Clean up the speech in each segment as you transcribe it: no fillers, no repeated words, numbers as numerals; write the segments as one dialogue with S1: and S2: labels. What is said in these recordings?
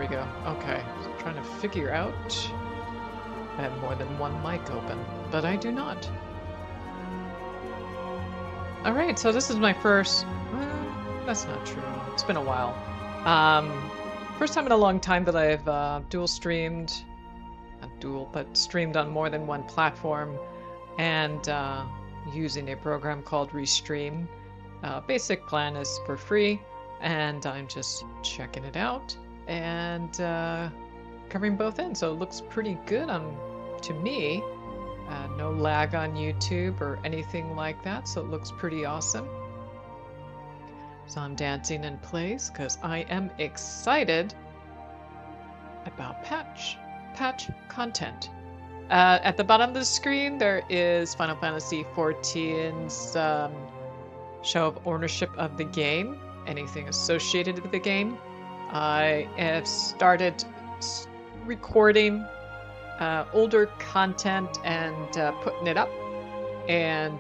S1: we go. Okay, so I'm trying to figure out. I have more than one mic open, but I do not. Alright, so this is my first... that's not true. It's been a while. First time in a long time that I've dual streamed. Not dual, but streamed on more than one platform. And using a program called Restream. Basic plan is for free. And I'm just checking it out. And covering both ends. So it looks pretty good to me. No lag on YouTube or anything like that, so it looks pretty awesome. So I'm dancing in place because I am excited about patch content. At the bottom of the screen, there is Final Fantasy XIV's show of ownership of the game, anything associated with the game. I have started recording older content and putting it up, and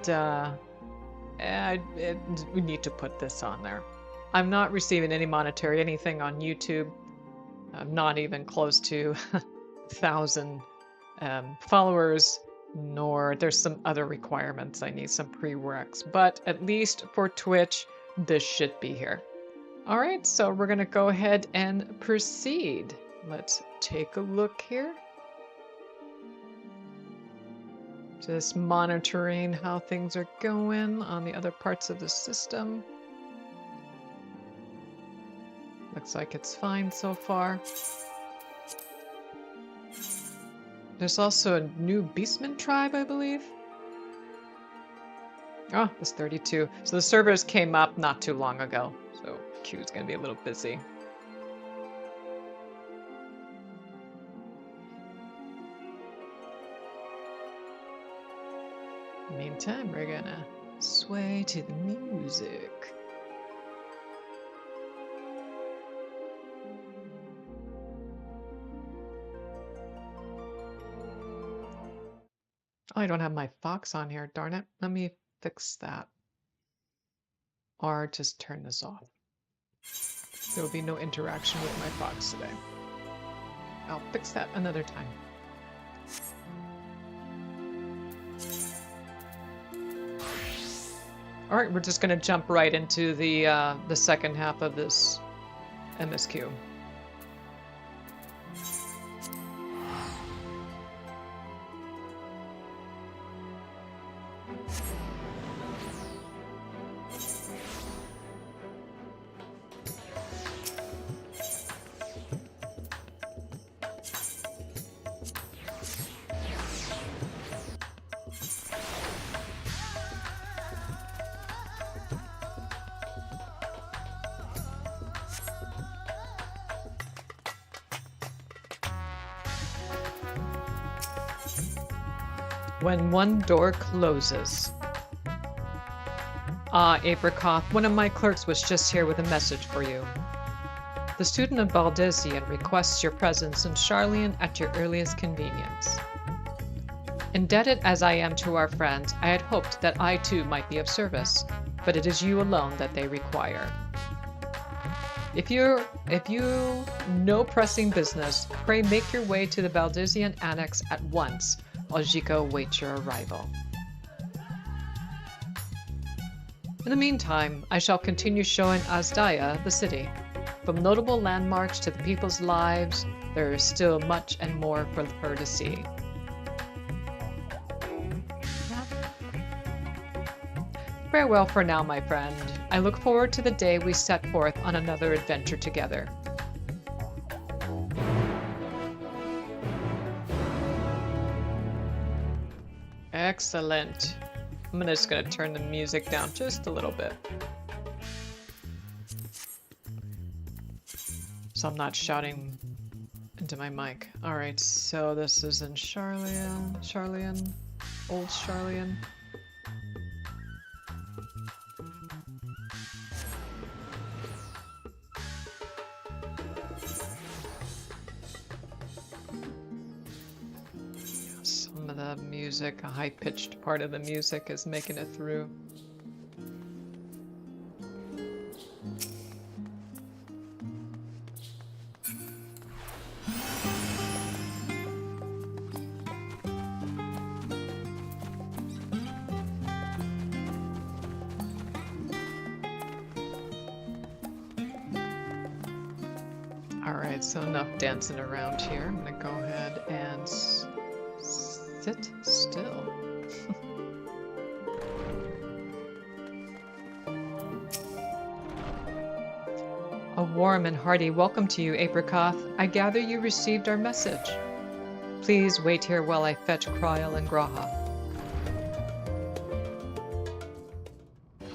S1: we need to put this on there. I'm not receiving any monetary anything on YouTube. I'm not even close to 1,000 followers, nor there's some other requirements. I need some prereqs, but at least for Twitch, this should be here. All right, so we're gonna go ahead and proceed. Let's take a look here. Just monitoring how things are going on the other parts of the system. Looks like it's fine so far. There's also a new Beastman tribe, I believe. Oh, it's 32. So the servers came up not too long ago. So queue's gonna be a little busy. Meantime, we're gonna sway to the music. Oh, I don't have my Fox on here, darn it. Let me fix that. Or just turn this off. There will be no interaction with my Fox today. I'll fix that another time. All right, we're just going to jump right into the second half of this MSQ. When one door closes. Ah, Apricot, one of my clerks was just here with a message for you. The student of Baldesion requests your presence in Charlian at your earliest convenience. Indebted as I am to our friends, I had hoped that I too might be of service, but it is you alone that they require. If you no pressing business, pray make your way to the Baldesion Annex at once. Ojiko awaits your arrival. In the meantime, I shall continue showing Azdaya the city. From notable landmarks to the people's lives, there is still much and more for her to see. Farewell for now, my friend. I look forward to the day we set forth on another adventure together. Excellent. I'm just gonna turn the music down just a little bit, so I'm not shouting into my mic. All right, so this is in Charlian, old Charlian. The music, a high-pitched part of the music is making it through. Alright, so enough dancing around here. I'm gonna go ahead and sit still. A warm and hearty welcome to you, Apricot. I gather you received our message. Please wait here while I fetch Kryl and Graha.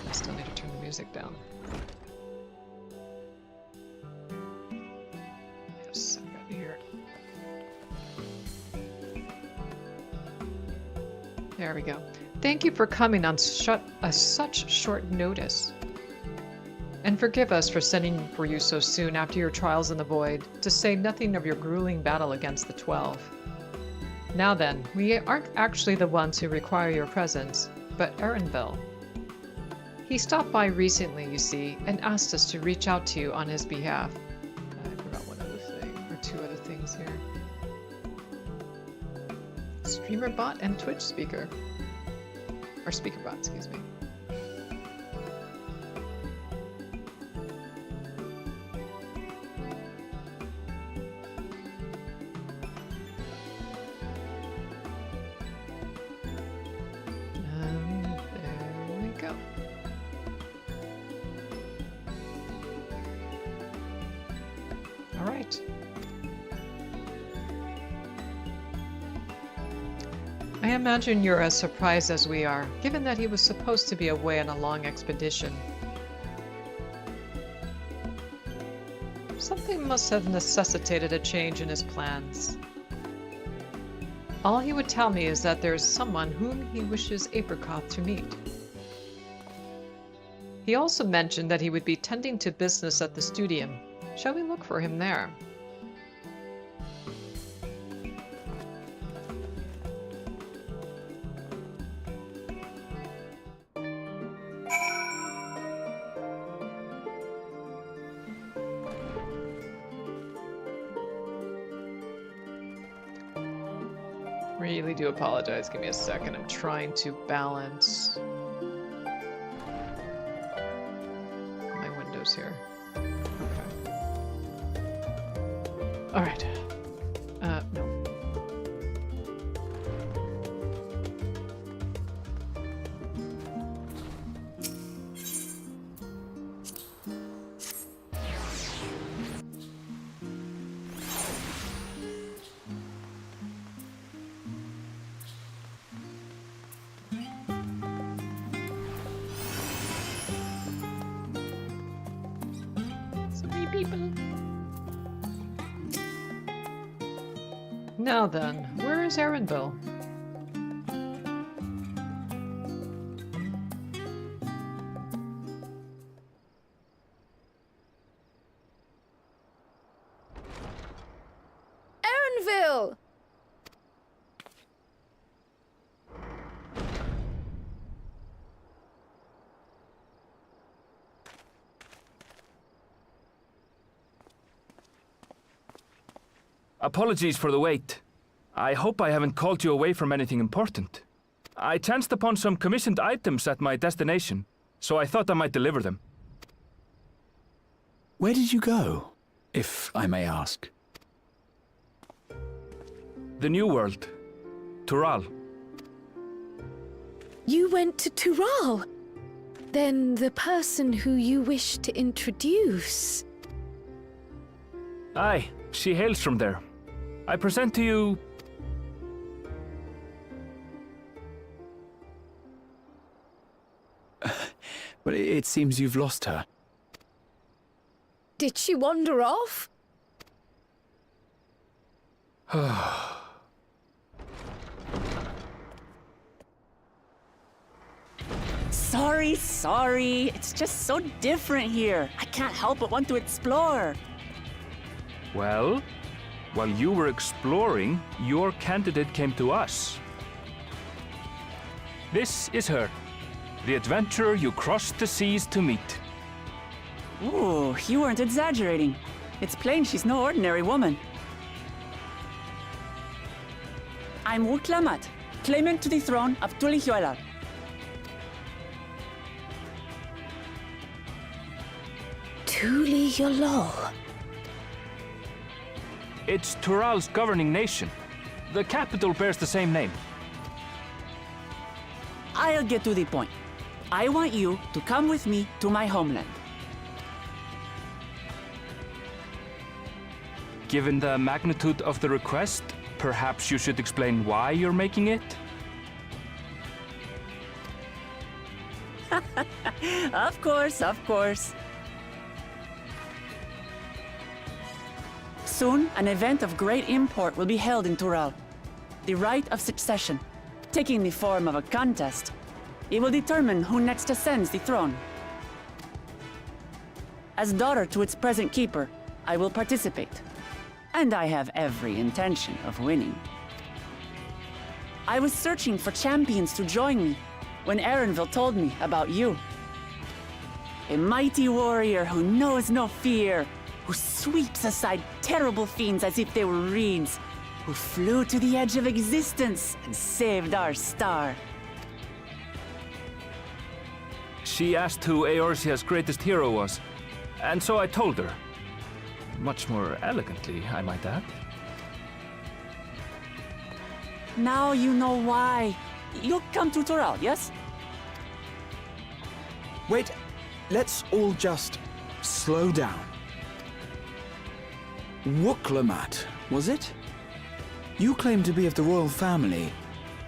S1: I still need to turn the music down. Yes, I got here. There we go. Thank you for coming on such short notice. And forgive us for sending for you so soon after your trials in the void, to say nothing of your grueling battle against the 12. Now then, we aren't actually the ones who require your presence, but Erenville. He stopped by recently, you see, and asked us to reach out to you on his behalf. I forgot one other thing, or two other things here. Streamer bot and Twitch speaker. Or speaker bot, excuse me. I imagine you're as surprised as we are, given that he was supposed to be away on a long expedition. Something must have necessitated a change in his plans. All he would tell me is that there is someone whom he wishes Apricot to meet. He also mentioned that he would be tending to business at the studium. Shall we look for him there? Really do apologize. Give me a second. I'm trying to balance my windows here. Okay. All right. No. Now then, where is Erenville?
S2: Erenville!
S3: Apologies for the wait. I hope I haven't called you away from anything important. I chanced upon some commissioned items at my destination, so I thought I might deliver them.
S4: Where did you go, if I may ask?
S3: The New World. Tural.
S2: You went to Tural? Then the person who you wish to introduce...
S3: Aye, she hails from there. I present to you...
S4: Well, it seems you've lost her.
S2: Did she wander off?
S5: Sorry. It's just so different here. I can't help but want to explore.
S3: Well, while you were exploring, your candidate came to us. This is her, the adventurer you crossed the seas to meet.
S5: Ooh, you weren't exaggerating. It's plain she's no ordinary woman. I'm Uklamat, claimant to the throne of Tulihuela.
S2: Tulihuela.
S3: It's Tural's governing nation. The capital bears the same name.
S5: I'll get to the point. I want you to come with me to my homeland.
S3: Given the magnitude of the request, perhaps you should explain why you're making it?
S5: Of course, of course. Soon, an event of great import will be held in Tural. The right of succession, taking the form of a contest. It will determine who next ascends the throne. As daughter to its present keeper, I will participate. And I have every intention of winning. I was searching for champions to join me when Erenville told me about you. A mighty warrior who knows no fear, who sweeps aside terrible fiends as if they were reeds, who flew to the edge of existence and saved our star.
S3: She asked who Eorzea's greatest hero was, and so I told her. Much more elegantly, I might add.
S5: Now you know why. You'll come to Tural, yes?
S4: Wait, let's all just slow down. Wuklamat, was it? You claim to be of the royal family,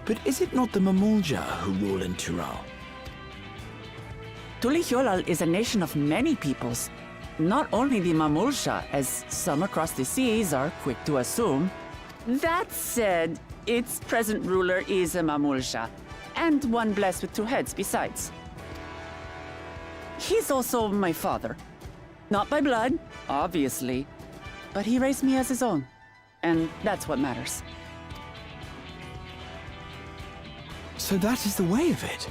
S4: but is it not the Mamulja who rule in Tural?
S5: Tulihyolal is a nation of many peoples. Not only the Mamulsha, as some across the seas are quick to assume. That said, its present ruler is a Mamulsha, and one blessed with two heads besides. He's also my father. Not by blood, obviously, but he raised me as his own, and that's what matters.
S4: So that is the way of it.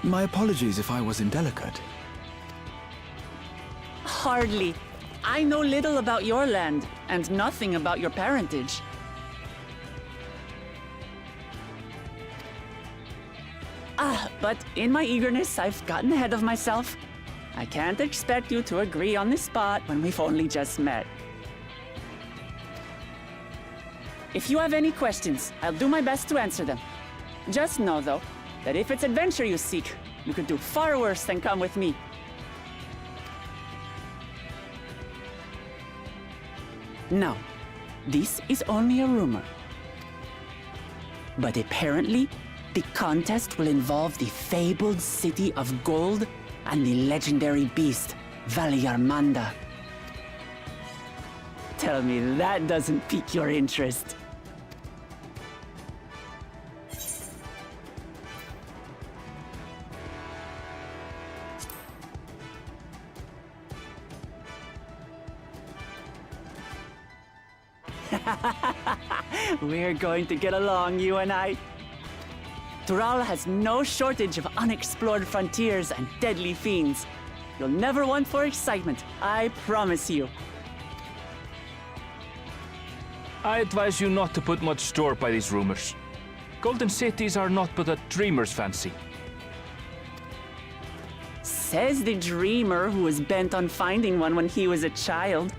S4: My apologies if I was indelicate.
S5: Hardly. I know little about your land, and nothing about your parentage. But in my eagerness, I've gotten ahead of myself. I can't expect you to agree on the spot when we've only just met. If you have any questions, I'll do my best to answer them. Just know, though, that if it's adventure you seek, you could do far worse than come with me. Now, this is only a rumor. But apparently, the contest will involve the fabled city of gold and the legendary beast, Valyarmanda. Tell me that doesn't pique your interest. We're going to get along, you and I. Tural has no shortage of unexplored frontiers and deadly fiends. You'll never want for excitement, I promise you.
S3: I advise you not to put much store by these rumors. Golden cities are not but a dreamer's fancy.
S5: Says the dreamer who was bent on finding one when he was a child.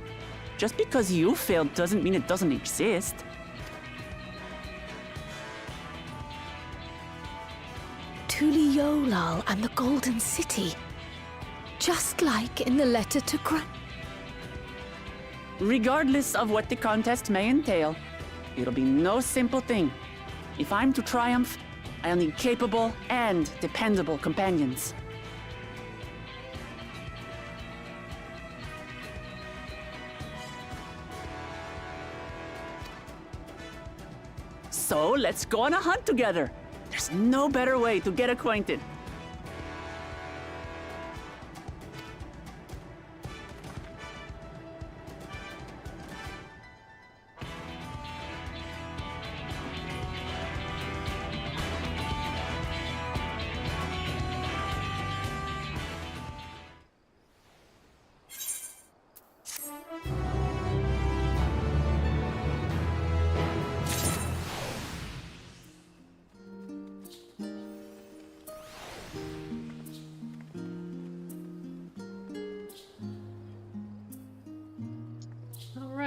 S5: Just because you failed doesn't mean it doesn't exist.
S2: Tulihyolal and the Golden City. Just like in the letter to
S5: Regardless of what the contest may entail, it'll be no simple thing. If I'm to triumph, I'll need capable and dependable companions. So let's go on a hunt together. There's no better way to get acquainted.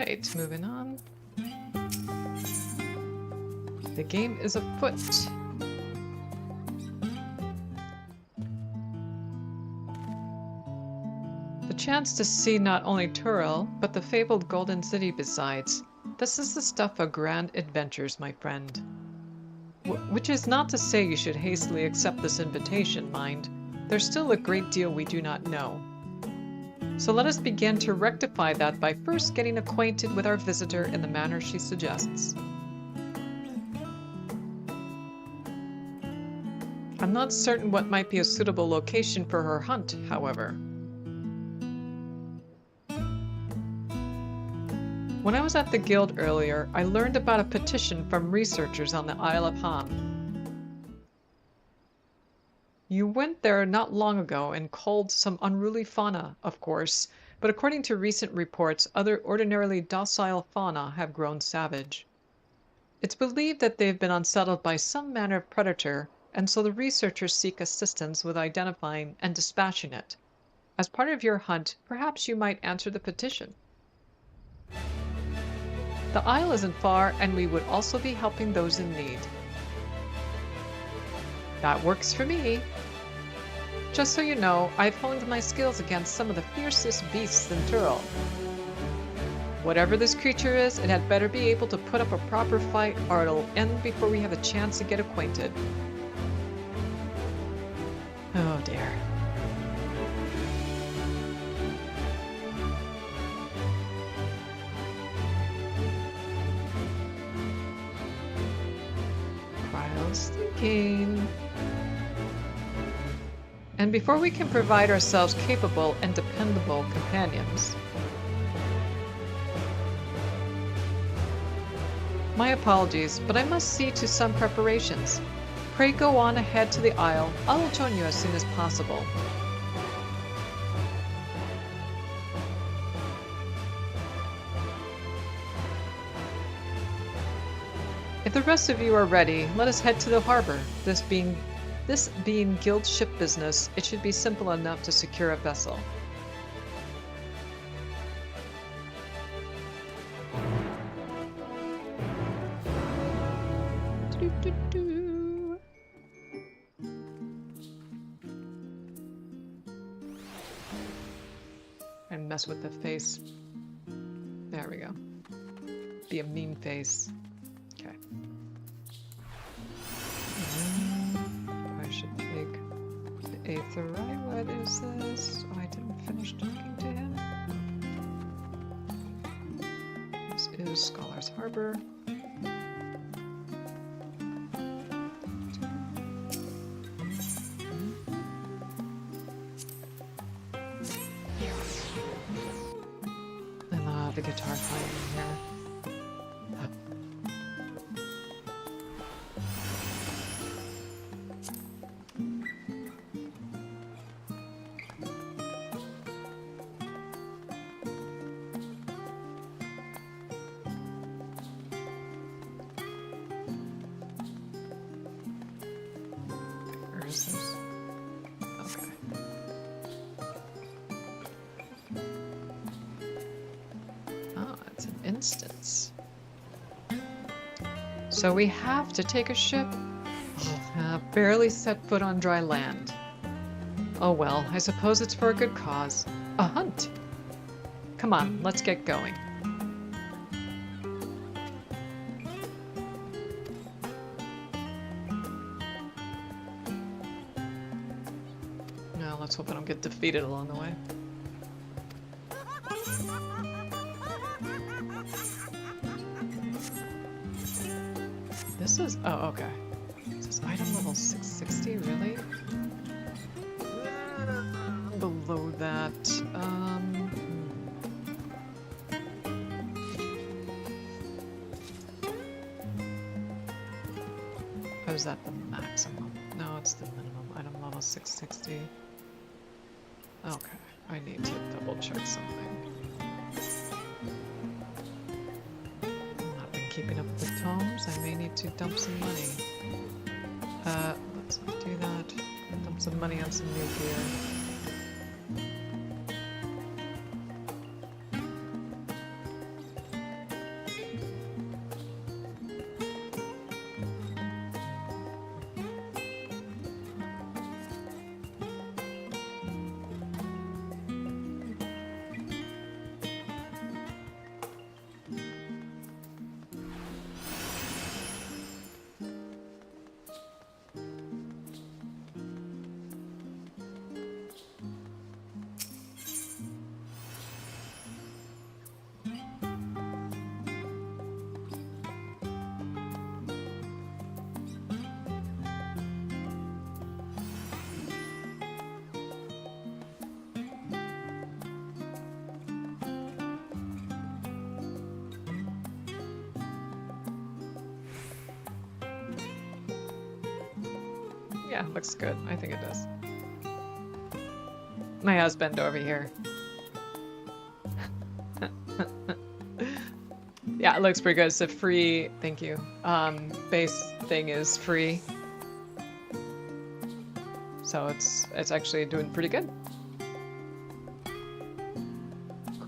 S1: Alright, moving on. The game is afoot. The chance to see not only Turil, but the fabled Golden City besides. This is the stuff of grand adventures, my friend. Which is not to say you should hastily accept this invitation, mind. There's still a great deal we do not know. So let us begin to rectify that by first getting acquainted with our visitor in the manner she suggests. I'm not certain what might be a suitable location for her hunt, however. When I was at the guild earlier, I learned about a petition from researchers on the Isle of Han. You went there not long ago and culled some unruly fauna, of course, but according to recent reports, other ordinarily docile fauna have grown savage. It's believed that they've been unsettled by some manner of predator, and so the researchers seek assistance with identifying and dispatching it. As part of your hunt, perhaps you might answer the petition. The isle isn't far, and we would also be helping those in need. That works for me. Just so you know, I've honed my skills against some of the fiercest beasts in Turil. Whatever this creature is, it had better be able to put up a proper fight, or it'll end before we have a chance to get acquainted. Oh dear. Cryo's thinking. And before we can provide ourselves capable and dependable companions. My apologies, but I must see to some preparations. Pray go on ahead to the isle. I will join you as soon as possible. If the rest of you are ready, let us head to the harbor. This being guild ship business, it should be simple enough to secure a vessel. And mess with the face. There we go. Be a mean face. Okay. I should take the Aether, right? What is this? Oh, I didn't finish talking to him. This is Scholar's Harbor. The guitar playing here. Where is this? Okay. Instance. So we have to take a ship. Barely set foot on dry land. Oh well, I suppose it's for a good cause. A hunt. Come on, let's get going. Now let's hope I don't get defeated along the way. This is, oh, okay. This is item level 660, really? Below that, oh, is that the maximum? No, it's the minimum. Item level 660. Okay, I need to double check something. Keeping up with tomes, I may need to dump some money. Let's not do that. Dump some money on some new gear. Yeah, looks good. I think it does. My husband over here. Yeah, it looks pretty good. It's a free, thank you. Base thing is free. So it's actually doing pretty good.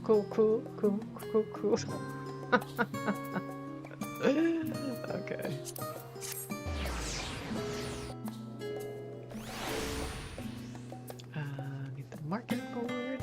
S1: Cool. Okay. Need the market board.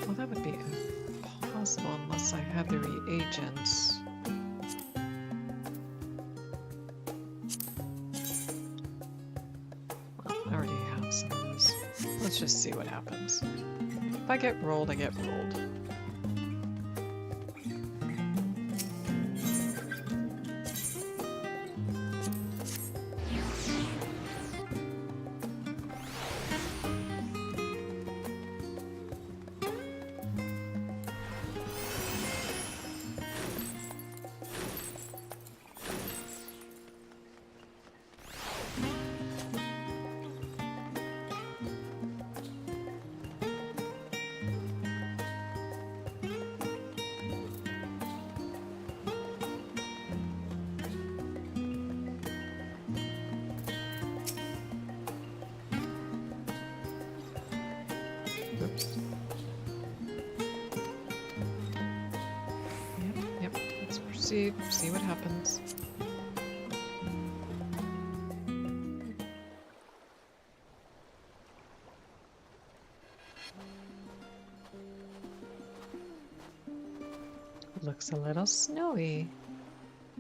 S1: Well, that would be impossible unless I have the reagents. Well, I already have some of these. Let's just see what happens. If I get rolled, I get rolled. Oops. Yep. Let's proceed, see what happens. Looks a little snowy.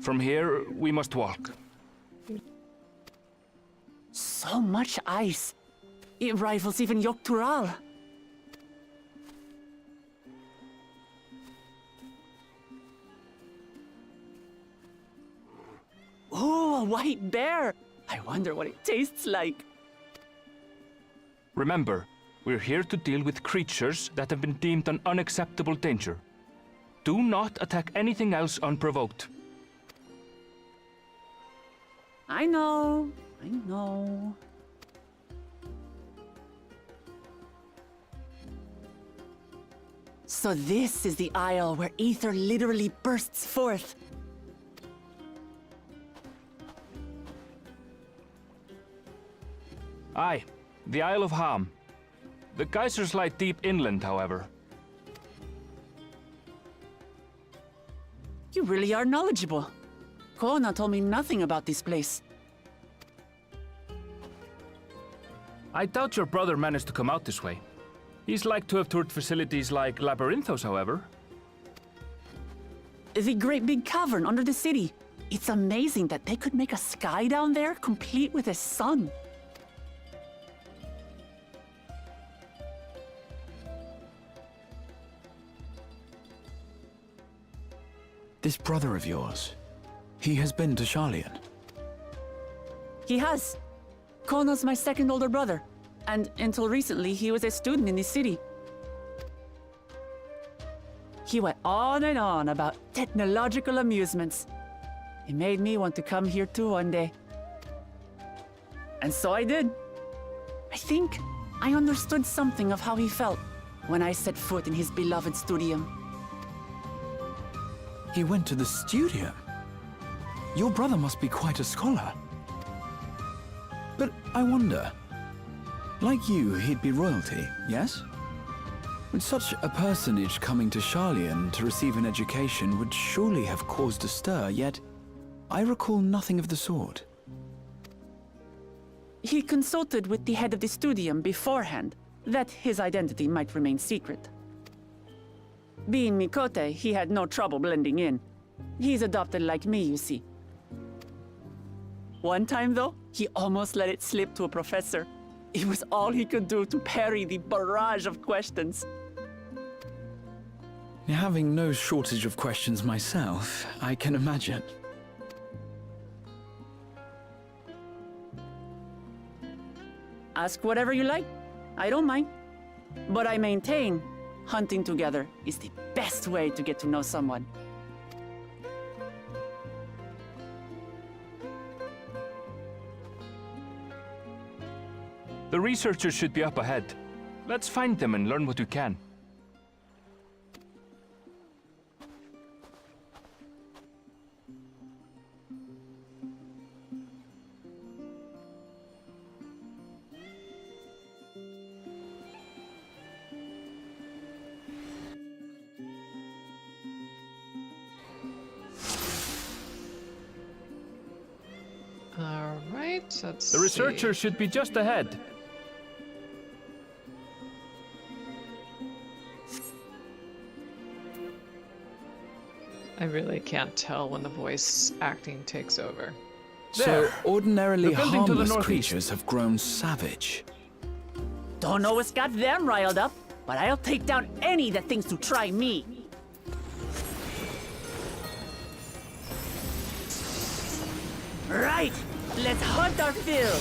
S3: From here, we must walk.
S5: So much ice. It rivals even Yogg-Tural. Oh, a white bear! I wonder what it tastes like.
S3: Remember, we're here to deal with creatures that have been deemed an unacceptable danger. Do not attack anything else unprovoked.
S5: I know. So this is the isle where ether literally bursts forth.
S3: Aye, the Isle of Ham. The geysers lie deep inland, however.
S5: You really are knowledgeable. Kona told me nothing about this place.
S3: I doubt your brother managed to come out this way. He's like to have toured facilities like Labyrinthos, however.
S5: The great big cavern under the city. It's amazing that they could make a sky down there complete with a sun.
S4: This brother of yours, he has been to Sharlayan.
S5: He has. Kona's my second older brother, and until recently, he was a student in the city. He went on and on about technological amusements. It made me want to come here too one day. And so I did. I think I understood something of how he felt when I set foot in his beloved studium.
S4: He went to the studio. Your brother must be quite a scholar. But I wonder, like you, he'd be royalty, yes? With such a personage coming to Sharlayan to receive an education would surely have caused a stir, yet I recall nothing of the sort.
S5: He consulted with the head of the studium beforehand, that his identity might remain secret. Being Mikote, he had no trouble blending in. He's adopted like me, you see. One time, though, he almost let it slip to a professor. It was all he could do to parry the barrage of questions.
S4: Having no shortage of questions myself, I can imagine.
S5: Ask whatever you like. I don't mind. But I maintain hunting together is the best way to get to know someone.
S3: The researchers should be up ahead. Let's find them and learn what we can.
S1: All right, let's
S3: The researchers should be just ahead.
S1: I really can't tell when the voice acting takes over.
S4: So,
S3: There.
S4: ordinarily
S3: The building to the
S4: harmless
S3: northeast.
S4: creatures have grown savage.
S5: Don't know what's got them riled up, but I'll take down any that thinks to try me. Right, let's hunt our fill.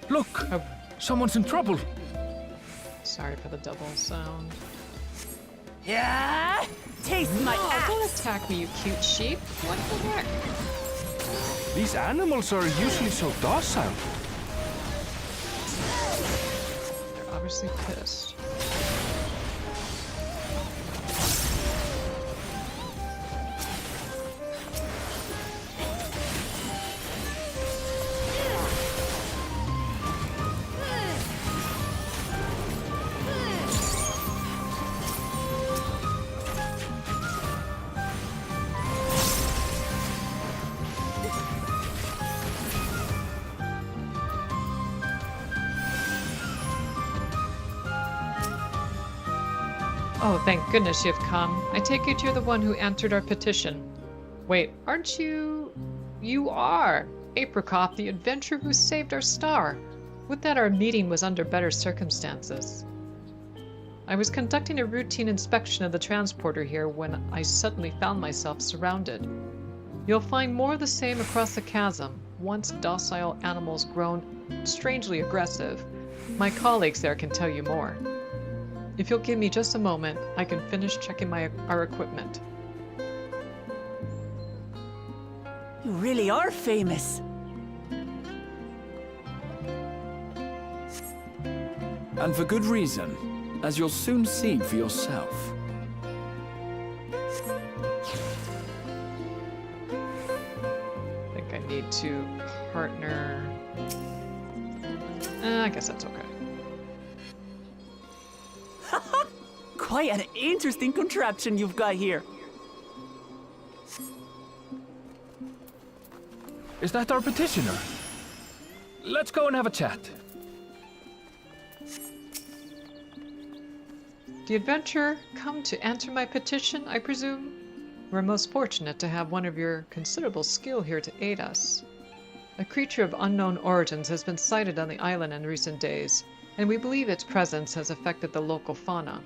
S3: Look!
S1: Oh,
S3: Someone's in trouble!
S1: sorry for the double sound.
S5: Yeah, taste my
S1: Oh, don't
S5: axe.
S1: attack me, you cute sheep. What the heck?
S3: These animals are usually so docile.
S1: They're obviously pissed. Oh, thank goodness you've come. I take it you're the one who answered our petition. Wait, aren't you... You are! Apricot, the adventurer who saved our star. Would that our meeting was under better circumstances. I was conducting a routine inspection of the transporter here when I suddenly found myself surrounded. You'll find more of the same across the chasm. Once docile animals grown strangely aggressive. My colleagues there can tell you more. If you'll give me just a moment, I can finish checking our equipment.
S5: You really are famous.
S4: And for good reason, as you'll soon see for yourself.
S1: I think I need to partner... I guess that's okay.
S5: Quite an interesting contraption you've got here.
S3: Is that our petitioner? Let's go and have a chat.
S1: The adventurer come to answer my petition, I presume? We're most fortunate to have one of your considerable skill here to aid us. A creature of unknown origins has been sighted on the island in recent days, and we believe its presence has affected the local fauna.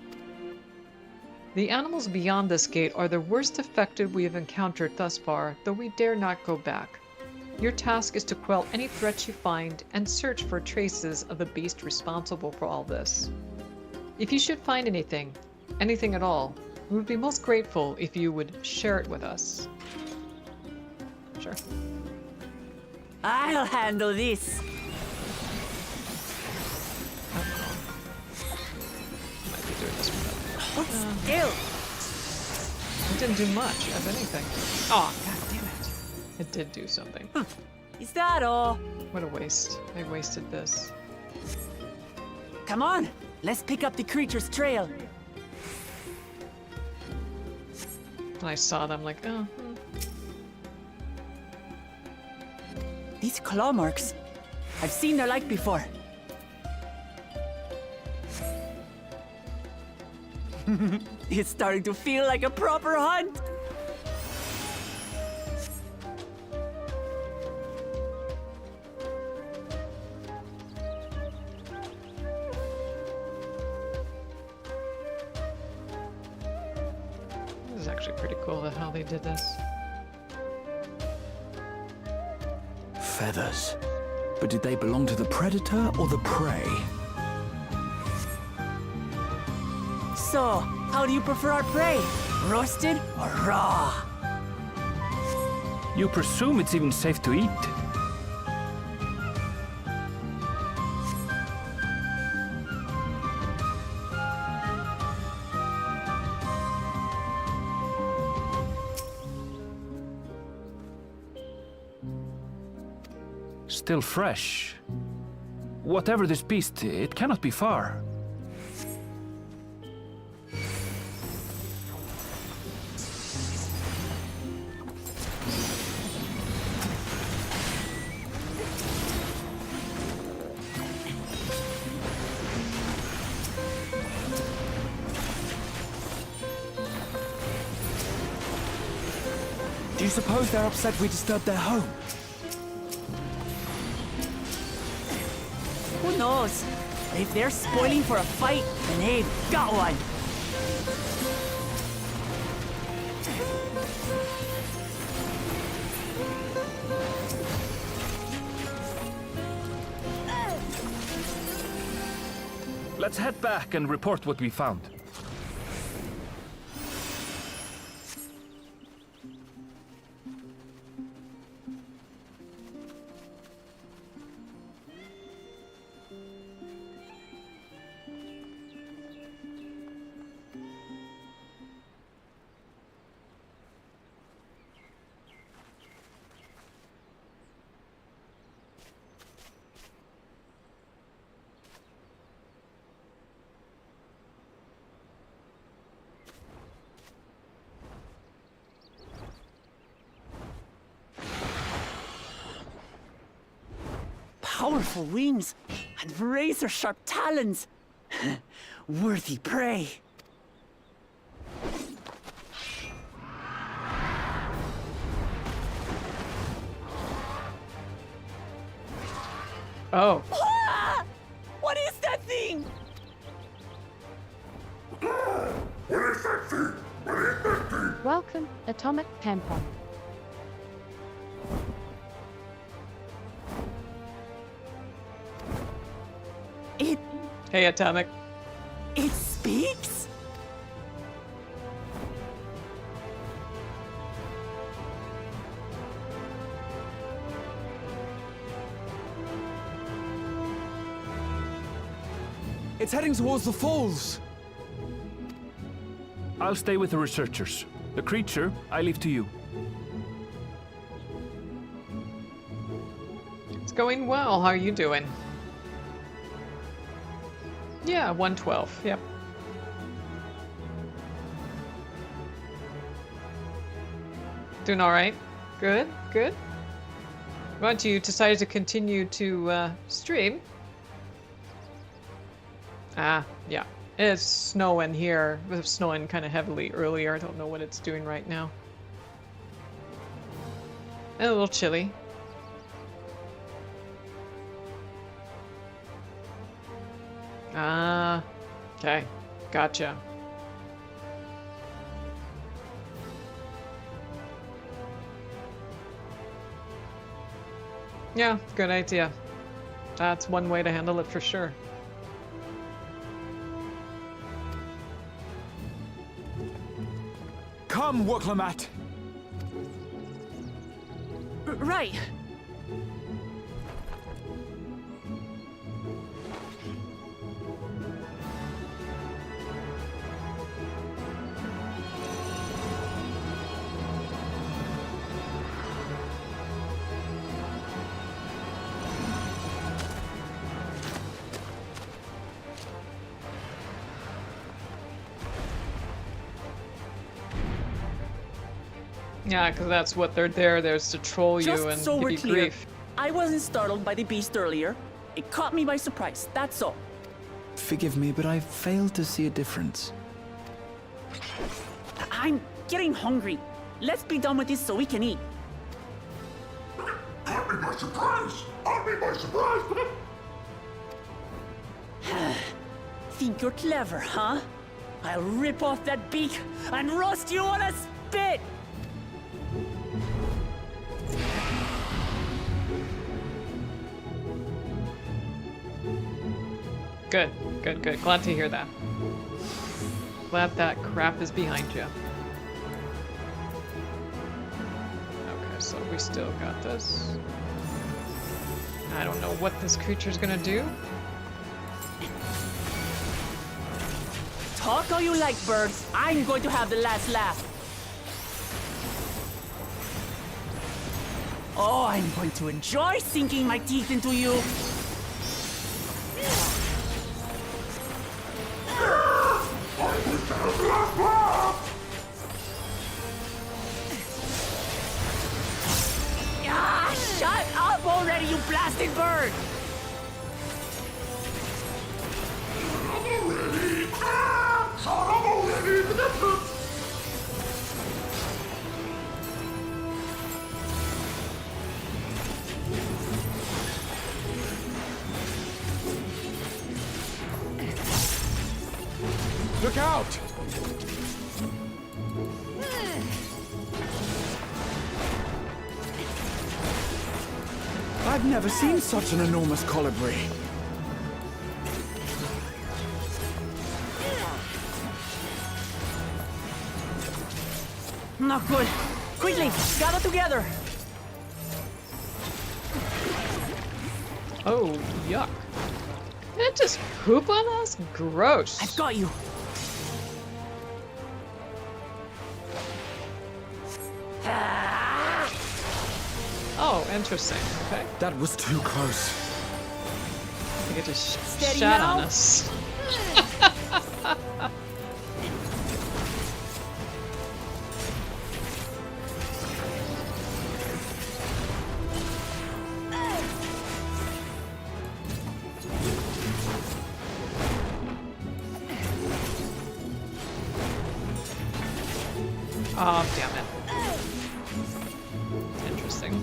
S1: The animals beyond this gate are the worst affected we have encountered thus far, though we dare not go back. Your task is to quell any threats you find and search for traces of the beast responsible for all this. If you should find anything at all, we would be most grateful if you would share it with us. Sure.
S5: I'll handle this.
S1: Might be doing this without.
S5: Still.
S1: It didn't do much of anything. Oh, god damn it. It did do something.
S5: Is that all?
S1: What a waste. I wasted this.
S5: Come on, let's pick up the creature's trail.
S1: When I saw them, like, oh.
S5: These claw marks. I've seen their like before. It's starting to feel like a proper hunt.
S1: This is actually pretty cool how they did this.
S4: Feathers. But did they belong to the predator or the prey?
S5: So, how do you prefer our prey? Roasted or raw?
S3: You presume it's even safe to eat? Still fresh. Whatever this beast, it cannot be far.
S4: Do you suppose they're upset we disturbed their home?
S5: Who knows? If they're spoiling for a fight, then they've got one.
S3: Let's head back and report what we found.
S5: Powerful wings and razor-sharp talons. Worthy prey.
S1: Oh,
S5: Ah! What is that thing?
S6: Welcome, Atomic Tampon.
S1: hey, Atomic.
S5: It speaks?
S4: It's heading towards the falls.
S3: I'll stay with the researchers. The creature, I leave to you.
S1: It's going well. How are you doing? Yeah, 112. Yep. Doing all right. Good, good. But you decided to continue to stream. Ah, yeah. It's snowing here. It was snowing kind of heavily earlier. I don't know what it's doing right now. And a little chilly. Ah, okay. Gotcha. Yeah, good idea. That's one way to handle it for sure.
S4: Come, Woklamat.
S5: Right.
S1: Yeah, because that's what they're there. There's to troll you
S5: Just
S1: and
S5: so
S1: give
S5: we're
S1: you
S5: clear,
S1: grief.
S5: I wasn't startled by the beast earlier. It caught me by surprise, that's all.
S4: Forgive me, but I failed to see a difference.
S5: I'm getting hungry. Let's be done with this so we can eat.
S7: Caught me by surprise! Caught me by surprise!
S5: Think you're clever, huh? I'll rip off that beak and roast you on a spit!
S1: Good, good, good. Glad to hear that. Glad that crap is behind you. Okay, so we still got this. I don't know what this creature's gonna do.
S5: Talk all you like, birds. I'm going to have the last laugh. Oh, I'm going to enjoy sinking my teeth into you. Ah, shut up already, you blasted bird!
S7: Look out!
S4: I've never seen such an enormous colibri.
S5: Not good. Quickly, gather together.
S1: Oh, yuck. Did it just poop on us? Gross.
S5: I've got you.
S1: Oh, interesting. Okay.
S4: That was too close.
S1: I think it just
S5: Steady
S1: shat
S5: now.
S1: on us. Oh, damn it. Interesting.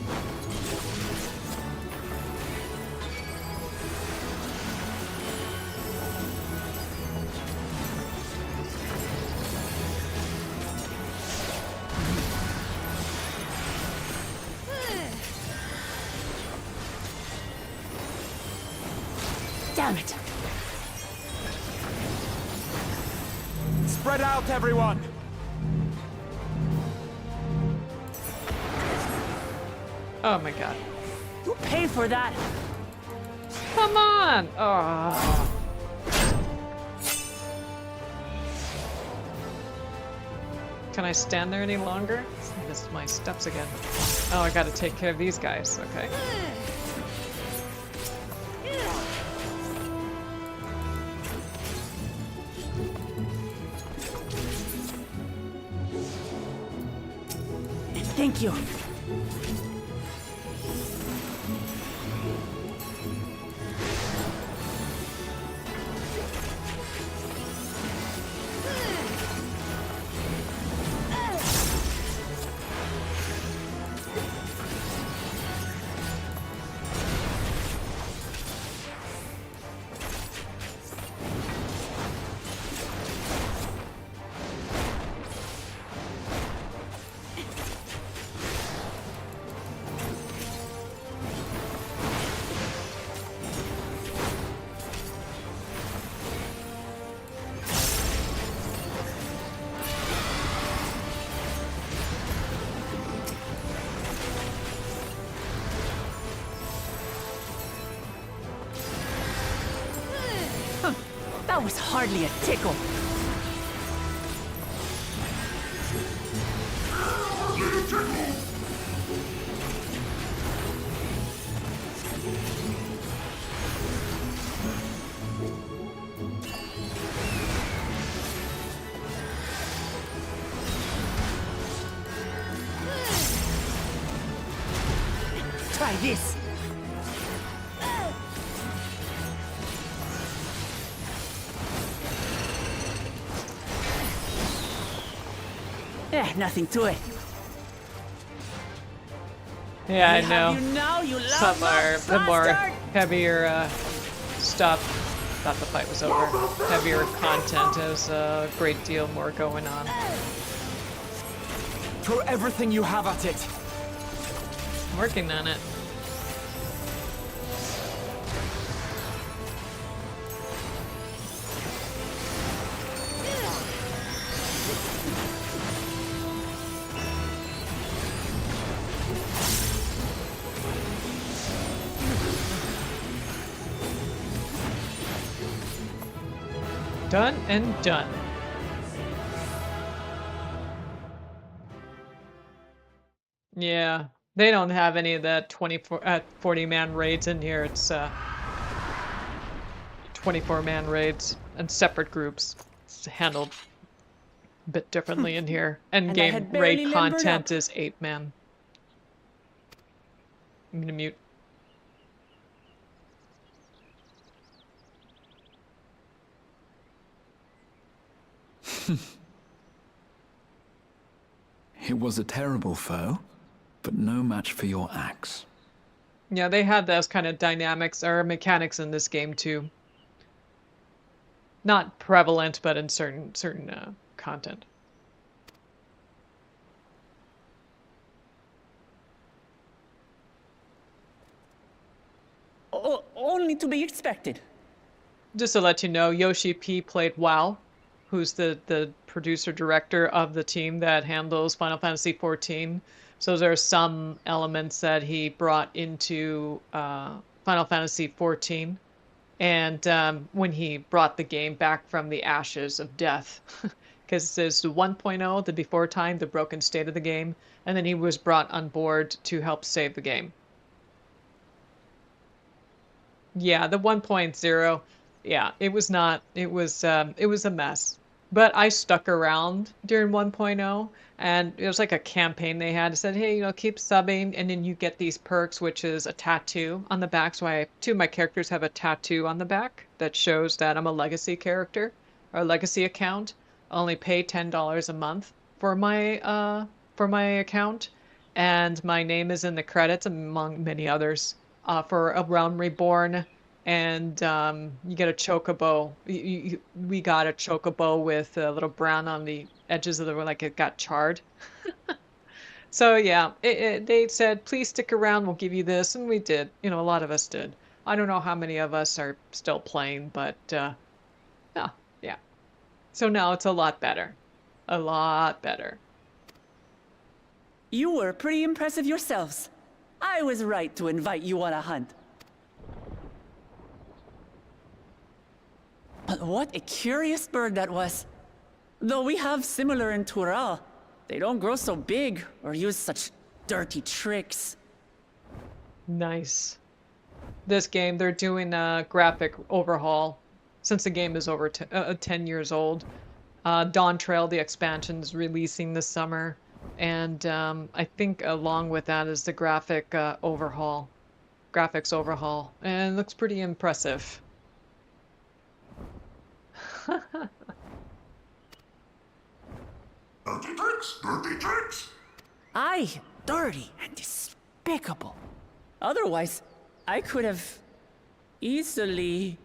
S5: Damn it.
S7: Spread out, everyone!
S1: Oh my god.
S5: You pay for that.
S1: Come on! Oh. Can I stand there any longer? I missed my steps again. Oh, I gotta take care of these guys. Okay.
S5: Thank you. That was hardly a tickle. Try this. nothing to it.
S1: Yeah, I
S5: We
S1: know.
S5: have you now, you
S1: Some are
S5: loudmouth
S1: the more
S5: bastard!
S1: heavier stuff. Thought the fight was over. Heavier content has a great deal more going on.
S7: Throw everything you have at it.
S1: I'm working on it. Done and done. Yeah, they don't have any of that 40-man raids in here. It's 24-man raids and separate groups. It's handled a bit differently in here.
S5: And I
S1: Endgame
S5: had barely
S1: raid
S5: limbered
S1: content
S5: up.
S1: is 8-man. I'm gonna mute.
S4: It was a terrible foe, but no match for your axe.
S1: Yeah, they had those kind of dynamics or mechanics in this game too. Not prevalent, but in certain content.
S5: Only to be expected.
S1: Just to let you know, Yoshi P played WoW, who's the producer-director of the team that handles Final Fantasy XIV. So there are some elements that he brought into Final Fantasy XIV. And when he brought the game back from the ashes of death, because there's the 1.0, the before time, the broken state of the game, and then he was brought on board to help save the game. Yeah, the 1.0, yeah, it was not, it was a mess. But I stuck around during 1.0, and it was like a campaign they had. It said, hey, keep subbing, and then you get these perks, which is a tattoo on the back. So two of my characters have a tattoo on the back that shows that I'm a legacy character, or a legacy account. I only pay $10 a month for my account, and my name is in the credits among many others. For A Realm Reborn, and you get a chocobo. We got a chocobo with a little brown on the edges of the, like it got charred. So yeah, they said, please stick around, we'll give you this, and we did. A lot of us did. I don't know how many of us are still playing, but yeah. So now it's a lot better. A lot better.
S5: You were pretty impressive yourselves. I was right to invite you on a hunt. But what a curious bird that was. Though we have similar in Tural, they don't grow so big or use such dirty tricks.
S1: Nice. This game, they're doing a graphic overhaul since the game is over 10 years old. Dawn Trail, the expansion, is releasing this summer. And I think along with that is the graphics overhaul. And it looks pretty impressive.
S7: Dirty tricks!
S5: Aye, dirty and despicable. Otherwise, I could have easily...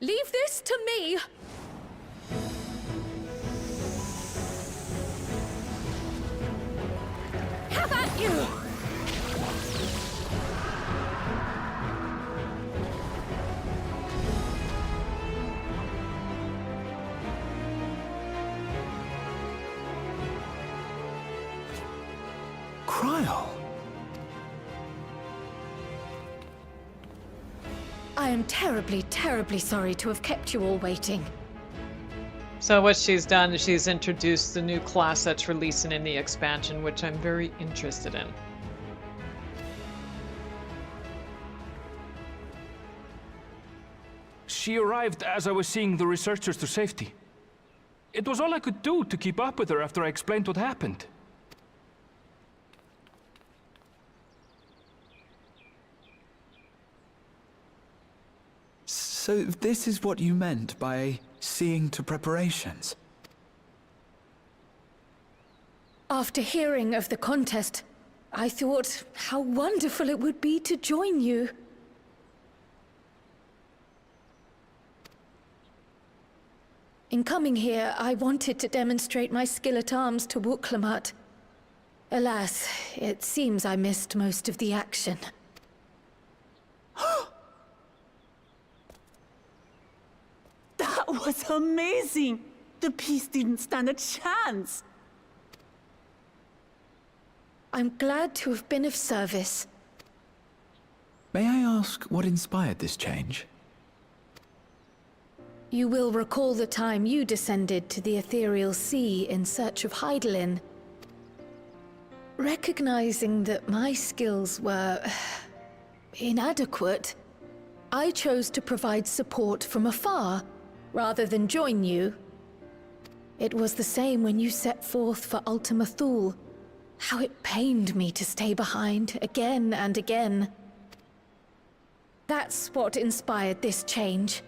S2: Leave this to me! Have at you!
S4: Kryl!
S2: I am terribly, terribly sorry to have kept you all waiting.
S1: So what she's done is she's introduced the new class that's releasing in the expansion, which I'm very interested in.
S3: She arrived as I was seeing the researchers to safety. It was all I could do to keep up with her after I explained what happened.
S4: So this is what you meant by seeing to preparations?
S2: After hearing of the contest, I thought how wonderful it would be to join you. In coming here, I wanted to demonstrate my skill at arms to Wuklamut. Alas, it seems I missed most of the action.
S5: That was amazing! The piece didn't stand a chance!
S2: I'm glad to have been of service.
S4: May I ask what inspired this change?
S2: You will recall the time you descended to the ethereal sea in search of Heidelin. Recognizing that my skills were inadequate, I chose to provide support from afar, rather than join you. It was the same when you set forth for Ultima Thule. How it pained me to stay behind, again and again. That's what inspired this change.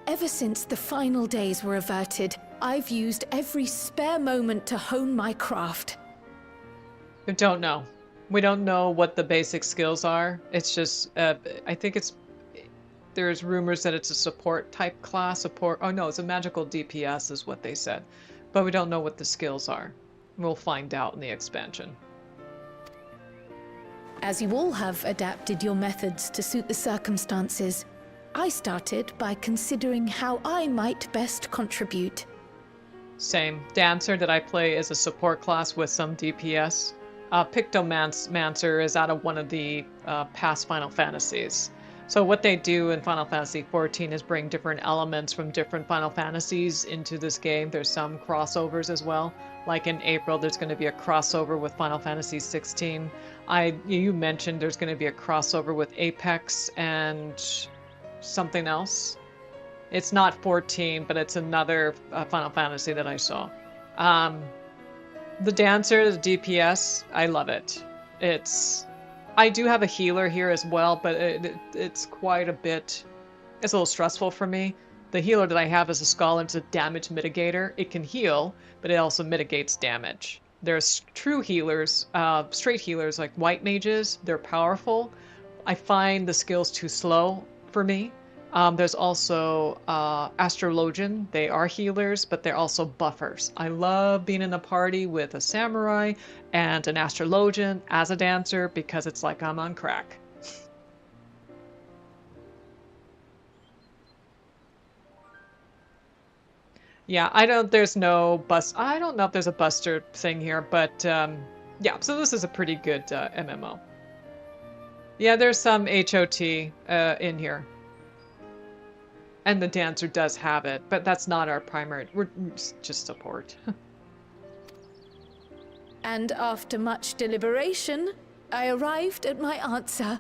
S2: Ever since the final days were averted, I've used every spare moment to hone my craft.
S1: We don't know. We don't know what the basic skills are. It's just, I think there's rumors that it's a support type class. Oh no, it's a magical DPS is what they said. But we don't know what the skills are. We'll find out in the expansion.
S2: As you all have adapted your methods to suit the circumstances, I started by considering how I might best contribute.
S1: Same. Dancer that I play as a support class with some DPS. Pictomancer is out of one of the past Final Fantasies. So what they do in Final Fantasy XIV is bring different elements from different Final Fantasies into this game. There's some crossovers as well. Like in April, there's going to be a crossover with Final Fantasy XVI. You mentioned there's going to be a crossover with Apex and something else. It's not 14, but it's another Final Fantasy that I saw. The Dancer, the DPS, I love it. I do have a healer here as well, but it's quite a bit... It's a little stressful for me. The healer that I have is a scholar. It's a damage mitigator. It can heal, but it also mitigates damage. There's true healers, straight healers like white mages. They're powerful. I find the skills too slow for me. There's also Astrologian. They are healers, but they're also buffers. I love being in a party with a samurai and an Astrologian as a dancer because it's like I'm on crack. Yeah, I don't know if there's a buster thing here, but yeah, so this is a pretty good MMO. Yeah, there's some HOT in here. And the dancer does have it, but that's not our primary. We're just support.
S2: And after much deliberation, I arrived at my answer.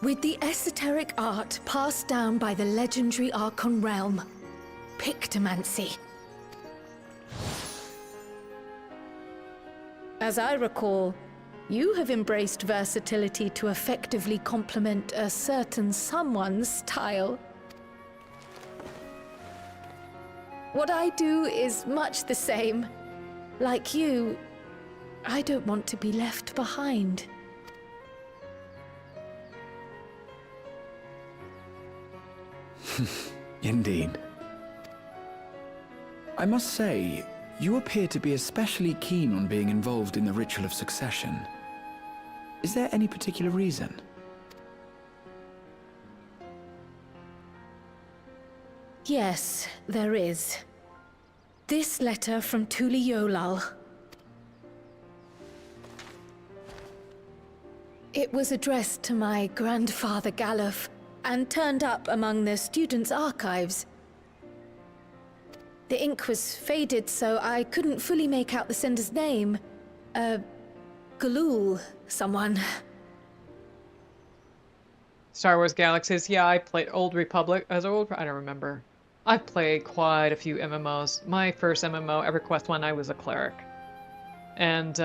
S2: With the esoteric art passed down by the legendary Archon realm, Pictomancy. As I recall, you have embraced versatility to effectively complement a certain someone's style. What I do is much the same. Like you, I don't want to be left behind.
S4: Indeed. I must say, you appear to be especially keen on being involved in the ritual of succession. Is there any particular reason?
S2: Yes, there is. This letter from Tuli Yolal. It was addressed to my grandfather Galuf and turned up among the students' archives. The ink was faded, so I couldn't fully make out the sender's name. Galul, someone.
S1: Star Wars Galaxies. Yeah, I played Old Republic. I don't remember. I've played quite a few MMOs. My first MMO, EverQuest 1, I was a cleric. And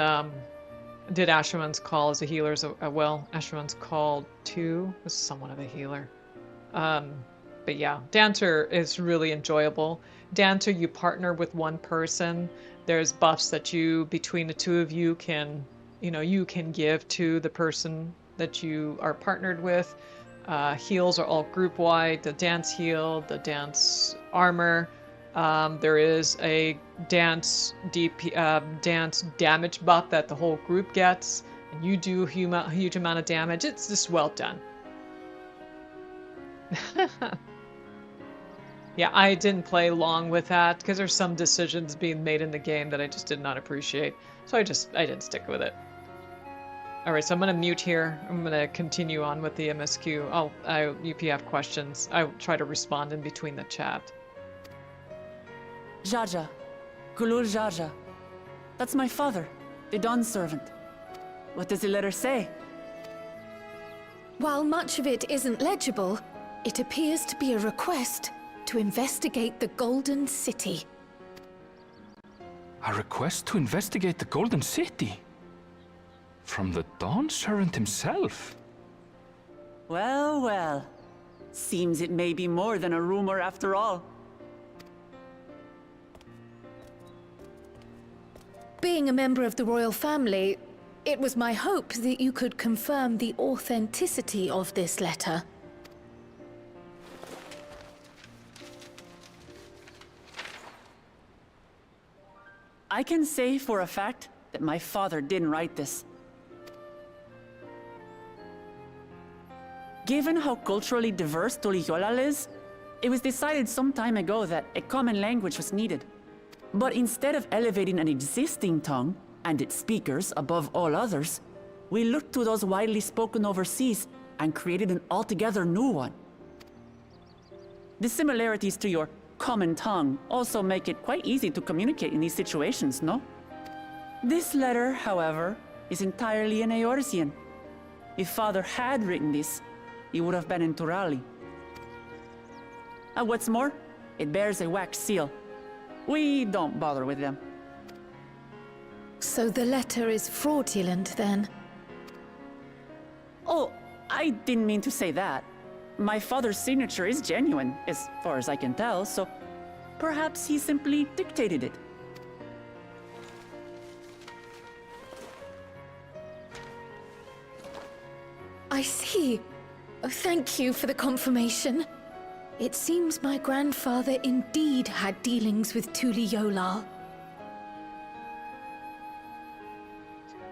S1: did Asherman's Call as a healer as well. Asherman's Call 2 was somewhat of a healer. But yeah, Dancer is really enjoyable. Dancer, you partner with one person. There's buffs that you, between the two of you, can, you can give to the person that you are partnered with. Heals are all group-wide. The dance heal, the dance armor. There is a dance damage buff that the whole group gets, and you do a huge amount of damage. It's just well done. Yeah, I didn't play long with that because there's some decisions being made in the game that I just did not appreciate. So I didn't stick with it. All right, so I'm going to mute here. I'm going to continue on with the MSQ. If you have questions, I'll try to respond in between the chat.
S5: Jaja. Gulul Jaja. That's my father, the Dawn servant. What does the letter say?
S2: While much of it isn't legible, it appears to be a request to investigate the Golden City.
S3: A request to investigate the Golden City? From the Dawn Servant himself?
S5: Well, well. Seems it may be more than a rumor after all.
S2: Being a member of the royal family, it was my hope that you could confirm the authenticity of this letter.
S5: I can say for a fact that my father didn't write this. Given how culturally diverse Tuliyollal is, it was decided some time ago that a common language was needed. But instead of elevating an existing tongue and its speakers above all others, we looked to those widely spoken overseas and created an altogether new one. The similarities to your common tongue also make it quite easy to communicate in these situations, no? This letter, however, is entirely in Eorzean. If Father had written this, he would have been in Turali. And what's more, it bears a wax seal. We don't bother with them.
S2: So the letter is fraudulent, then?
S5: Oh, I didn't mean to say that. My father's signature is genuine, as far as I can tell, so perhaps he simply dictated it.
S2: I see. Oh, thank you for the confirmation. It seems my grandfather indeed had dealings with Tuliyollal.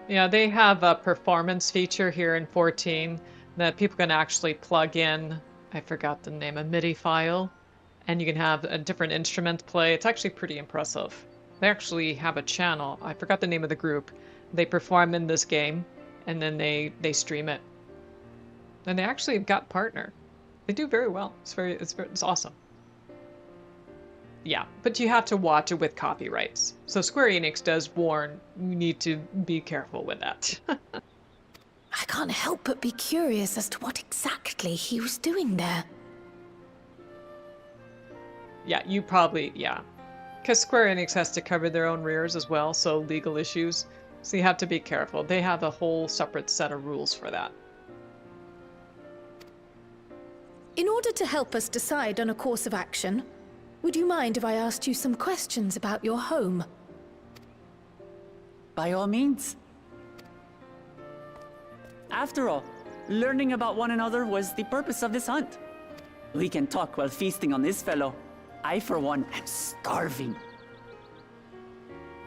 S1: Yeah, they have a performance feature here in 14 that people can actually plug in, I forgot the name, a MIDI file, and you can have a different instrument play. It's actually pretty impressive. They actually have a channel. I forgot the name of the group. They perform in this game, and then they stream it. And they actually got partner. They do very well. It's awesome. Yeah, but you have to watch it with copyrights. So Square Enix does warn you need to be careful with that.
S2: I can't help but be curious as to what exactly he was doing there.
S1: Yeah, because Square Enix has to cover their own rears as well, so legal issues. So you have to be careful. They have a whole separate set of rules for that.
S2: In order to help us decide on a course of action, would you mind if I asked you some questions about your home?
S5: By all means. After all, learning about one another was the purpose of this hunt. We can talk while feasting on this fellow. I, for one, am starving.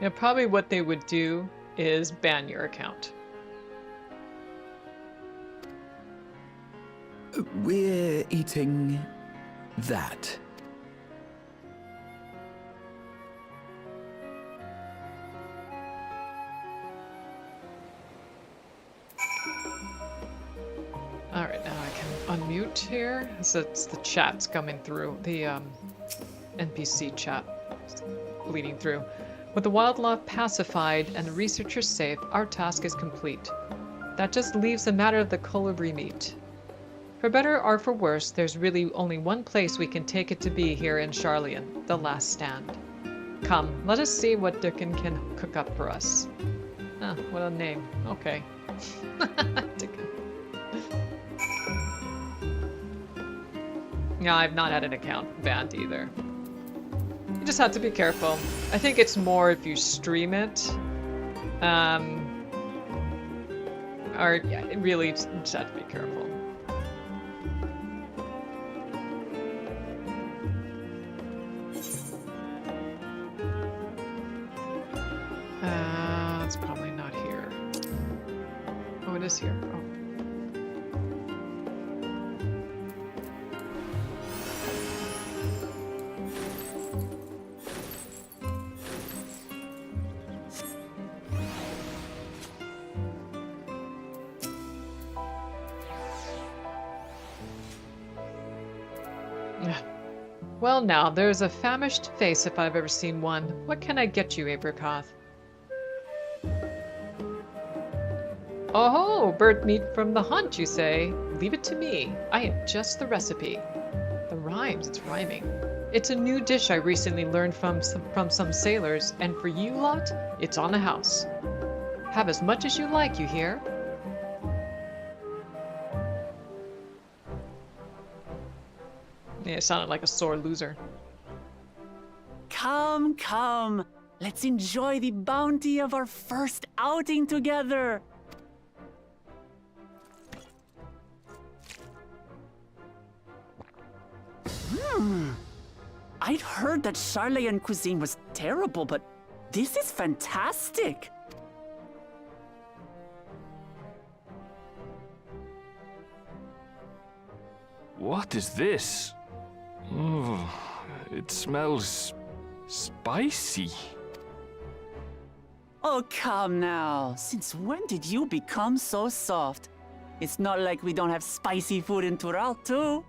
S1: Yeah, probably what they would do is ban your account.
S4: We're eating that.
S1: Alright, now I can unmute here. So it's the chat's coming through. The NPC chat leading through. With the wildlife pacified and the researchers safe, our task is complete. That just leaves the matter of the colibri meat. For better or for worse, there's really only one place we can take it to be here in Sharlayan, the last stand. Come, let us see what Dukin can cook up for us. Ah, what a name. Okay. Yeah, I've not had an account banned either. You just have to be careful. I think it's more if you stream it. Or, yeah, it really just have to be careful. It's probably not here. Oh, it is here. Oh. Well, now, there's a famished face if I've ever seen one. What can I get you, Abrakoth? Oh, bird meat from the hunt, you say? Leave it to me. I have just the recipe. The rhymes, it's rhyming. It's a new dish I recently learned from some sailors, and for you lot, it's on the house. Have as much as you like, you hear? Yeah, it sounded like a sore loser.
S5: Come, come. Let's enjoy the bounty of our first outing together. I'd heard that Charlayan cuisine was terrible, but this is fantastic.
S3: What is this? Oh, it smells spicy.
S5: Oh, come now. Since when did you become so soft? It's not like we don't have spicy food in Tural, too.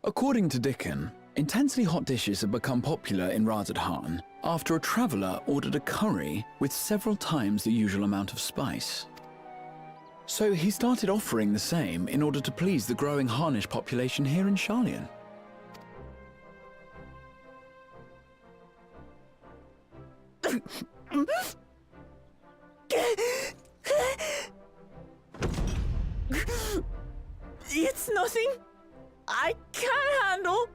S4: According to Dickon, intensely hot dishes have become popular in Razadhan after a traveller ordered a curry with several times the usual amount of spice. So he started offering the same in order to please the growing Harnish population here in Charlayan.
S5: It's nothing I can't handle.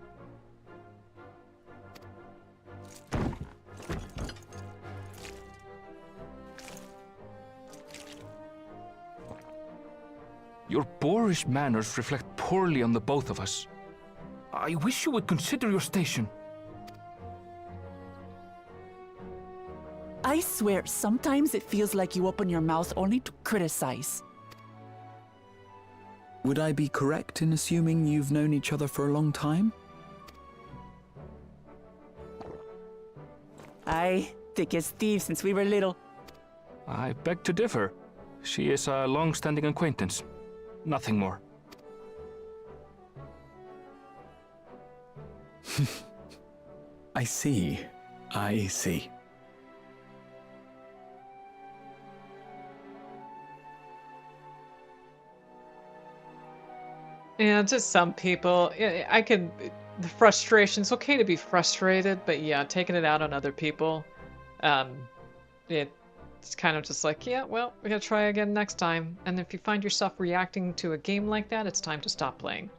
S3: Your boorish manners reflect poorly on the both of us. I wish you would consider your station.
S5: I swear, sometimes it feels like you open your mouth only to criticize.
S4: Would I be correct in assuming you've known each other for a long time?
S5: Aye, thick as thieves since we were little.
S3: I beg to differ. She is a long-standing acquaintance. Nothing more.
S4: I see. I see.
S1: Yeah, just some people. I could. The frustration. It's okay to be frustrated, but yeah, taking it out on other people. It's kind of just like, yeah, well, we gotta try again next time. And if you find yourself reacting to a game like that, it's time to stop playing.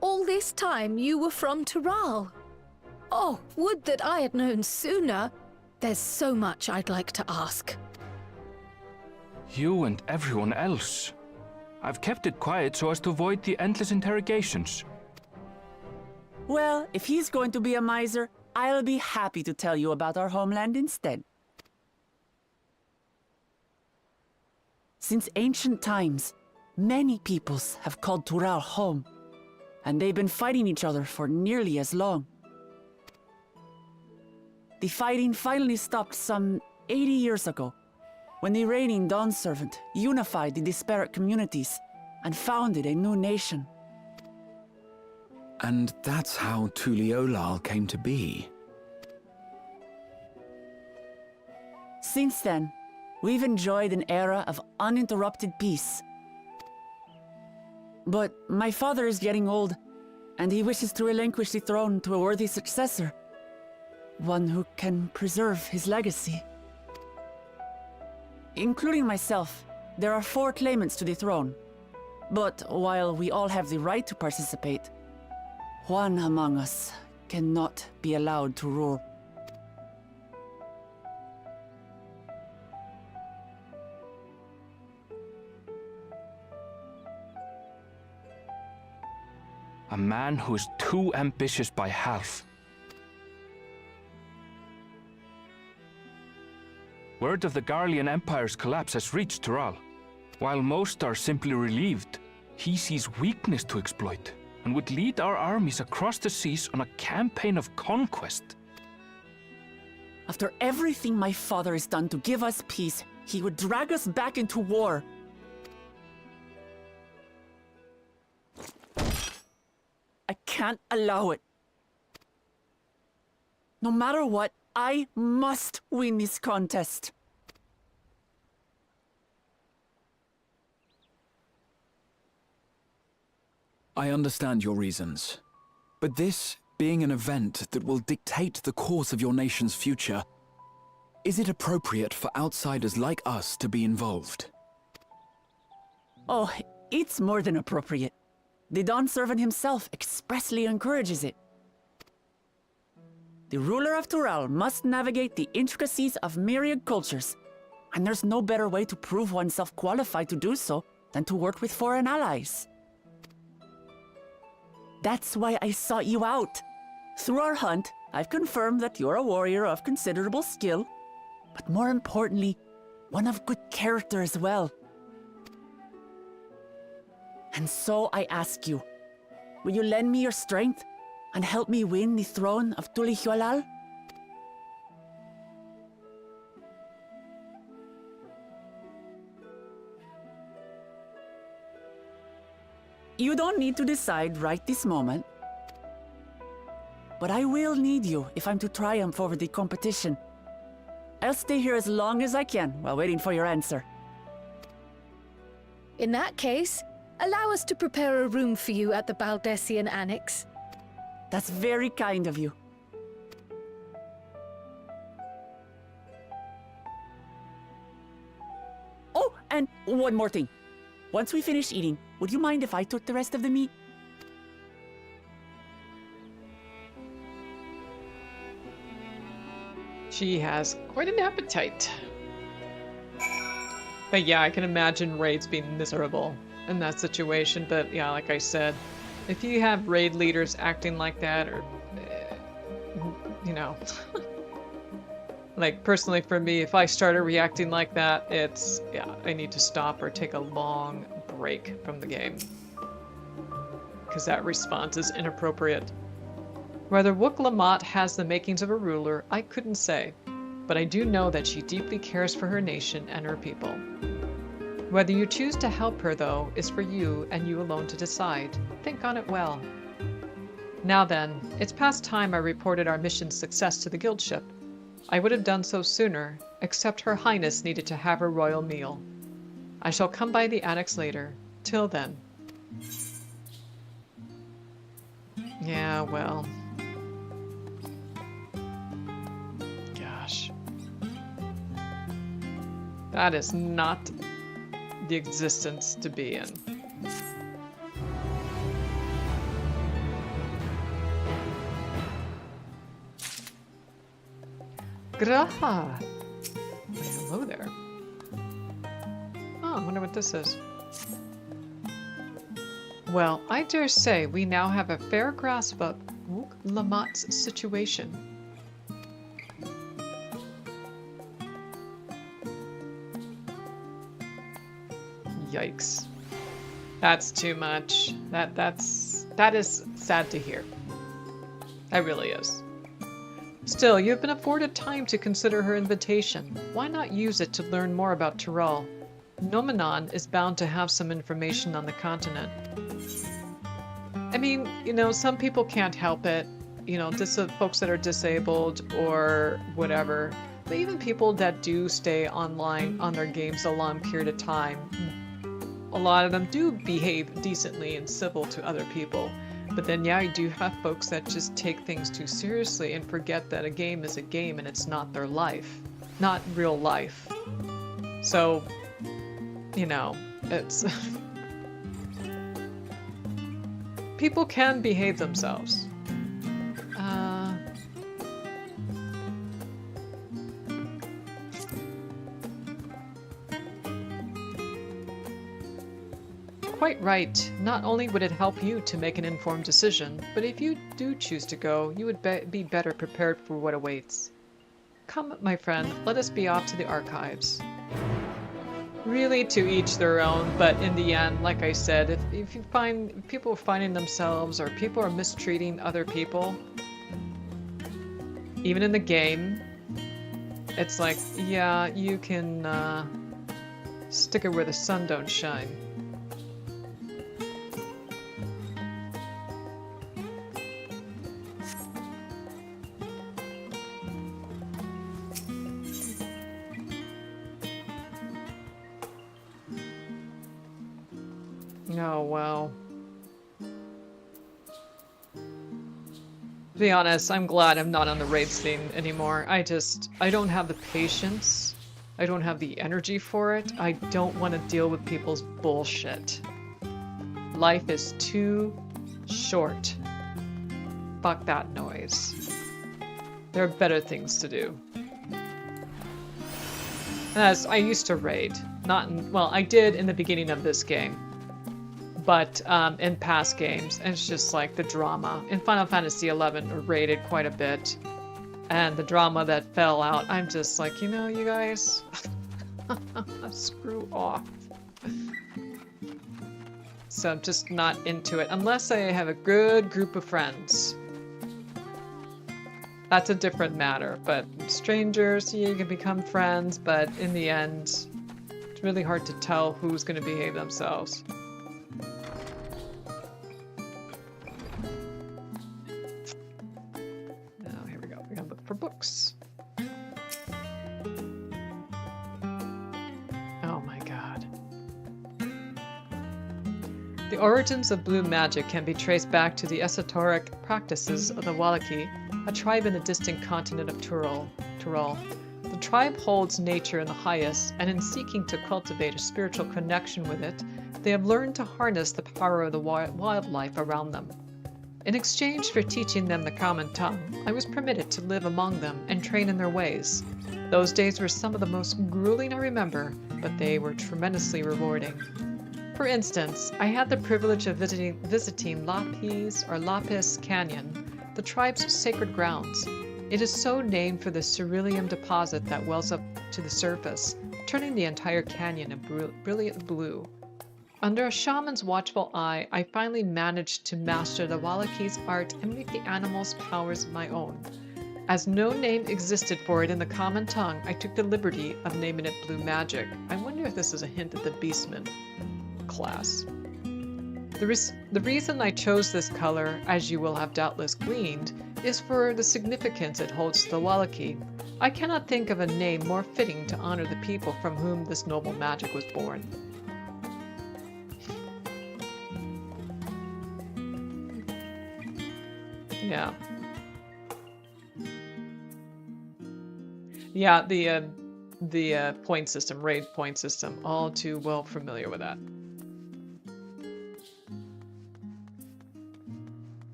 S2: All this time you were from Tural. Oh, would that I had known sooner. There's so much I'd like to ask.
S3: You and everyone else. I've kept it quiet so as to avoid the endless interrogations.
S5: Well, if he's going to be a miser, I'll be happy to tell you about our homeland instead. Since ancient times, many peoples have called Tural home, and they've been fighting each other for nearly as long. The fighting finally stopped some 80 years ago, when the reigning Dawn Servant unified the disparate communities and founded a new nation.
S4: And that's how Tuliolal came to be.
S5: Since then, we've enjoyed an era of uninterrupted peace. But my father is getting old, and he wishes to relinquish the throne to a worthy successor. One who can preserve his legacy. Including myself, there are 4 claimants to the throne. But while we all have the right to participate, one among us cannot be allowed to rule.
S3: A man who is too ambitious by half. Word of the Garlean Empire's collapse has reached Tural. While most are simply relieved, he sees weakness to exploit and would lead our armies across the seas on a campaign of conquest.
S5: After everything my father has done to give us peace, he would drag us back into war. I can't allow it. No matter what, I must win this contest.
S4: I understand your reasons. But this being an event that will dictate the course of your nation's future, is it appropriate for outsiders like us to be involved?
S5: Oh, it's more than appropriate. The Dawn Servant himself expressly encourages it. The ruler of Tural must navigate the intricacies of myriad cultures, and there's no better way to prove oneself qualified to do so than to work with foreign allies. That's why I sought you out. Through our hunt, I've confirmed that you're a warrior of considerable skill, but more importantly, one of good character as well. And so I ask you, will you lend me your strength and help me win the throne of Tulihualal? You don't need to decide right this moment. But I will need you if I'm to triumph over the competition. I'll stay here as long as I can while waiting for your answer.
S2: In that case, allow us to prepare a room for you at the Baldessian Annex.
S5: That's very kind of you. Oh, and one more thing. Once we finish eating, would you mind if I took the rest of the meat?
S1: She has quite an appetite. But yeah, I can imagine raids being miserable in that situation. But yeah, like I said, if you have raid leaders acting like that, or, you know, like personally for me, if I started reacting like that, it's, yeah, I need to stop or take a long break from the game. Because that response is inappropriate. Whether Wook Lamont has the makings of a ruler, I couldn't say, but I do know that she deeply cares for her nation and her people. Whether you choose to help her, though, is for you and you alone to decide. Think on it well. Now then, it's past time I reported our mission's success to the guild ship. I would have done so sooner, except Her Highness needed to have her royal meal. I shall come by the annex later. Till then. Yeah, well... Gosh. That is not the existence to be in. Graha! Hello there. Oh, I wonder what this is. Well, I dare say we now have a fair grasp of Wook Lamont's situation. Yikes. That's too much. That is sad to hear. That really is. Still, you've been afforded time to consider her invitation. Why not use it to learn more about Tural? Nomenon is bound to have some information on the continent. I mean, you know, some people can't help it. You know, folks that are disabled or whatever. But even people that do stay online on their games a long period of time, a lot of them do behave decently and civil to other people. But then, yeah, you do have folks that just take things too seriously and forget that a game is a game and it's not their life. Not real life. So, you know, it's... people can behave themselves. Quite right. Not only would it help you to make an informed decision, but if you do choose to go, you would be better prepared for what awaits. Come, my friend, let us be off to the archives. Really, to each their own, but in the end, like I said, if you find people are finding themselves or people are mistreating other people, even in the game, it's like, yeah, you can stick it where the sun don't shine. Oh, well. To be honest, I'm glad I'm not on the raid scene anymore. I don't have the patience. I don't have the energy for it. I don't want to deal with people's bullshit. Life is too short. Fuck that noise. There are better things to do. As I used to raid. Well, I did in the beginning of this game. But in past games, and it's just like the drama. In Final Fantasy XI, I raided quite a bit. And the drama that fell out, I'm just like, you know, you guys, screw off. So I'm just not into it, unless I have a good group of friends. That's a different matter, but strangers, you can become friends, but in the end, it's really hard to tell who's going to behave themselves. For books. Oh my god. The origins of blue magic can be traced back to the esoteric practices of the Wallaki, a tribe in the distant continent of Tyrol. The tribe holds nature in the highest, and in seeking to cultivate a spiritual connection with it, they have learned to harness the power of the wildlife around them. In exchange for teaching them the common tongue, I was permitted to live among them and train in their ways. Those days were some of the most grueling I remember, but they were tremendously rewarding. For instance, I had the privilege of visiting Lapis Canyon, the tribe's sacred grounds. It is so named for the cerulean deposit that wells up to the surface, turning the entire canyon a brilliant blue. Under a shaman's watchful eye, I finally managed to master the Wallaki's art and make the animal's powers my own. As no name existed for it in the common tongue, I took the liberty of naming it Blue Magic. I wonder if this is a hint at the Beastman class. The reason I chose this color, as you will have doubtless gleaned, is for the significance it holds to the Wallaki. I cannot think of a name more fitting to honor the people from whom this noble magic was born. Yeah. Yeah, the point system, raid point system, all too well familiar with that.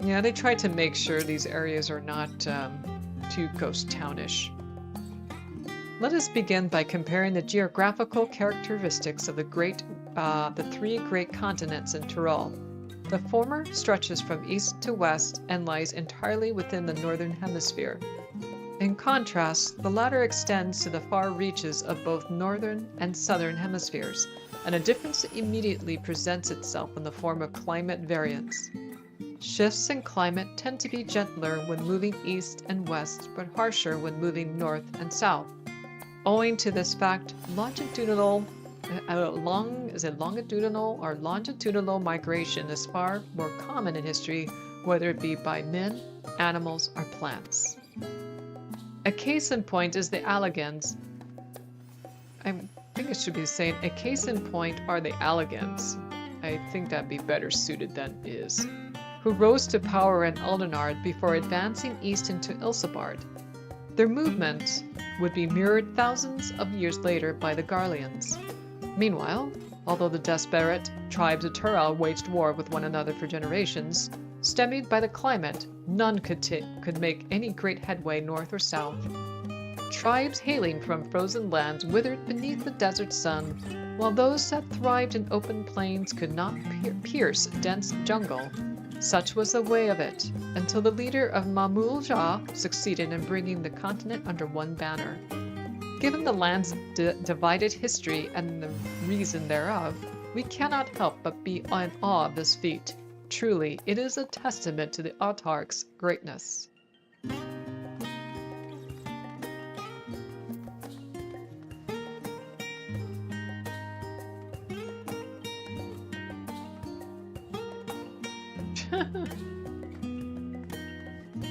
S1: Yeah, they try to make sure these areas are not too ghost townish. Let us begin by comparing the geographical characteristics of the three great continents in Tyrol. The former stretches from east to west and lies entirely within the northern hemisphere. In contrast, the latter extends to the far reaches of both northern and southern hemispheres, and a difference immediately presents itself in the form of climate variance. Shifts in climate tend to be gentler when moving east and west, but harsher when moving north and south. Owing to this fact, longitudinal migration is far more common in history, whether it be by men, animals, or plants. A case in point is the Allegans. I think it should be saying a case in point are the Allegans. I think that'd be better suited than is. Who rose to power in Uldenard before advancing east into Ilsabard. Their movement would be mirrored thousands of years later by the Garleans. Meanwhile, although the desperate tribes of Turel waged war with one another for generations, stymied by the climate, none could make any great headway north or south. Tribes hailing from frozen lands withered beneath the desert sun, while those that thrived in open plains could not pierce dense jungle. Such was the way of it, until the leader of Mamul-Ja succeeded in bringing the continent under one banner. Given the land's divided history and the reason thereof, we cannot help but be in awe of this feat. Truly, it is a testament to the autarch's greatness.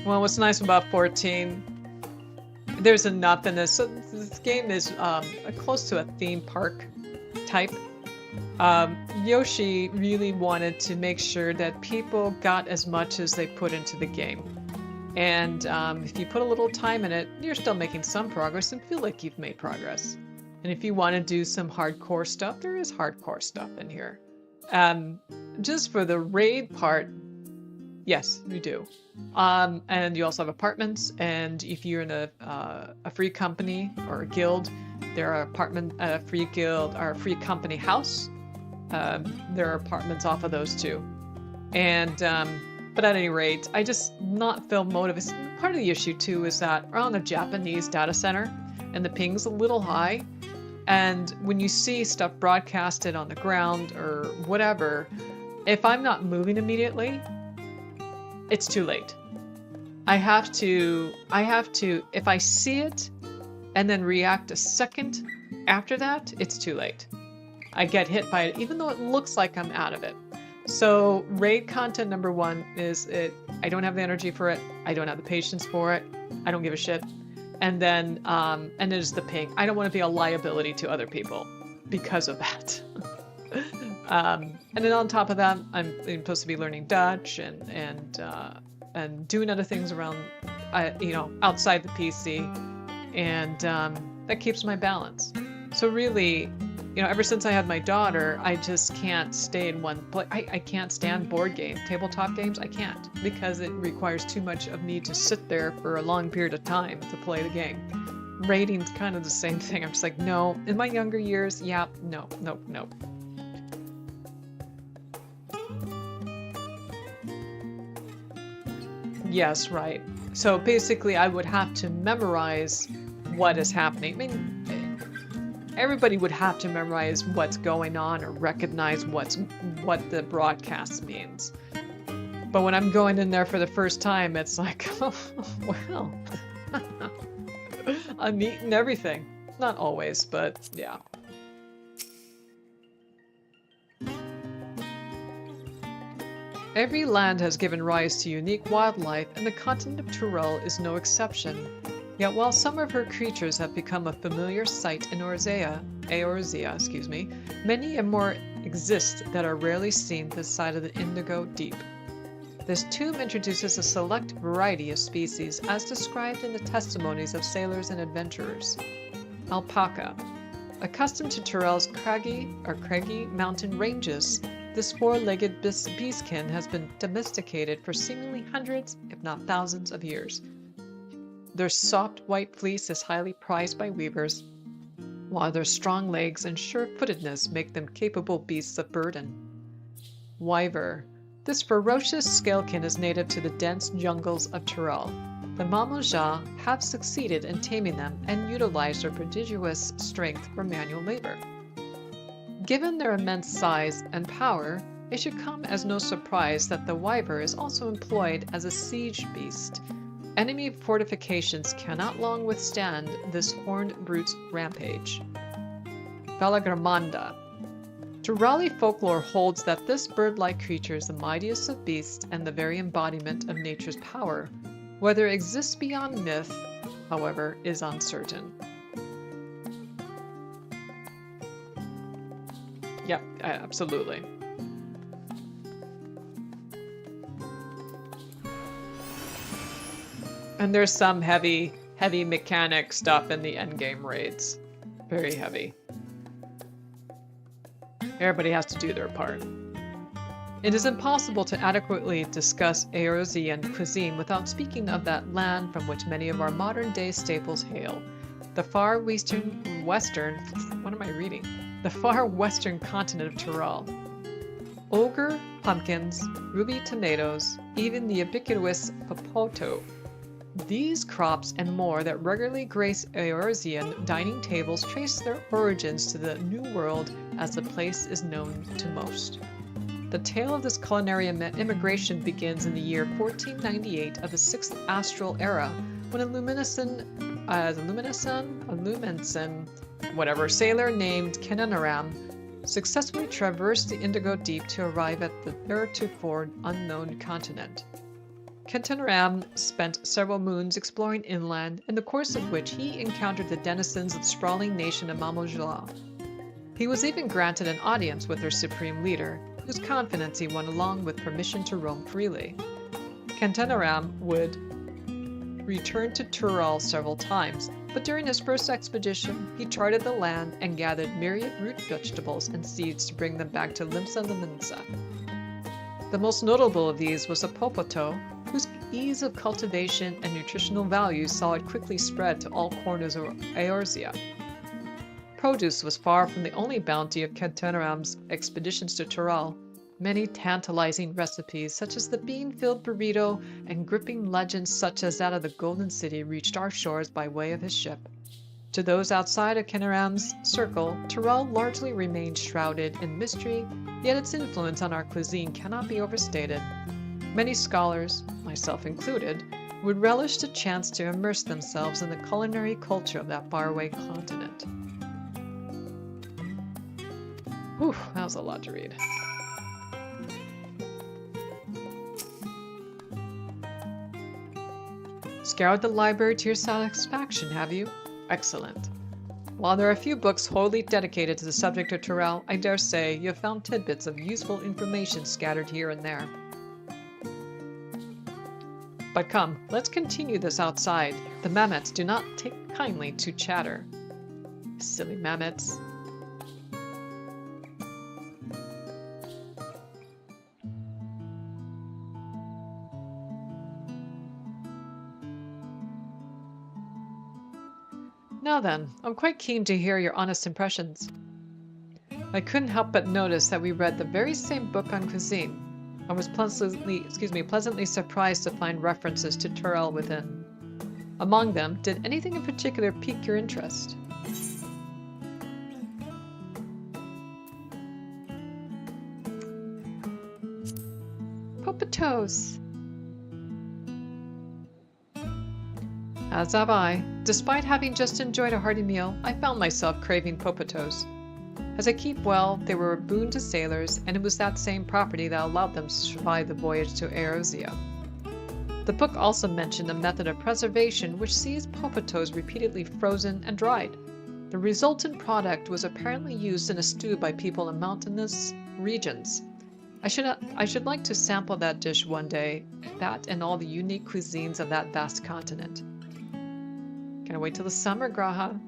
S1: Well, what's nice about 14, there's enough in this. So this game is close to a theme park type. Yoshi really wanted to make sure that people got as much as they put into the game. And if you put a little time in it, you're still making some progress and feel like you've made progress. And if you want to do some hardcore stuff, there is hardcore stuff in here. Just for the raid part, yes, you do. And you also have apartments, and if you're in a free company or a guild, there are free guild or a free company house. There are apartments off of those too. And but at any rate, I just not feel motivated. Part of the issue too is that we're on a Japanese data center, and the ping's a little high. And when you see stuff broadcasted on the ground or whatever, if I'm not moving immediately, it's too late. I have to, if I see it and then react a second after that, it's too late. I get hit by it, even though it looks like I'm out of it. So raid content number 1 is I don't have the energy for it. I don't have the patience for it. I don't give a shit. And then, and there's the ping. I don't want to be a liability to other people because of that. And then on top of that, I'm supposed to be learning Dutch and doing other things around, outside the PC, and that keeps my balance. So really, ever since I had my daughter, I just can't stay in one place. I can't stand board games, tabletop games. I can't, because it requires too much of me to sit there for a long period of time to play the game. Raiding's kind of the same thing. I'm just like, no. In my younger years, yeah, no. Yes, right. So basically, I would have to memorize what is happening. I mean, everybody would have to memorize what's going on or recognize what the broadcast means. But when I'm going in there for the first time, it's like, oh, well, I'm eating everything. Not always, but yeah. Every land has given rise to unique wildlife, and the continent of Turel is no exception. Yet while some of her creatures have become a familiar sight in Eorzea, many and more exist that are rarely seen this side of the Indigo Deep. This tomb introduces a select variety of species as described in the testimonies of sailors and adventurers. Alpaca. Accustomed to Turel's craggy mountain ranges, this four-legged beastkin has been domesticated for seemingly hundreds, if not thousands, of years. Their soft white fleece is highly prized by weavers, while their strong legs and sure-footedness make them capable beasts of burden. Wyver. This ferocious scalekin is native to the dense jungles of Turel. The Mamul-Ja have succeeded in taming them and utilize their prodigious strength for manual labor. Given their immense size and power, it should come as no surprise that the wyver is also employed as a siege beast. Enemy fortifications cannot long withstand this horned brute's rampage. Valagramanda. Turali folklore holds that this bird-like creature is the mightiest of beasts and the very embodiment of nature's power. Whether it exists beyond myth, however, is uncertain. Yeah, absolutely. And there's some heavy mechanic stuff in the endgame raids. Very heavy. Everybody has to do their part. It is impossible to adequately discuss Eorzean cuisine without speaking of that land from which many of our modern-day staples hail. The far western continent of Tyrol. Ogre, pumpkins, ruby tomatoes, even the ubiquitous popoto. These crops and more that regularly grace Eorzean dining tables trace their origins to the New World as the place is known to most. The tale of this culinary immigration begins in the year 1498 of the 6th Astral Era, when a Lumensan, sailor named Kenanaram successfully traversed the Indigo Deep to arrive at the theretofore unknown continent. Kenanaram spent several moons exploring inland, in the course of which he encountered the denizens of the sprawling nation of Mamojala. He was even granted an audience with their supreme leader, whose confidence he won along with permission to roam freely. Kenanaram would return to Tyrol several times, but during his first expedition, he charted the land and gathered myriad root vegetables and seeds to bring them back to Limsa Limensa. The most notable of these was the popoto, whose ease of cultivation and nutritional value saw it quickly spread to all corners of Eorzea. Produce was far from the only bounty of Kenanaram's expeditions to Tyrol. Many tantalizing recipes, such as the bean-filled burrito, and gripping legends such as that of the Golden City, reached our shores by way of his ship. To those outside of Kenanaram's circle, Tyrol largely remained shrouded in mystery, yet its influence on our cuisine cannot be overstated. Many scholars, myself included, would relish the chance to immerse themselves in the culinary culture of that faraway continent. Whew, that was a lot to read. Scoured the library to your satisfaction, have you? Excellent. While there are a few books wholly dedicated to the subject of Tyrol, I dare say you have found tidbits of useful information scattered here and there. But come, let's continue this outside. The mammoths do not take kindly to chatter. Silly mammoths. Now then, I'm quite keen to hear your honest impressions. I couldn't help but notice that we read the very same book on cuisine. I was pleasantly surprised to find references to Tyrol within. Among them, did anything in particular pique your interest? Popotos! As have I. Despite having just enjoyed a hearty meal, I found myself craving popotos. As I keep well, they were a boon to sailors, and it was that same property that allowed them to survive the voyage to Eorzea. The book also mentioned a method of preservation which sees popotos repeatedly frozen and dried. The resultant product was apparently used in a stew by people in mountainous regions. I should like to sample that dish one day, that and all the unique cuisines of that vast continent. Can I wait till the summer, Graha?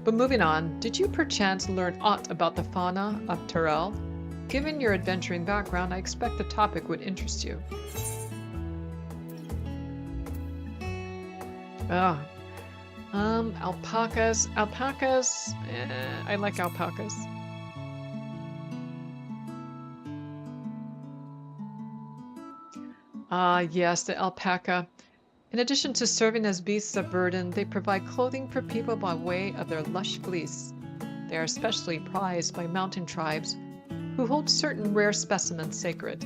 S1: But moving on, did you perchance learn aught about the fauna of Tyrol? Given your adventuring background, I expect the topic would interest you. Alpacas. I like alpacas. Yes, the alpaca. In addition to serving as beasts of burden, they provide clothing for people by way of their lush fleece. They are especially prized by mountain tribes, who hold certain rare specimens sacred.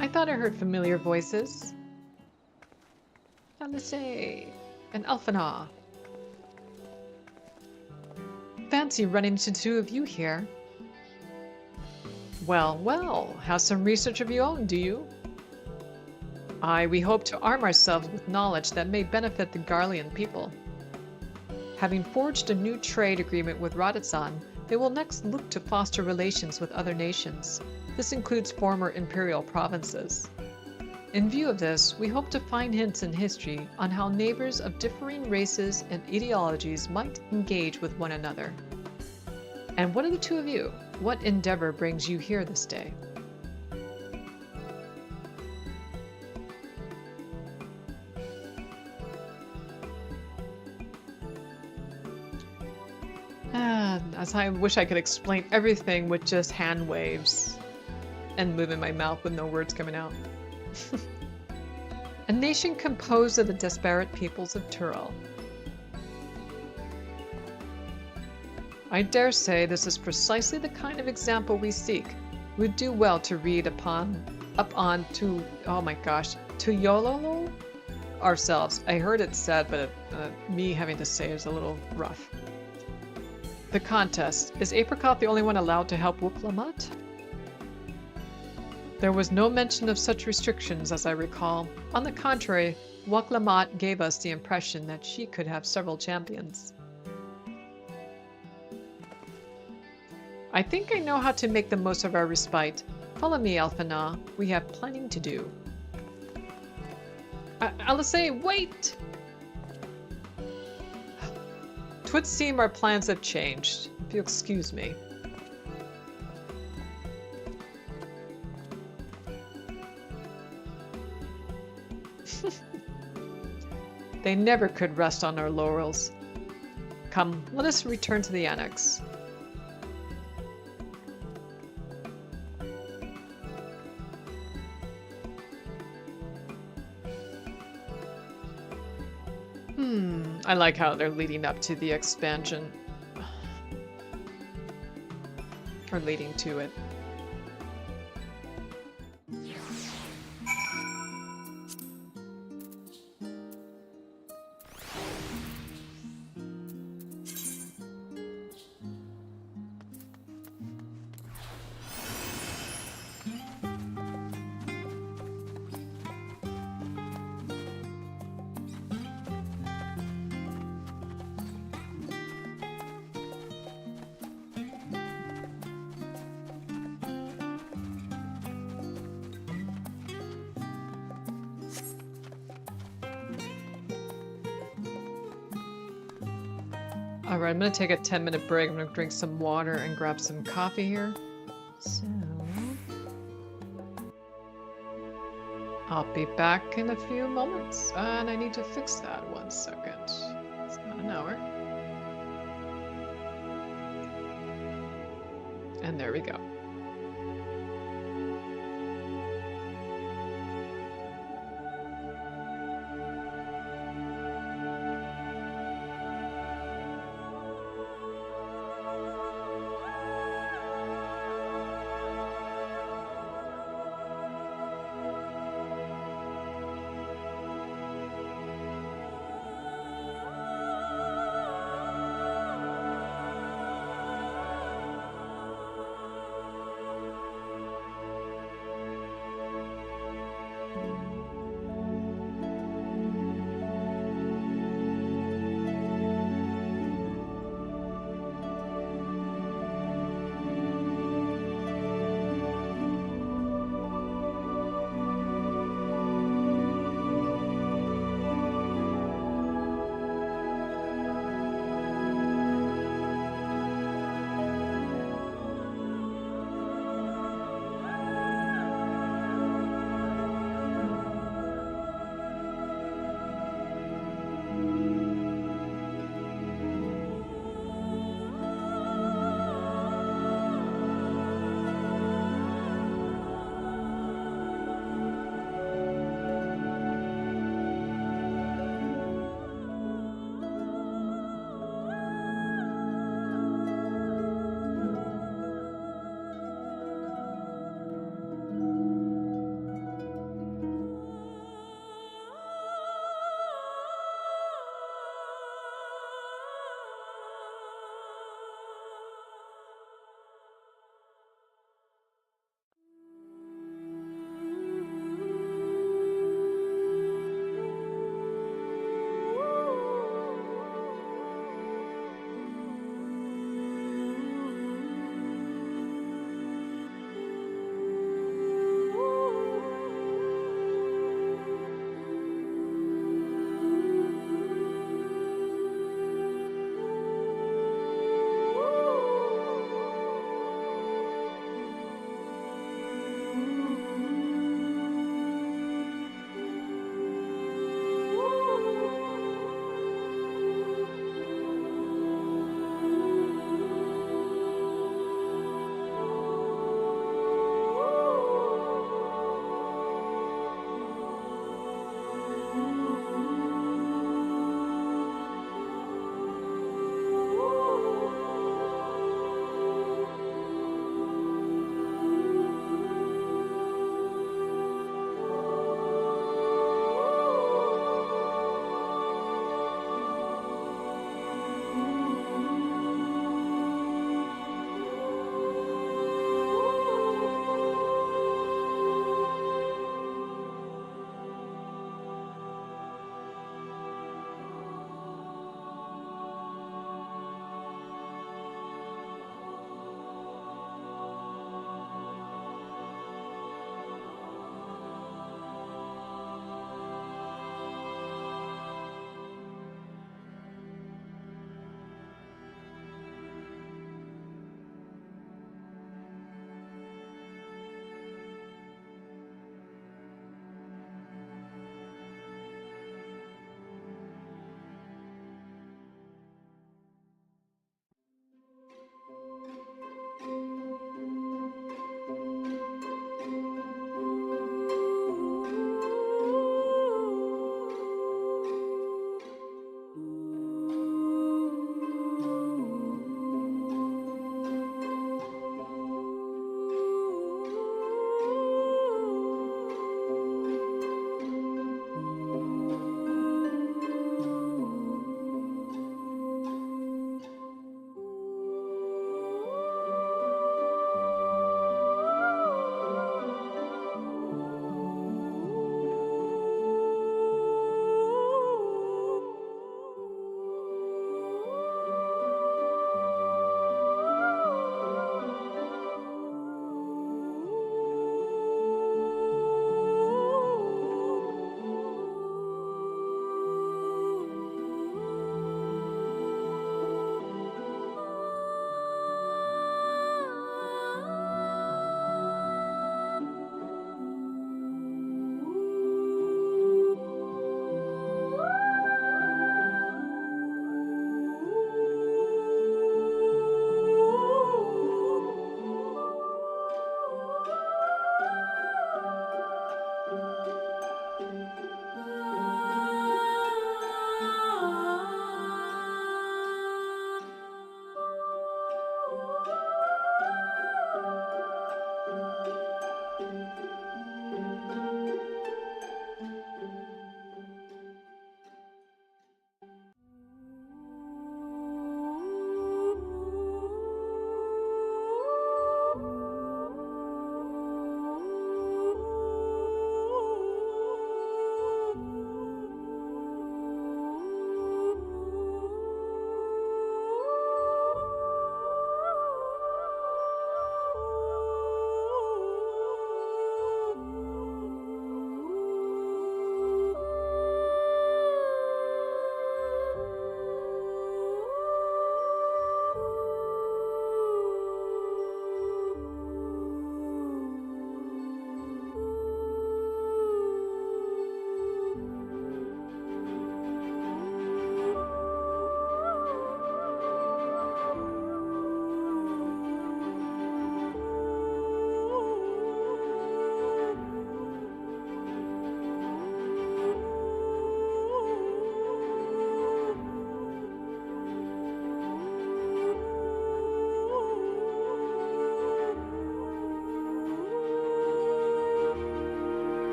S1: I thought I heard familiar voices. Alice and Alphinaud. Fancy running into two of you here. Well, well, have some research of your own, do you? Aye, we hope to arm ourselves with knowledge that may benefit the Garlean people. Having forged a new trade agreement with Raditsan, they will next look to foster relations with other nations. This includes former imperial provinces. In view of this, we hope to find hints in history on how neighbors of differing races and ideologies might engage with one another. And what are the two of you? What endeavor brings you here this day? As I wish I could explain everything with just hand waves and moving my mouth with no words coming out. A nation composed of the disparate peoples of Tyrell. I dare say this is precisely the kind of example we seek. We'd do well to read up on to, oh my gosh, to Yololo ourselves. I heard it said, but me having to say is a little rough. The contest. Is Apricot the only one allowed to help Wuk-Lamat? There was no mention of such restrictions as I recall. On the contrary, Wuk-Lamat gave us the impression that she could have several champions. I think I know how to make the most of our respite. Follow me, Alphinaud. We have planning to do. Alice, wait! Twould seem our plans have changed, if you'll excuse me. They never could rest on our laurels. Come, let us return to the annex. I like how they're leading up to the expansion. Or leading to it. Alright, I'm gonna take a 10-minute break. I'm gonna drink some water and grab some coffee here. So... I'll be back in a few moments. And I need to fix that 1 second. It's not an hour. And there we go.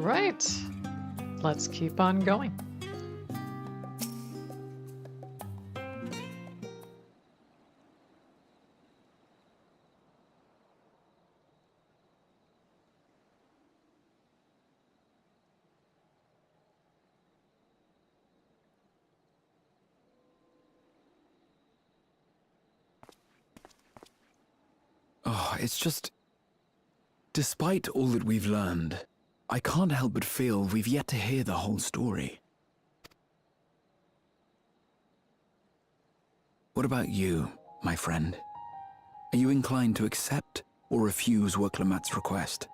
S1: right. Let's keep on going.
S4: Oh, it's just... Despite all that we've learned, I can't help but feel we've yet to hear the whole story. What about you, my friend? Are you inclined to accept or refuse Worklamat's request?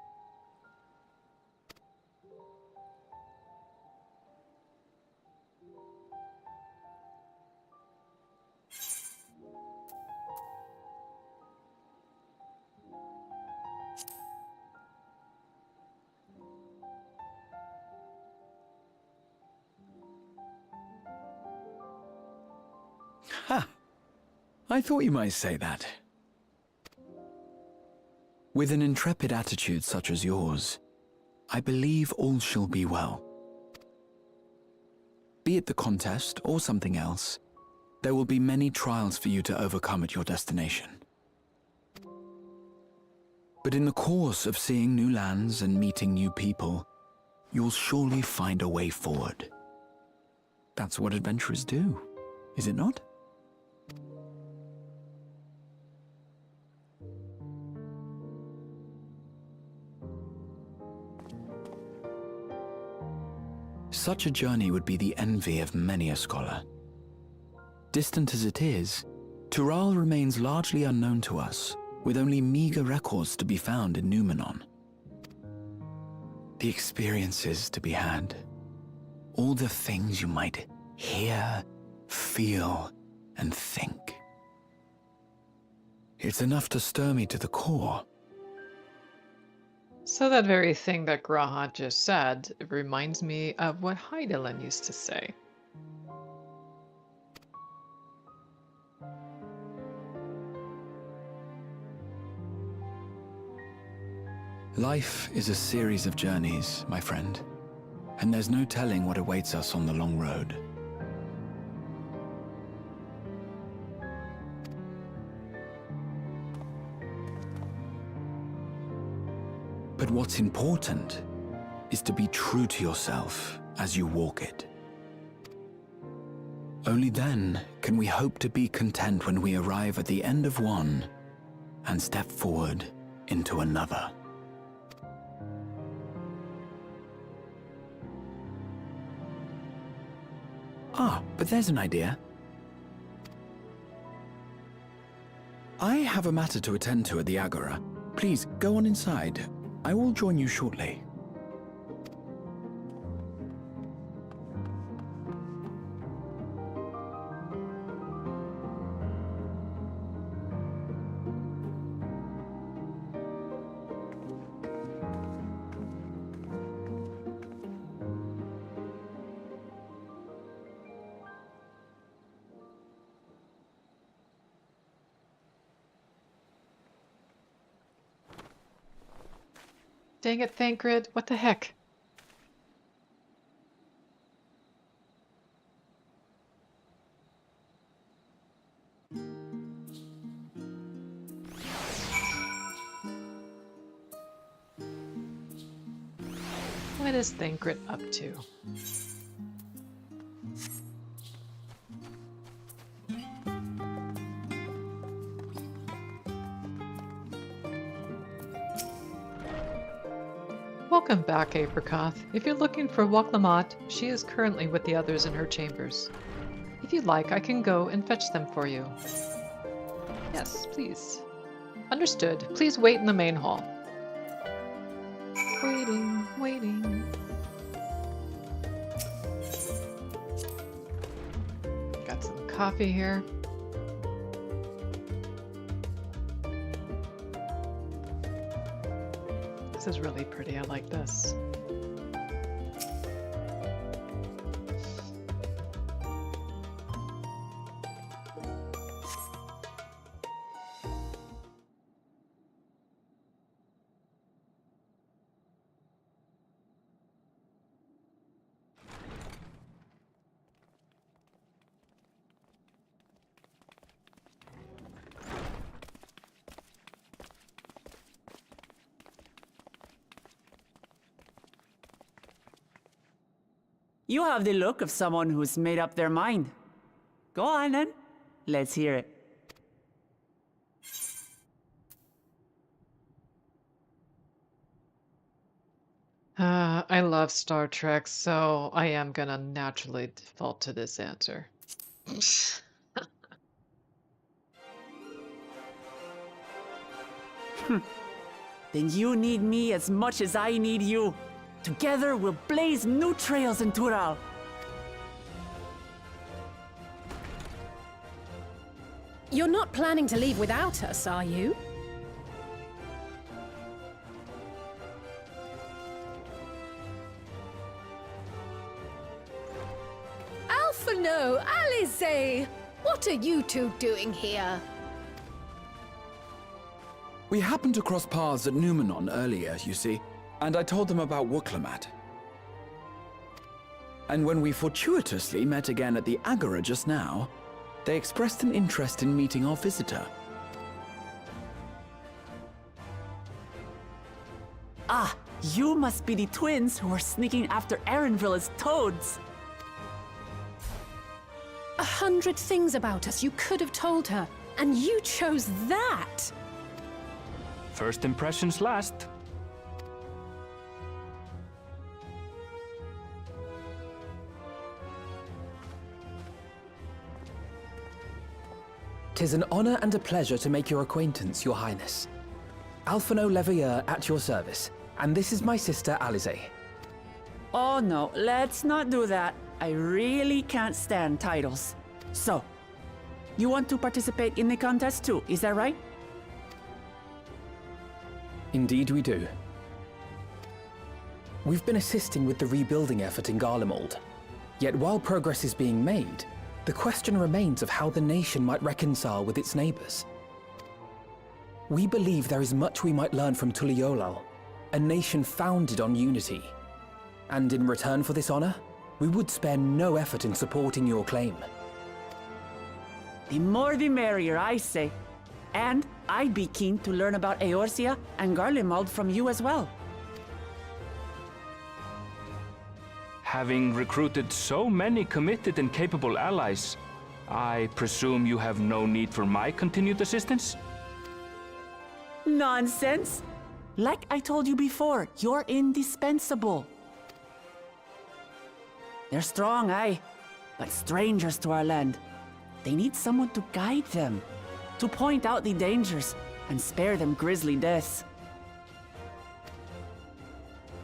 S4: Ha! I thought you might say that. With an intrepid attitude such as yours, I believe all shall be well. Be it the contest or something else, there will be many trials for you to overcome at your destination. But in the course of seeing new lands and meeting new people, you'll surely find a way forward. That's what adventurers do, is it not? Such a journey would be the envy of many a scholar. Distant as it is, Tural remains largely unknown to us, with only meager records to be found in Numenor. The experiences to be had, all the things you might hear, feel, and think. It's enough to stir me to the core.
S1: So that very thing that Graha just said, it reminds me of what Heidelin used to say.
S4: Life is a series of journeys, my friend, and there's no telling what awaits us on the long road. But what's important is to be true to yourself as you walk it. Only then can we hope to be content when we arrive at the end of one and step forward into another. Ah, but there's an idea. I have a matter to attend to at the Agora. Please, go on inside. I will join you shortly.
S1: Dang it, Thancred, what the heck? What is Thancred up to? Welcome back, Aprikoth. If you're looking for Waklamat, she is currently with the others in her chambers. If you'd like, I can go and fetch them for you. Yes, please. Understood. Please wait in the main hall. Waiting, waiting. Got some coffee here. This is really pretty. I like this.
S5: You have the look of someone who's made up their mind. Go on then. Let's hear it.
S1: I love Star Trek, so I am gonna naturally default to this answer.
S5: Then you need me as much as I need you. Together we'll blaze new trails in Tural.
S8: You're not planning to leave without us, are you?
S2: Alphano, Alice! What are you two doing here?
S4: We happened to cross paths at Numenon earlier, you see, and I told them about Wooklamat. And when we fortuitously met again at the Agora just now, they expressed an interest in meeting our visitor.
S5: Ah, you must be the twins who are sneaking after Erenville as toads.
S8: 100 things about us you could have told her, and you chose that!
S3: First impressions last.
S9: "'Tis an honor and a pleasure to make your acquaintance, Your Highness. Alphano Leveilleur at your service, and this is my sister Alize."
S5: Oh no, let's not do that. I really can't stand titles. So, you want to participate in the contest too, is that right?
S9: Indeed we do. We've been assisting with the rebuilding effort in Garlemald. Yet while progress is being made, the question remains of how the nation might reconcile with its neighbors. We believe there is much we might learn from Tuliolal, a nation founded on unity. And in return for this honor, we would spare no effort in supporting your claim.
S5: The more the merrier, I say. And I'd be keen to learn about Eorzea and Garlemald from you as well.
S3: Having recruited so many committed and capable allies, I presume you have no need for my continued assistance?
S5: Nonsense! Like I told you before, you're indispensable. They're strong, aye, but strangers to our land. They need someone to guide them, to point out the dangers and spare them grisly deaths.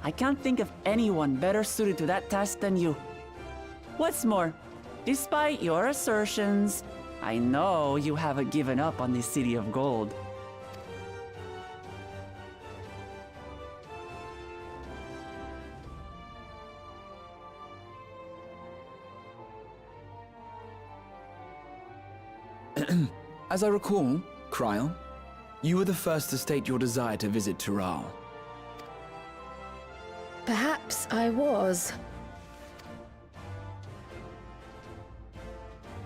S5: I can't think of anyone better suited to that task than you. What's more, despite your assertions, I know you haven't given up on the City of Gold.
S4: As I recall, Kryl, you were the first to state your desire to visit Tural.
S2: Perhaps I was.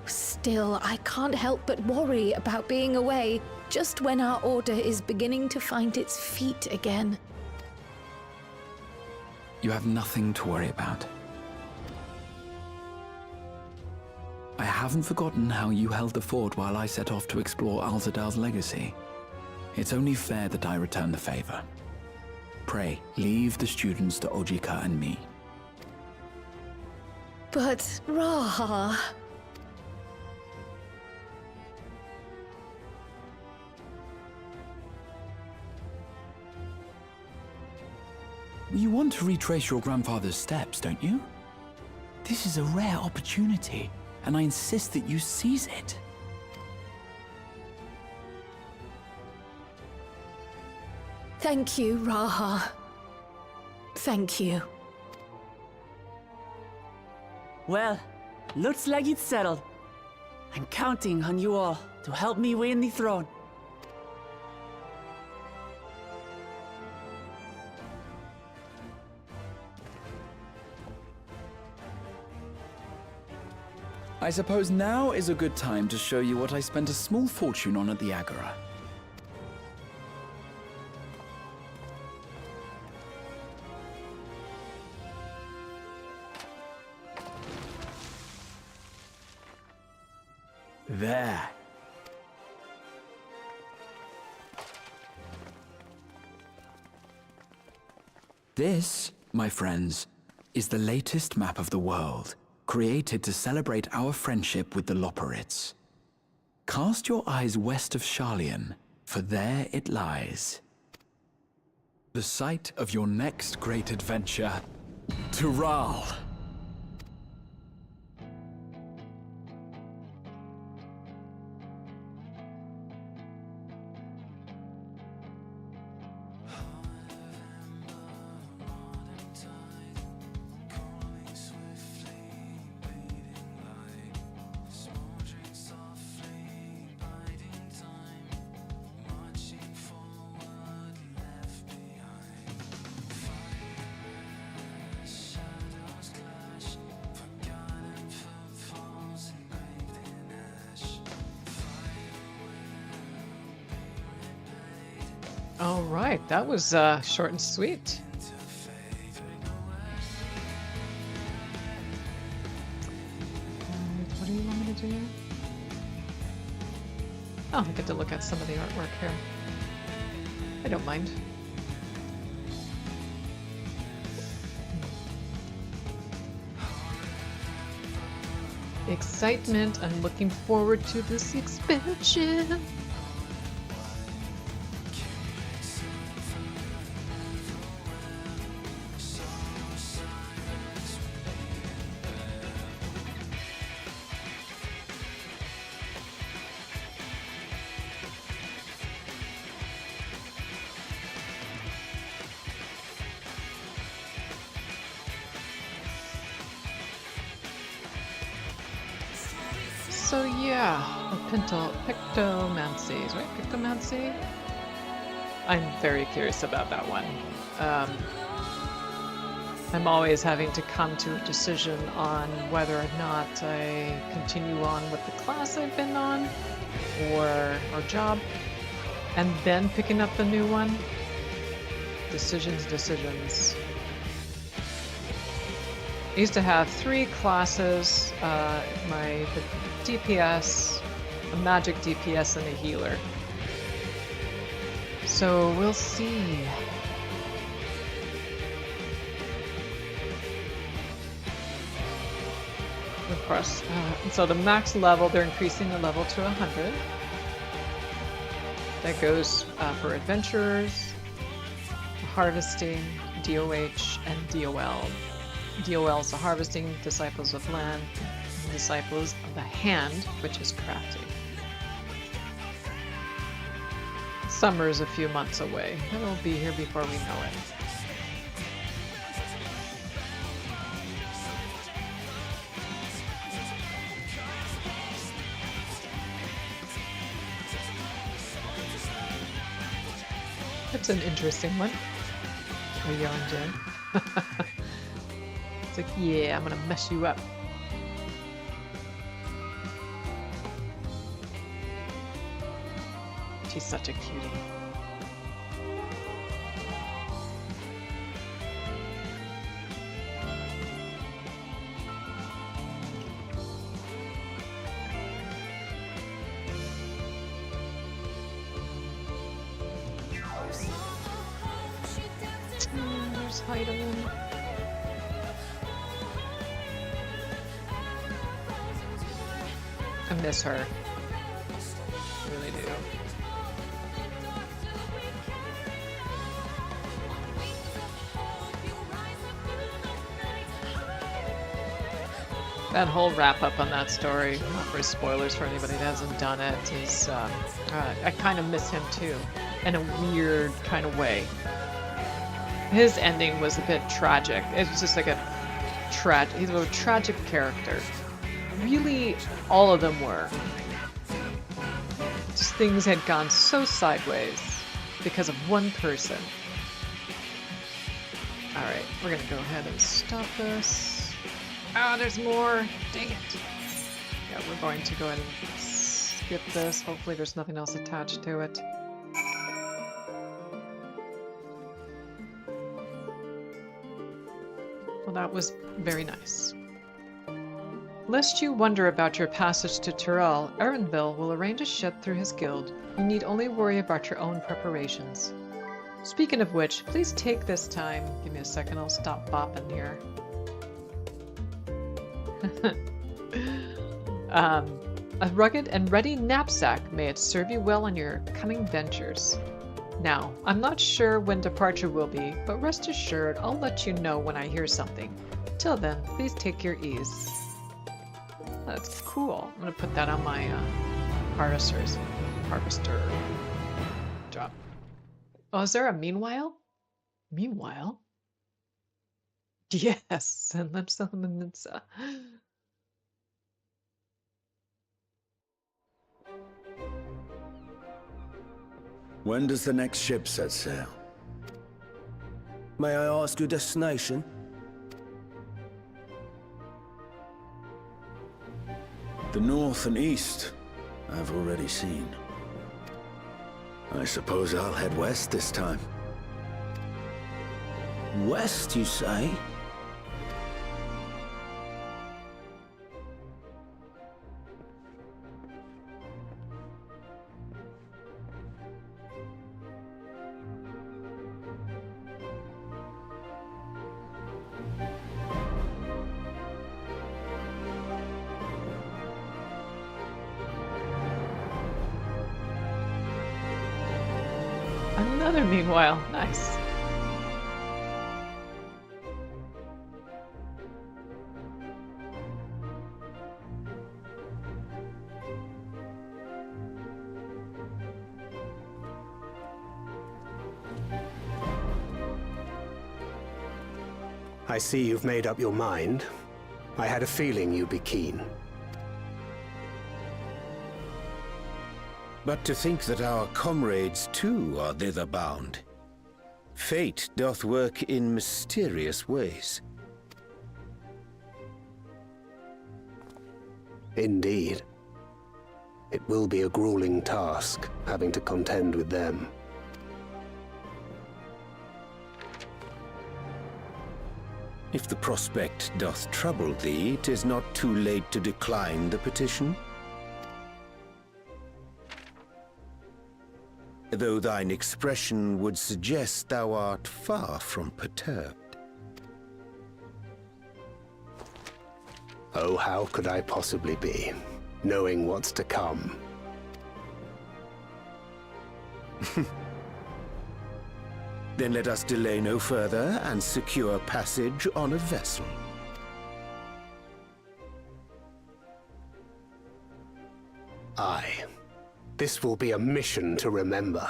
S2: Still, I can't help but worry about being away just when our order is beginning to find its feet again.
S4: You have nothing to worry about. I haven't forgotten how you held the fort while I set off to explore Alzadal's legacy. It's only fair that I return the favor. Pray, leave the students to Ojika and me.
S2: But, Raha...
S4: You want to retrace your grandfather's steps, don't you? This is a rare opportunity, and I insist that you seize it.
S2: Thank you, Raha. Thank you.
S5: Well, looks like it's settled. I'm counting on you all to help me win the throne.
S4: I suppose now is a good time to show you what I spent a small fortune on at the Agora. there. This, my friends, is the latest map of the world, created to celebrate our friendship with the Loporrits. Cast your eyes west of Sharlayan, for there it lies. The site of your next great adventure, Tural.
S1: All right, that was short and sweet. What do you want me to do? Oh, I get to look at some of the artwork here. I don't mind. Excitement. I'm looking forward to this expansion. So yeah, Pictomancies, right? Pictomancy? I'm very curious about that one. I'm always having to come to a decision on whether or not I continue on with the class I've been on, or job, and then picking up the new one. Decisions. I used to have 3 classes, the DPS, a magic DPS, and a healer. So we'll see. Of course, so the max level, they're increasing the level to 100. That goes for adventurers, harvesting, DOH, and DOL. DOL is the harvesting, disciples of land, and disciples of the hand, which is crafting. Summer is a few months away. It'll be here before we know it. That's an interesting one. A yarn gem. It's like, yeah, I'm gonna mess you up. She's such a cutie. There's Heidelin. I miss her. I really do. That whole wrap-up on that story, not for spoilers for anybody that hasn't done it, is, I kind of miss him too, in a weird kind of way. His ending was a bit tragic. It was just like he's a tragic character. Really, all of them were. Just things had gone so sideways because of one person. Alright, we're gonna go ahead and stop this. Oh, there's more! Dang it! Yeah, we're going to go ahead and skip this. Hopefully there's nothing else attached to it. Well, that was very nice. Lest you wonder about your passage to Tyrell, Erenville will arrange a ship through his guild. You need only worry about your own preparations. Speaking of which, please take this time. Give me a second, I'll stop bopping here. A rugged and ready knapsack, may it serve you well on your coming ventures. Now, I'm not sure when departure will be, but rest assured I'll let you know when I hear something. Till then, please take your ease. That's cool. I'm gonna put that on my harvester job. Oh, is there a meanwhile? Meanwhile? Yes, and let's
S10: When does the next ship set sail?
S11: May I ask your destination?
S10: The north and east, I've already seen. I suppose I'll head west this time.
S11: West, you say?
S1: Another meanwhile. Nice.
S11: I see you've made up your mind. I had a feeling you'd be keen.
S12: But to think that our comrades too are thither bound. Fate doth work in mysterious ways.
S11: Indeed. It will be a grueling task, having to contend with them.
S12: If the prospect doth trouble thee, 'tis not too late to decline the petition. Though thine expression would suggest thou art far from perturbed.
S11: Oh, how could I possibly be, knowing what's to come?
S12: Then let us delay no further and secure passage on a vessel.
S11: Aye. This will be a mission to remember.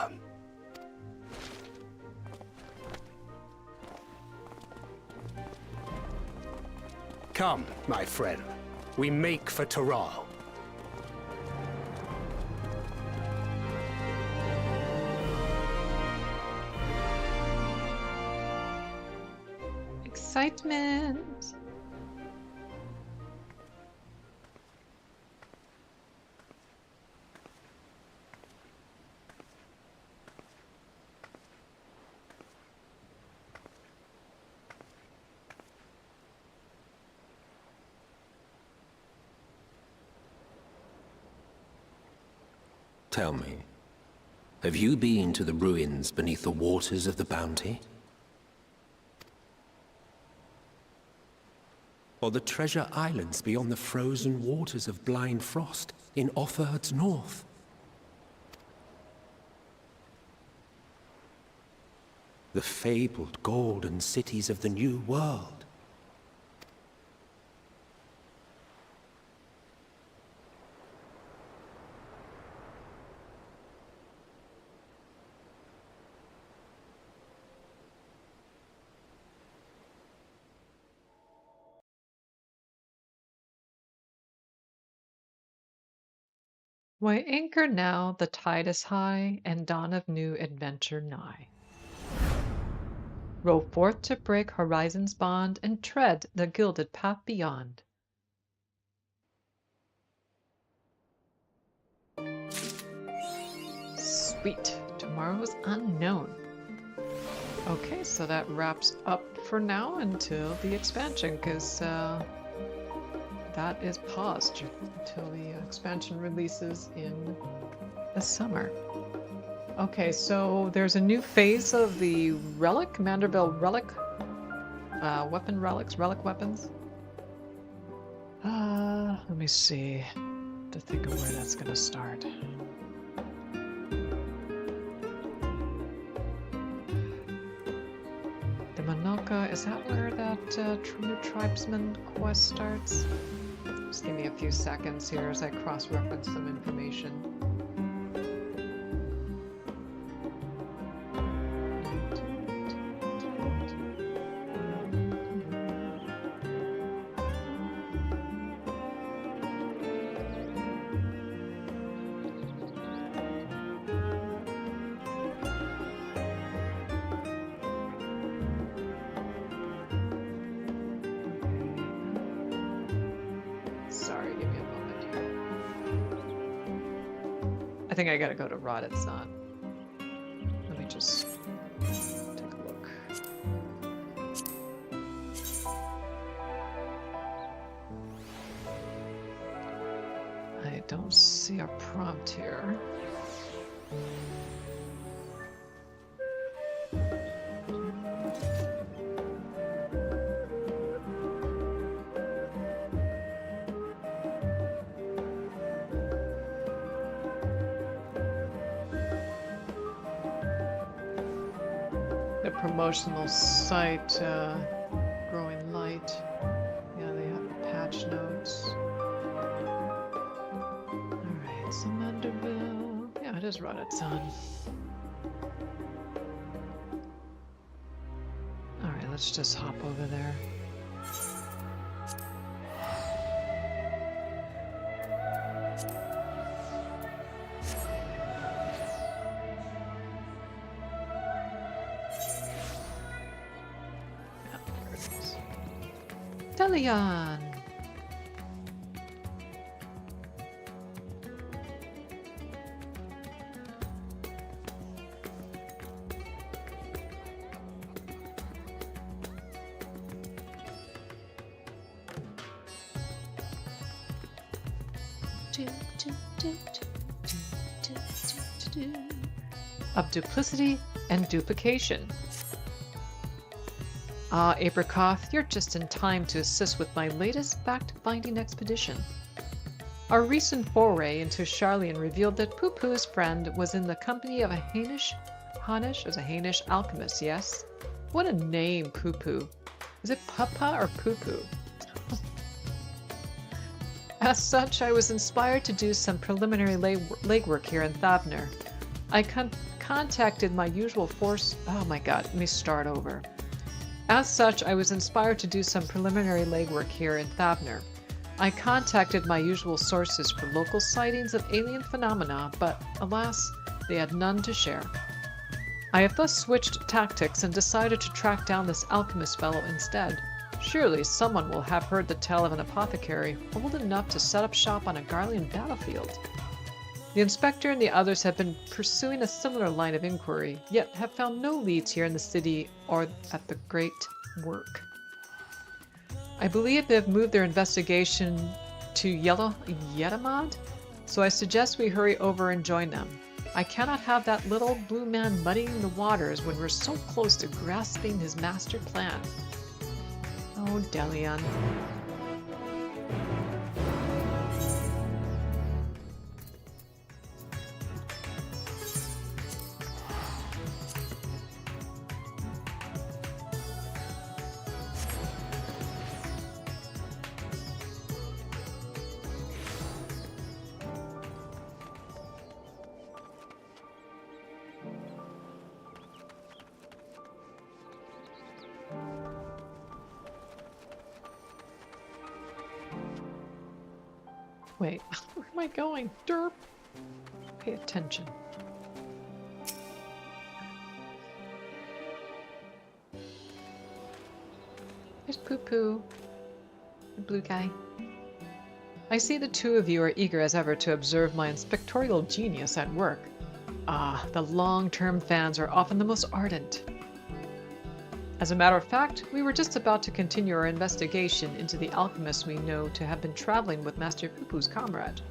S11: Come, my friend. We make for Tyrell.
S1: Excitement.
S13: Tell me, have you been to the ruins beneath the waters of the Bounty? Or the treasure islands beyond the frozen waters of Blind Frost in Offerd's north? The fabled golden cities of the New World?
S1: Why anchor now, the tide is high, and dawn of new adventure nigh. Row forth to break horizon's bond, and tread the gilded path beyond. Sweet. Tomorrow's unknown. Okay, so that wraps up for now until the expansion, because that is paused until the expansion releases in the summer. Okay, so there's a new phase of the relic, Manderville relic, weapon relics, relic weapons. Let me see, to think of where that's gonna start. The Monoka, is that where that new tribesman quest starts? Just give me a few seconds here as I cross-reference some information. I think I gotta go to Rotted Sun. Let me just take a look. I don't see a prompt here. Promotional site, growing light. Yeah, they have patch notes. Alright, so Manderville. Yeah, it is Rotted Sun. Alright, let's just hop over there. Delion! Of duplicity and duplication. Ah, Apricoth, you're just in time to assist with my latest fact-finding expedition. Our recent foray into Sharlayan revealed that Poo-Poo's friend was in the company of a Hainish alchemist, yes? What a name, Poo-Poo. Is it Papa or Poo-Poo? As such, I was inspired to do some preliminary legwork here in Thavner. I contacted my usual force... Oh my god, let me start over. As such, I was inspired to do some preliminary legwork here in Thavner. I contacted my usual sources for local sightings of alien phenomena, but alas, they had none to share. I have thus switched tactics and decided to track down this alchemist fellow instead. Surely someone will have heard the tale of an apothecary old enough to set up shop on a Garlean battlefield. The inspector and the others have been pursuing a similar line of inquiry, yet have found no leads here in the city or at the Great Work. I believe they have moved their investigation to Yetamad, so I suggest we hurry over and join them. I cannot have that little blue man muddying the waters when we're so close to grasping his master plan. Oh, Delion. Wait, where am I going? Derp! Pay attention. There's Poo-Poo, the blue guy. I see the two of you are eager as ever to observe my inspectorial genius at work. Ah, the long-term fans are often the most ardent. As a matter of fact, we were just about to continue our investigation into the alchemist we know to have been traveling with Master Pupu's comrade.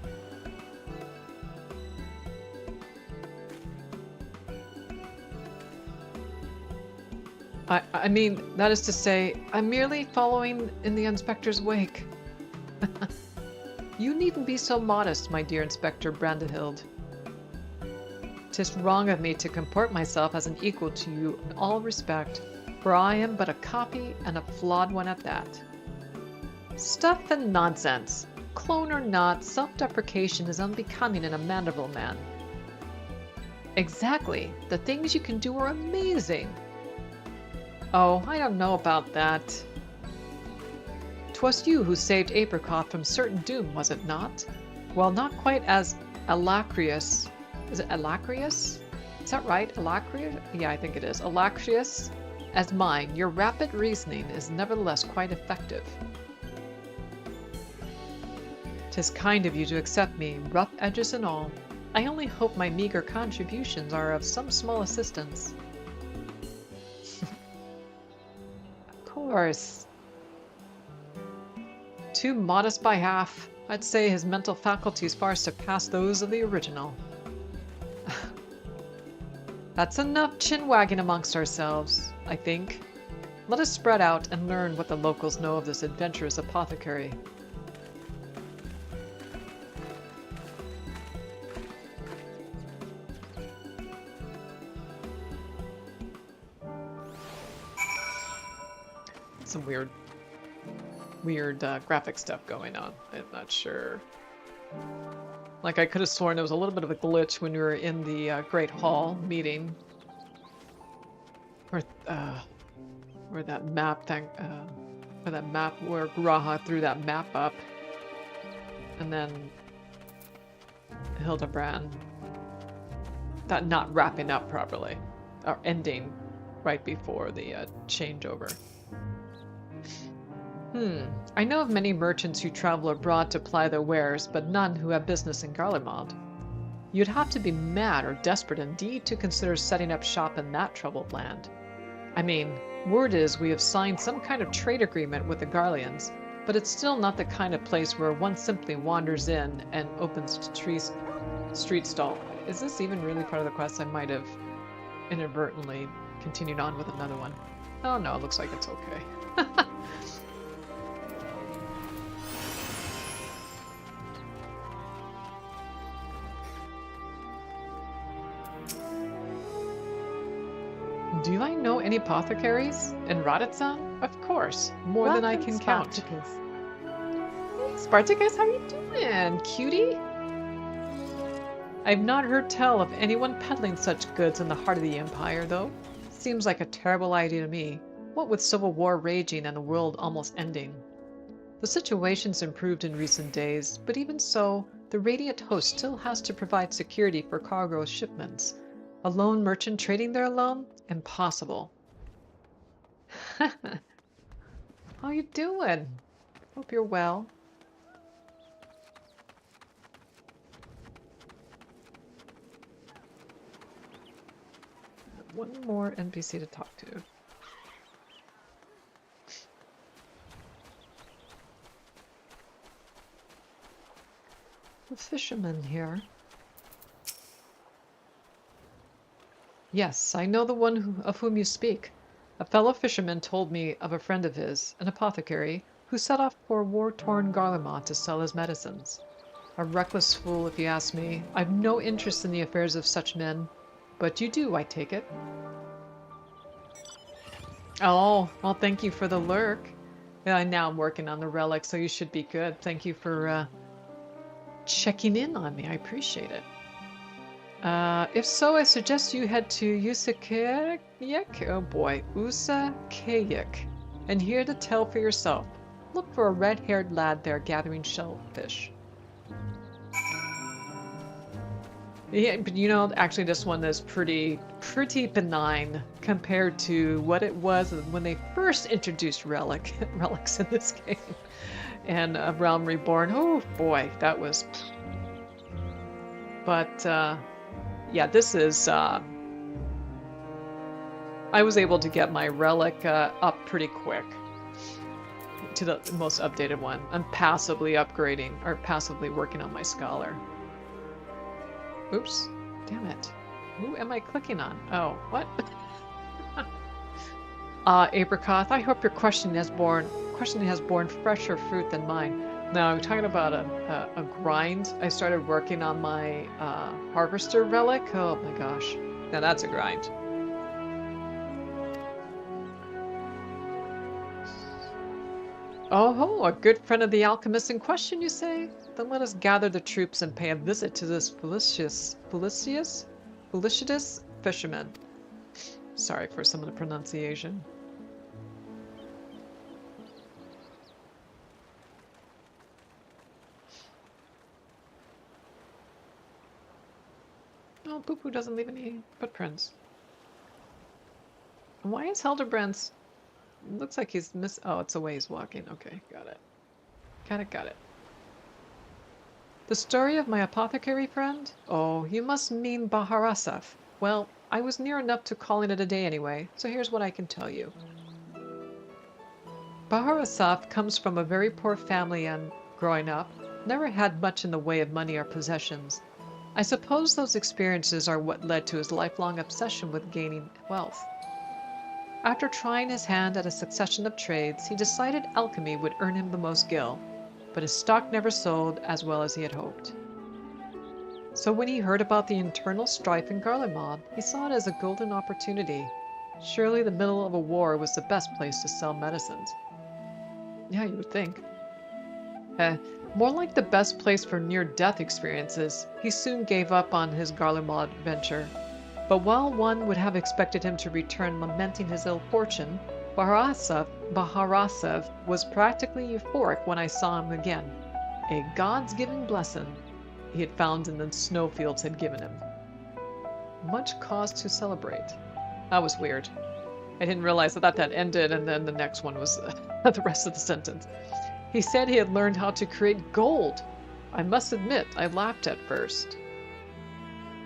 S1: I mean, that is to say, I'm merely following in the Inspector's wake. You needn't be so modest, my dear Inspector Brandehild. 'Tis wrong of me to comport myself as an equal to you in all respect, for I am but a copy, and a flawed one at that. Stuff and nonsense! Clone or not, self-deprecation is unbecoming in a Mandible man. Exactly! The things you can do are amazing! Oh, I don't know about that. 'Twas you who saved Apricot from certain doom, was it not? Well, not quite as alacrious. Is it alacrious? Is that right? Alacrious? Yeah, I think it is. Alacrious as mine. Your rapid reasoning is nevertheless quite effective. 'Tis kind of you to accept me, rough edges and all. I only hope my meager contributions are of some small assistance. Of course. Too modest by half. I'd say his mental faculties far surpass those of the original. That's enough chin-wagging amongst ourselves, I think. Let us spread out and learn what the locals know of this adventurous apothecary. Some weird graphic stuff going on. I'm not sure. Like, I could have sworn there was a little bit of a glitch when we were in the Great Hall meeting. Where that map thing, where Graha threw that map up. And then Hildebrand. That not wrapping up properly. Or ending right before the changeover. I know of many merchants who travel abroad to ply their wares, but none who have business in Garlemald. You'd have to be mad or desperate indeed to consider setting up shop in that troubled land. I mean, word is we have signed some kind of trade agreement with the Garleans, but it's still not the kind of place where one simply wanders in and opens street stall. Is this even really part of the quest? I might have inadvertently continued on with another one. Oh no, it looks like it's okay. Do I know any apothecaries in Raditza? Of course, more than I can count. Hey, Spartacus, how you doing, cutie? I've not heard tell of anyone peddling such goods in the heart of the Empire, though. Seems like a terrible idea to me, what with civil war raging and the world almost ending. The situation's improved in recent days, but even so, the Radiant Host still has to provide security for cargo shipments. A lone merchant trading there alone? Impossible. How you doing? Hope you're well. One more NPC to talk to. The fisherman here. Yes, I know the one of whom you speak. A fellow fisherman told me of a friend of his, an apothecary, who set off for war-torn Garlemald to sell his medicines. A reckless fool, if you ask me. I've no interest in the affairs of such men. But you do, I take it. Oh, well, thank you for the lurk. Yeah, now I'm working on the relic, so you should be good. Thank you for checking in on me. I appreciate it. If so, I suggest you head to Usakayik, oh boy, Usakayik, and hear the tale for yourself. Look for a red-haired lad there gathering shellfish. Yeah, but you know, actually this one is pretty benign compared to what it was when they first introduced relics in this game. And Realm Reborn, oh boy, that was... But, yeah, this is I was able to get my relic up pretty quick to the most updated one. I'm passively upgrading, or passively working on my scholar. Oops. Damn it. Who am I clicking on? Oh, what? Apricoth, I hope your questioning has borne fresher fruit than mine. Now, I'm talking about a grind. I started working on my harvester relic. Oh my gosh. Now that's a grind. Oh, a good friend of the alchemist in question, you say? Then let us gather the troops and pay a visit to this felicitous fisherman. Sorry for some of the pronunciation. Oh, Poo-Poo doesn't leave any footprints. Why is Hildebrand's... Looks like he's oh, it's the way he's walking. Okay, got it. Got it. The story of my apothecary friend? Oh, you must mean Baharasaf. Well, I was near enough to calling it a day anyway, so here's what I can tell you. Baharasaf comes from a very poor family and, growing up, never had much in the way of money or possessions. I suppose those experiences are what led to his lifelong obsession with gaining wealth. After trying his hand at a succession of trades, he decided alchemy would earn him the most gil, but his stock never sold as well as he had hoped. So when he heard about the internal strife in Garlemald, he saw it as a golden opportunity. Surely the middle of a war was the best place to sell medicines. Yeah, you would think. More like the best place for near-death experiences. He soon gave up on his Garlemald venture. But while one would have expected him to return lamenting his ill fortune, Baharasev was practically euphoric when I saw him again. A God's given blessing he had found in the snowfields had given him. Much cause to celebrate. That was weird. I didn't realize that ended and then the next one was the rest of the sentence. He said he had learned how to create gold. I must admit, I laughed at first.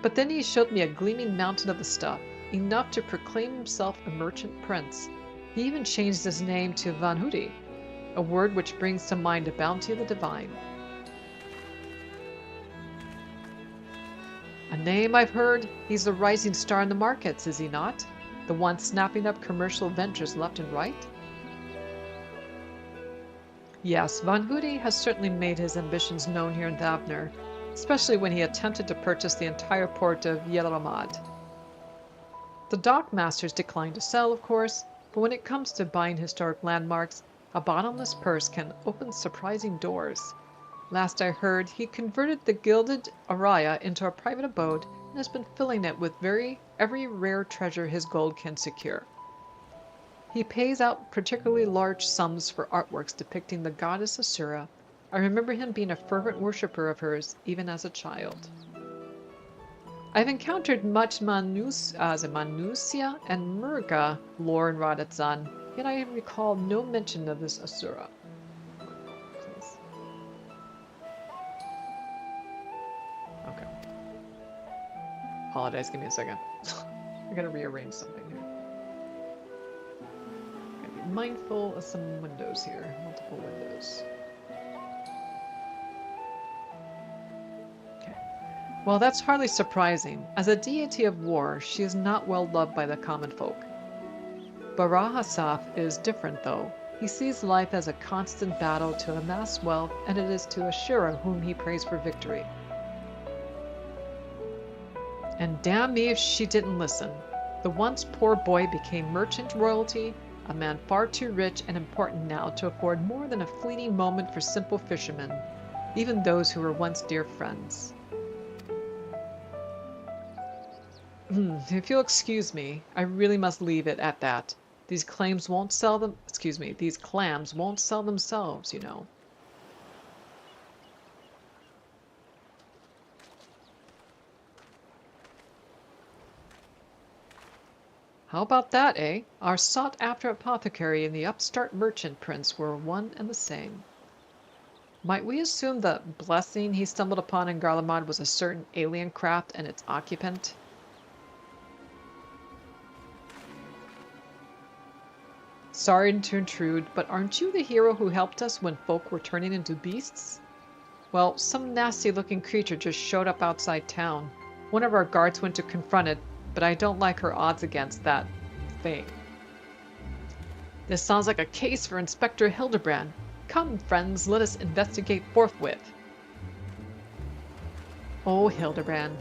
S1: But then he showed me a gleaming mountain of the stuff, enough to proclaim himself a merchant prince. He even changed his name to Vanhudi, a word which brings to mind a bounty of the divine. A name I've heard. He's the rising star in the markets, is he not? The one snapping up commercial ventures left and right? Yes, Vanhudi has certainly made his ambitions known here in Thavner, especially when he attempted to purchase the entire port of Yelramad. The dockmasters declined to sell, of course, but when it comes to buying historic landmarks, a bottomless purse can open surprising doors. Last I heard, he converted the gilded Araya into a private abode and has been filling it with every rare treasure his gold can secure. He pays out particularly large sums for artworks depicting the goddess Asura. I remember him being a fervent worshipper of hers, even as a child. I've encountered much Manusia and Murga lore in Radatzan, yet I recall no mention of this Asura. Please. Okay. Apologize, give me a second. I gotta rearrange something here. Gotta be mindful of some windows here, multiple windows. Well, that's hardly surprising. As a deity of war, she is not well loved by the common folk. Barahasaf is different, though. He sees life as a constant battle to amass wealth, and it is to Ashura whom he prays for victory. And damn me if she didn't listen. The once poor boy became merchant royalty, a man far too rich and important now to afford more than a fleeting moment for simple fishermen, even those who were once dear friends. If you'll excuse me, I really must leave it at that. These clams won't sell them. These clams won't sell themselves, you know. How about that, eh? Our sought-after apothecary and the upstart merchant prince were one and the same. Might we assume the blessing he stumbled upon in Garlemald was a certain alien craft and its occupant? Sorry to intrude, but aren't you the hero who helped us when folk were turning into beasts? Well, some nasty-looking creature just showed up outside town. One of our guards went to confront it, but I don't like her odds against that thing. This sounds like a case for Inspector Hildebrand. Come, friends, let us investigate forthwith. Oh, Hildebrand.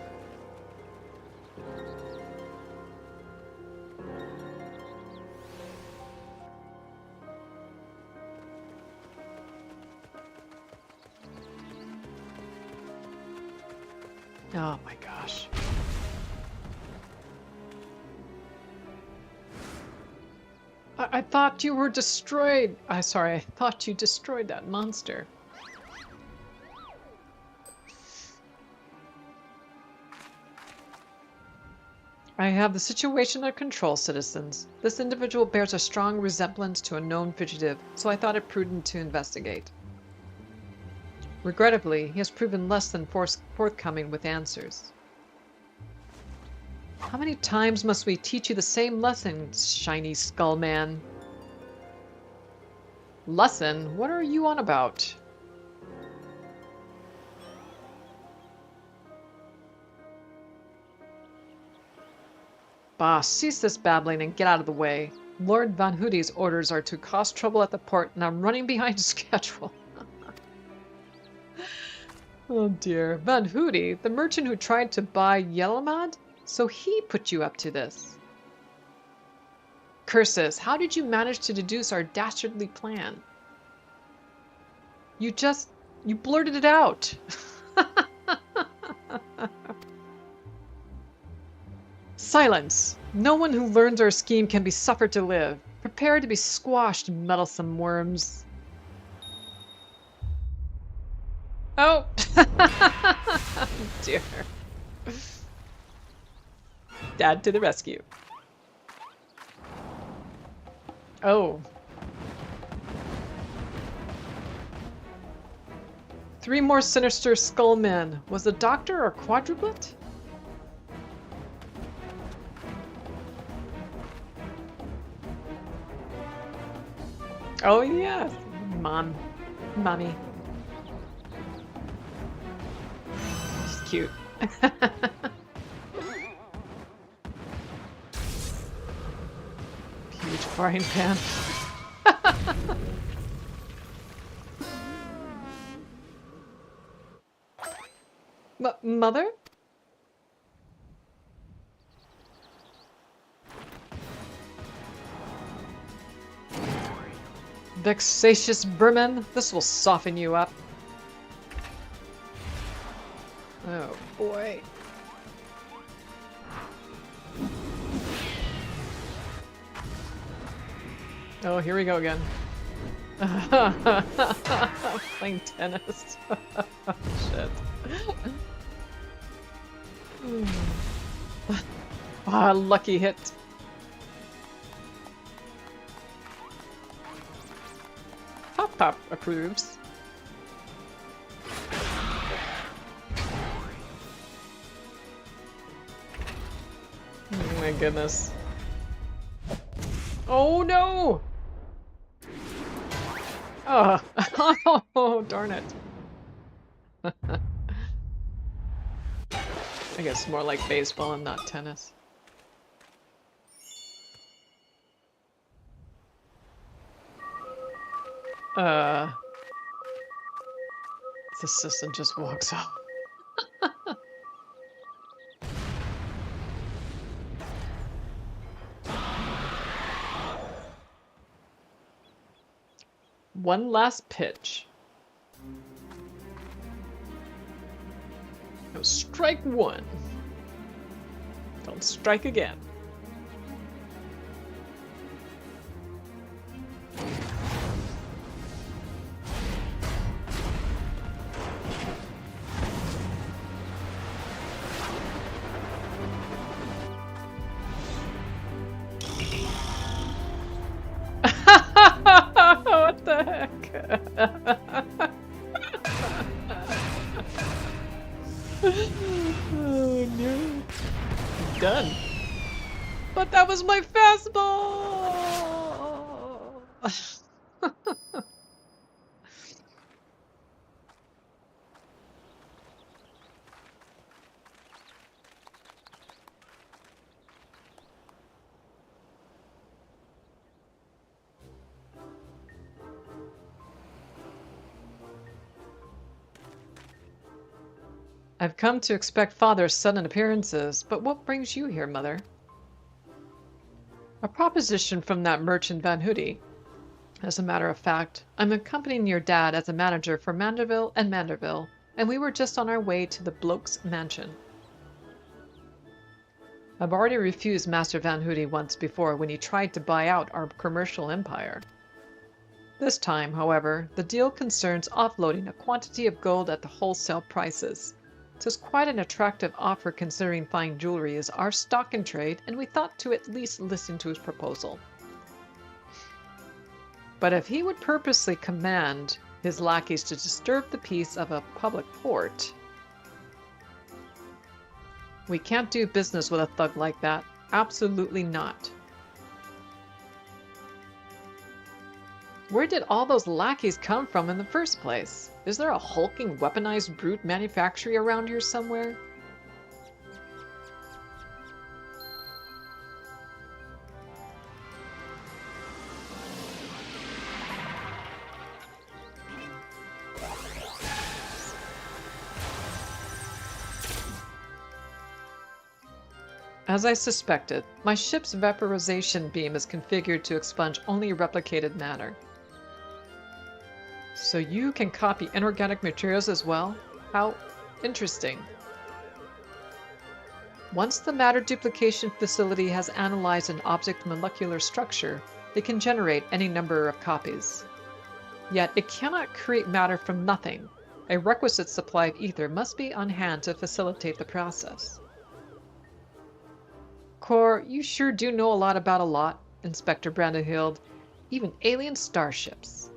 S1: Oh my gosh. I thought you were destroyed. Sorry, I thought you destroyed that monster. I have the situation under control, citizens. This individual bears a strong resemblance to a known fugitive, so I thought it prudent to investigate. Regrettably, he has proven less than forthcoming with answers. How many times must we teach you the same lesson, shiny skull man? Lesson? What are you on about? Bah, cease this babbling and get out of the way. Lord Van Hoody's orders are to cause trouble at the port, and I'm running behind schedule. Oh dear. Van Hoody, the merchant who tried to buy Yellowmad? So he put you up to this. Curses, how did you manage to deduce our dastardly plan? You blurted it out. Silence! No one who learns our scheme can be suffered to live. Prepare to be squashed, meddlesome worms. Oh! Dear. Dad to the rescue. Oh. 3 more sinister skullmen. Was the doctor a quadruplet? Oh yes, mommy. She's cute. Huge frying pan. Mother? Vexatious vermin, this will soften you up. Oh boy. Oh, here we go again. Playing tennis. Shit. Ah, lucky hit. Pop approves. Oh my goodness. Oh no! Oh, oh darn it. I guess more like baseball and not tennis. The assistant just walks off. One last pitch. No, strike one. Don't strike again. What the heck? Oh no. Done. But that was my fastball! I've come to expect Father's sudden appearances, but what brings you here, Mother? A proposition from that merchant Van Hoody. As a matter of fact, I'm accompanying your dad as a manager for Manderville and Manderville, and we were just on our way to the bloke's mansion. I've already refused Master Van Hoody once before when he tried to buy out our commercial empire. This time, however, the deal concerns offloading a quantity of gold at the wholesale prices. Tis quite an attractive offer considering fine jewelry is our stock in trade, and we thought to at least listen to his proposal. But if he would purposely command his lackeys to disturb the peace of a public port, we can't do business with a thug like that. Absolutely not. Where did all those lackeys come from in the first place? Is there a hulking, weaponized brute manufactory around here somewhere? As I suspected, my ship's vaporization beam is configured to expunge only replicated matter. So you can copy inorganic materials as well? How interesting. Once the matter duplication facility has analyzed an object's molecular structure, it can generate any number of copies. Yet it cannot create matter from nothing. A requisite supply of ether must be on hand to facilitate the process. Cor, you sure do know a lot about a lot, Inspector Brandenhild. Even alien starships.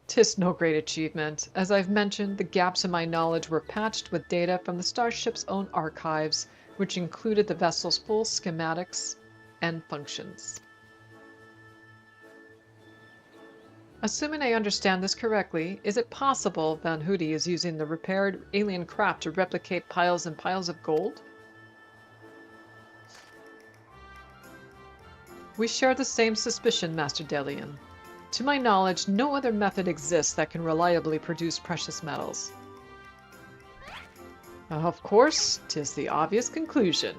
S1: 'Tis no great achievement. As I've mentioned, the gaps in my knowledge were patched with data from the starship's own archives, which included the vessel's full schematics and functions. Assuming I understand this correctly, is it possible Van Hoody is using the repaired alien craft to replicate piles and piles of gold? We share the same suspicion, Master Delian. To my knowledge, no other method exists that can reliably produce precious metals. Of course, 'tis the obvious conclusion.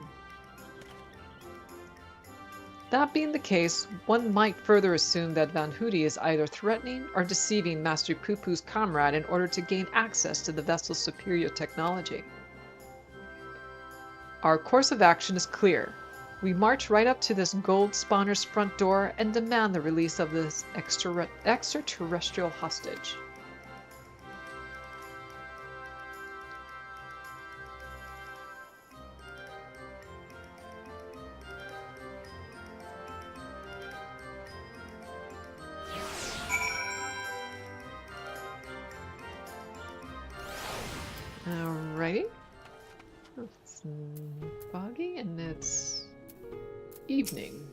S1: That being the case, one might further assume that Van Hoody is either threatening or deceiving Master Poo-Poo's comrade in order to gain access to the vessel's superior technology. Our course of action is clear. We march right up to this gold spawner's front door and demand the release of this extraterrestrial hostage. Alrighty. It's foggy and it's evening.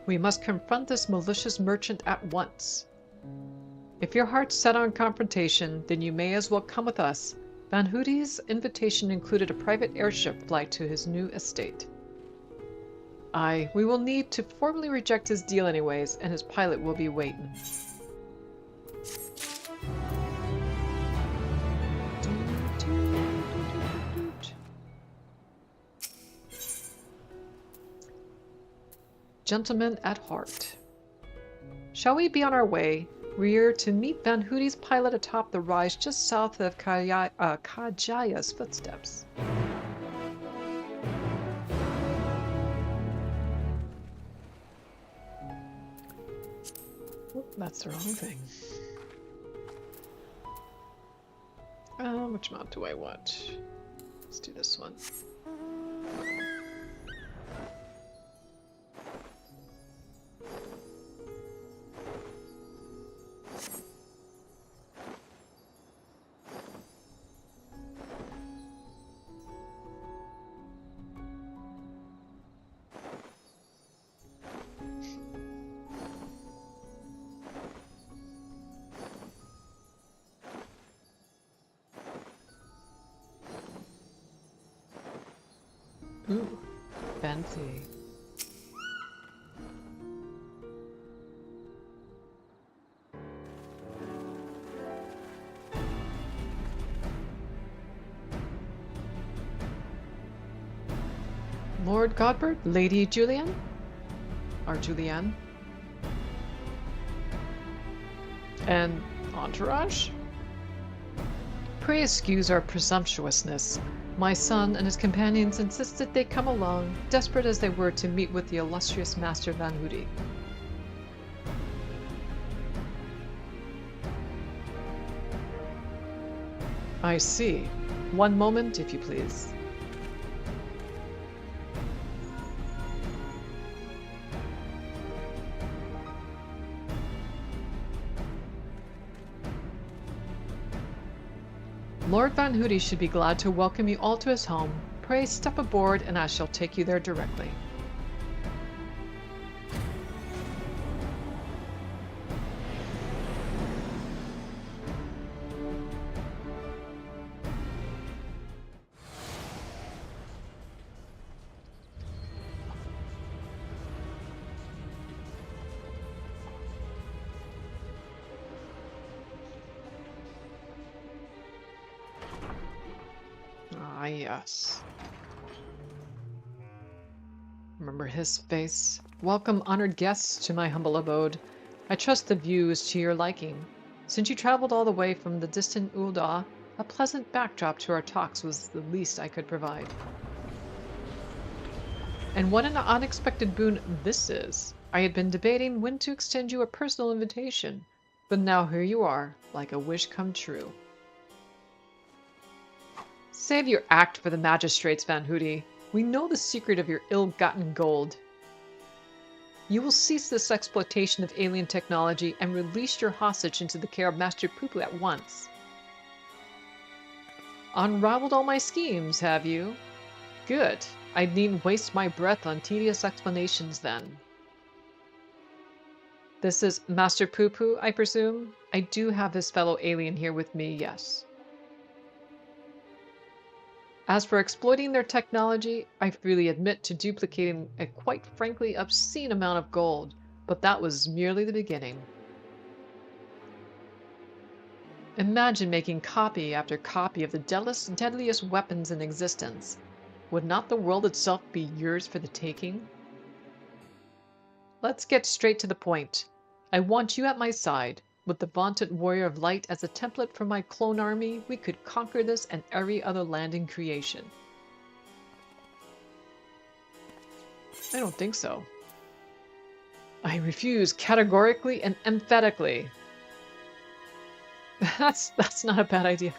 S1: We must confront this malicious merchant at once. If your heart's set on confrontation, then you may as well come with us. Van Hoody's invitation included a private airship flight to his new estate. Aye, we will need to formally reject his deal anyways, and his pilot will be waiting. Gentlemen at heart. Shall we be on our way? We're to meet Van Hoody's pilot atop the rise just south of Kajaya's footsteps. Oop, that's the wrong thing. Which mount do I want? Let's do this one. Ooh, fancy. Lord Godbert, Lady Julian? Or Julianne? And entourage? Pray excuse our presumptuousness. My son and his companions insisted they come along, desperate as they were to meet with the illustrious Master Van Hoody. I see. One moment, if you please. Lord Van Hoody should be glad to welcome you all to his home. Pray step aboard and I shall take you there directly. Ah, yes. Remember his face. Welcome, honored guests, to my humble abode. I trust the view is to your liking. Since you traveled all the way from the distant Ul'dah, a pleasant backdrop to our talks was the least I could provide. And what an unexpected boon this is. I had been debating when to extend you a personal invitation, but now here you are, like a wish come true. Save your act for the magistrates, Van Hoody. We know the secret of your ill-gotten gold. You will cease this exploitation of alien technology and release your hostage into the care of Master Poopoo at once. Unraveled all my schemes, have you? Good. I needn't waste my breath on tedious explanations then. This is Master Poopoo, I presume? I do have his fellow alien here with me, yes. As for exploiting their technology, I freely admit to duplicating a quite frankly obscene amount of gold, but that was merely the beginning. Imagine making copy after copy of the deadliest weapons in existence. Would not the world itself be yours for the taking? Let's get straight to the point. I want you at my side. With the vaunted Warrior of Light as a template for my clone army, we could conquer this and every other land in creation. I don't think so. I refuse categorically and emphatically. That's not a bad idea.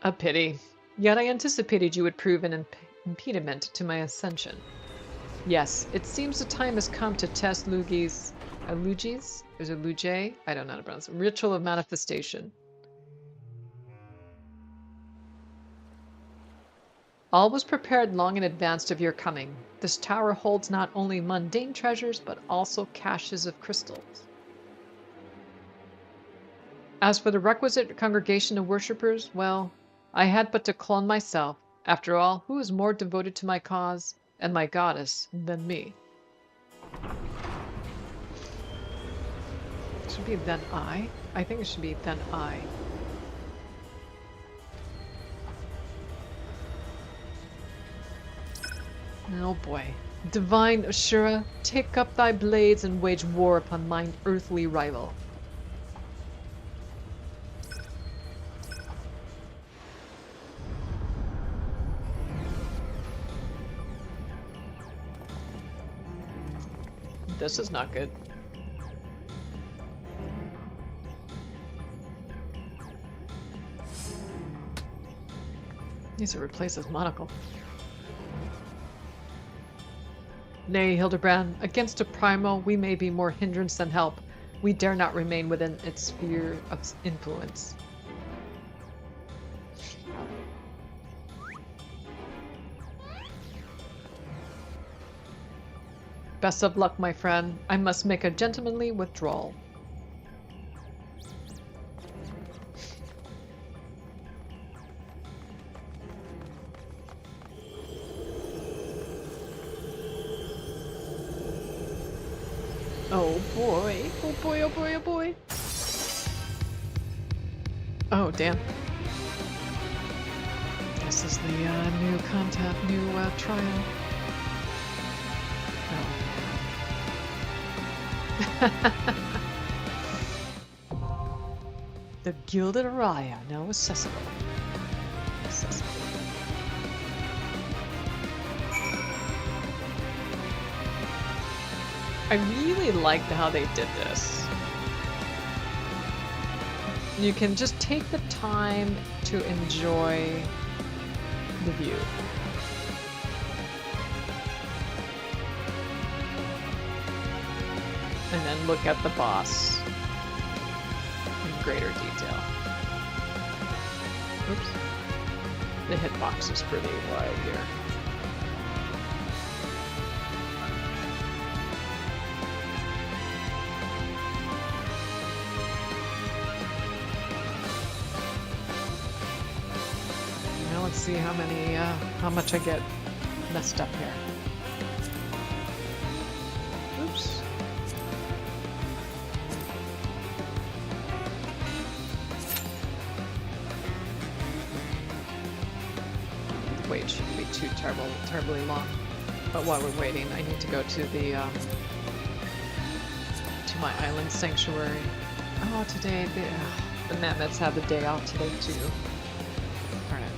S1: A pity. Yet I anticipated you would prove an impediment to my ascension. Yes, it seems the time has come to test Lugi's... Lugi's? Is it Luge? I don't know how to pronounce it. Ritual of manifestation. All was prepared long in advance of your coming. This tower holds not only mundane treasures, but also caches of crystals. As for the requisite congregation of worshippers, well, I had but to clone myself. After all, who is more devoted to my cause and my goddess than me? It should be then I. I think it should be then I. Oh boy. Divine Ashura, take up thy blades and wage war upon mine earthly rival. This is not good. Needs to replace his monocle. Nay, Hildebrand, against a Primo we may be more hindrance than help. We dare not remain within its sphere of influence. Best of luck, my friend. I must make a gentlemanly withdrawal. Oh boy. Oh boy, oh boy, oh boy. Oh, damn. This is the new content, new trial. Oh. The Gilded Araya, now accessible. I really liked how they did this. You can just take the time to enjoy the view. And then look at the boss in greater detail. Oops. The hitbox is pretty wide here. Now let's see how much I get messed up here. Oops. Wait, shouldn't be too terribly long. But while we're waiting, I need to go to the to my island sanctuary. Oh, today the mammoths have the day off today too. Darn it.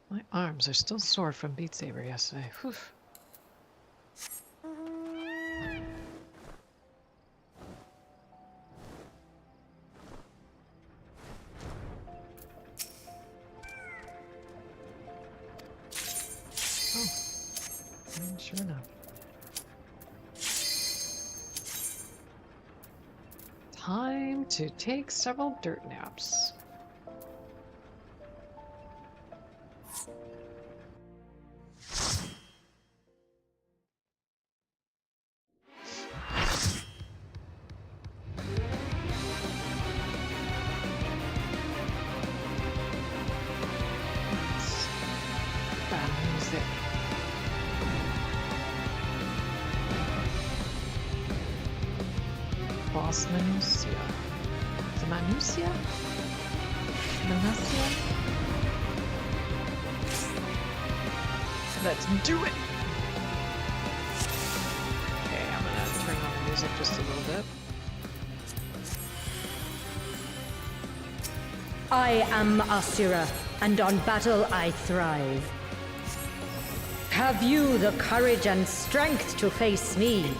S1: My arms are still sore from Beat Saber yesterday. Whew. Oh, sure enough. Time to take several dirt naps. Boss Manusia. The Manusia? Manusia? Let's do it! Okay, I'm gonna turn on the music just a little bit.
S14: I am Asura, and on battle I thrive. Have you the courage and strength to face me?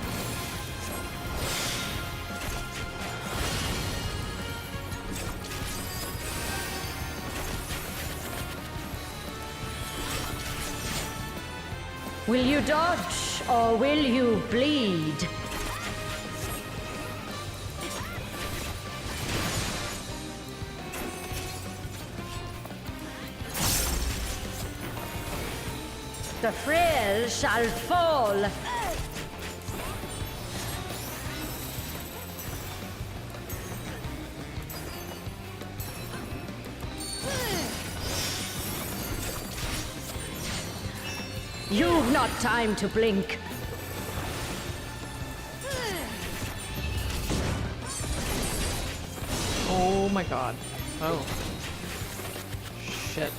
S14: Will you dodge, or will you bleed? The frail shall fall. You've not time to blink.
S1: Oh my god. Oh. Shit.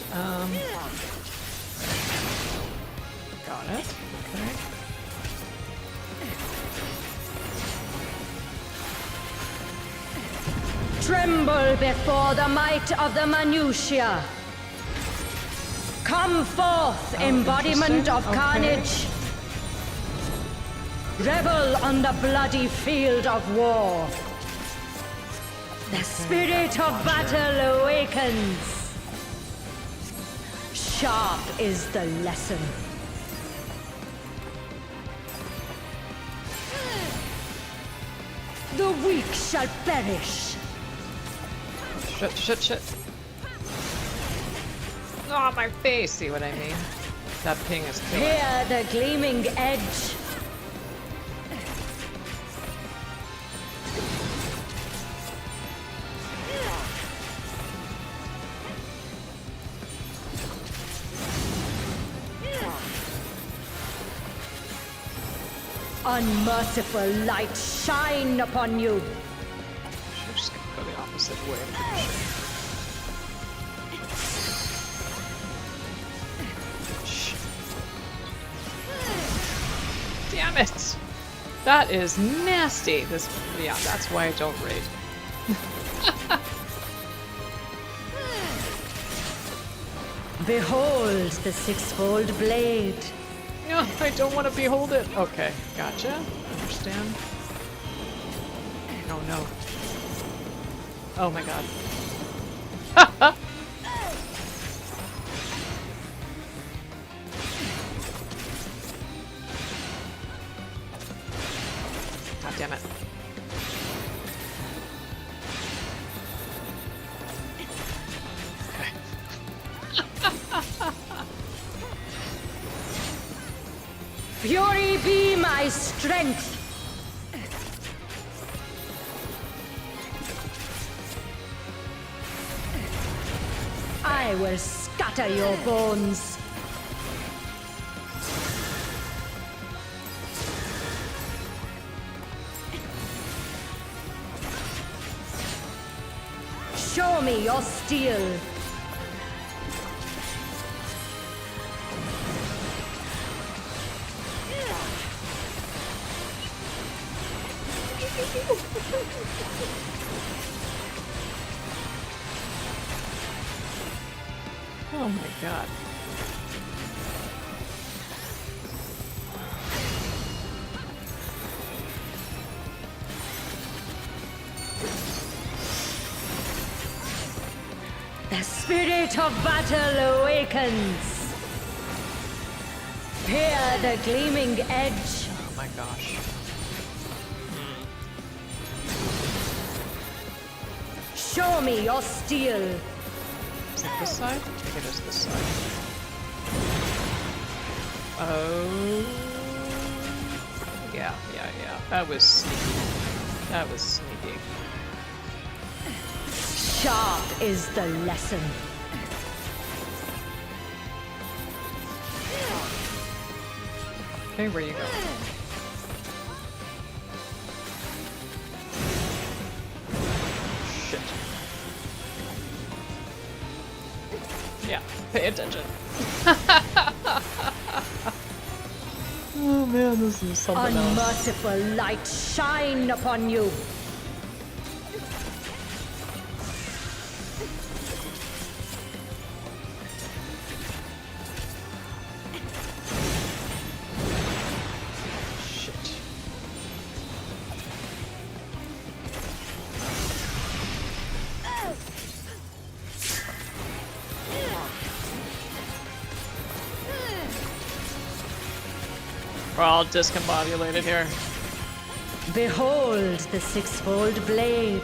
S1: Got it. Okay.
S14: Tremble before the might of the Manusia. Come forth, embodiment of carnage. Revel on the bloody field of war. The spirit of battle awakens. Sharp is the lesson. The weak shall perish.
S1: Shit. Oh, my face! See what I mean? That ping is killing.
S14: Here, the gleaming edge. Unmerciful light shine upon you.
S1: Should just go the opposite way. Damn it! That is nasty. This, yeah, that's why I don't raid.
S14: Behold the six-fold blade.
S1: No, I don't want to behold it. Okay, gotcha. Understand. Oh no. Oh my god. God damn it.
S14: Fury be my strength. I will scatter your bones. Show me your steel.
S1: Oh my god.
S14: The spirit of battle awakens. Here, the gleaming edge.
S1: Oh my gosh.
S14: Show me your steel.
S1: Is it this side? I think it is this side. Oh. Yeah. That was sneaky. That was sneaky.
S14: Sharp is the lesson.
S1: Okay, where you go? Shit. Yeah, pay attention. Oh man, this is something else.
S14: Unmerciful light shine upon you.
S1: We're all discombobulated here.
S14: Behold the six-fold blade.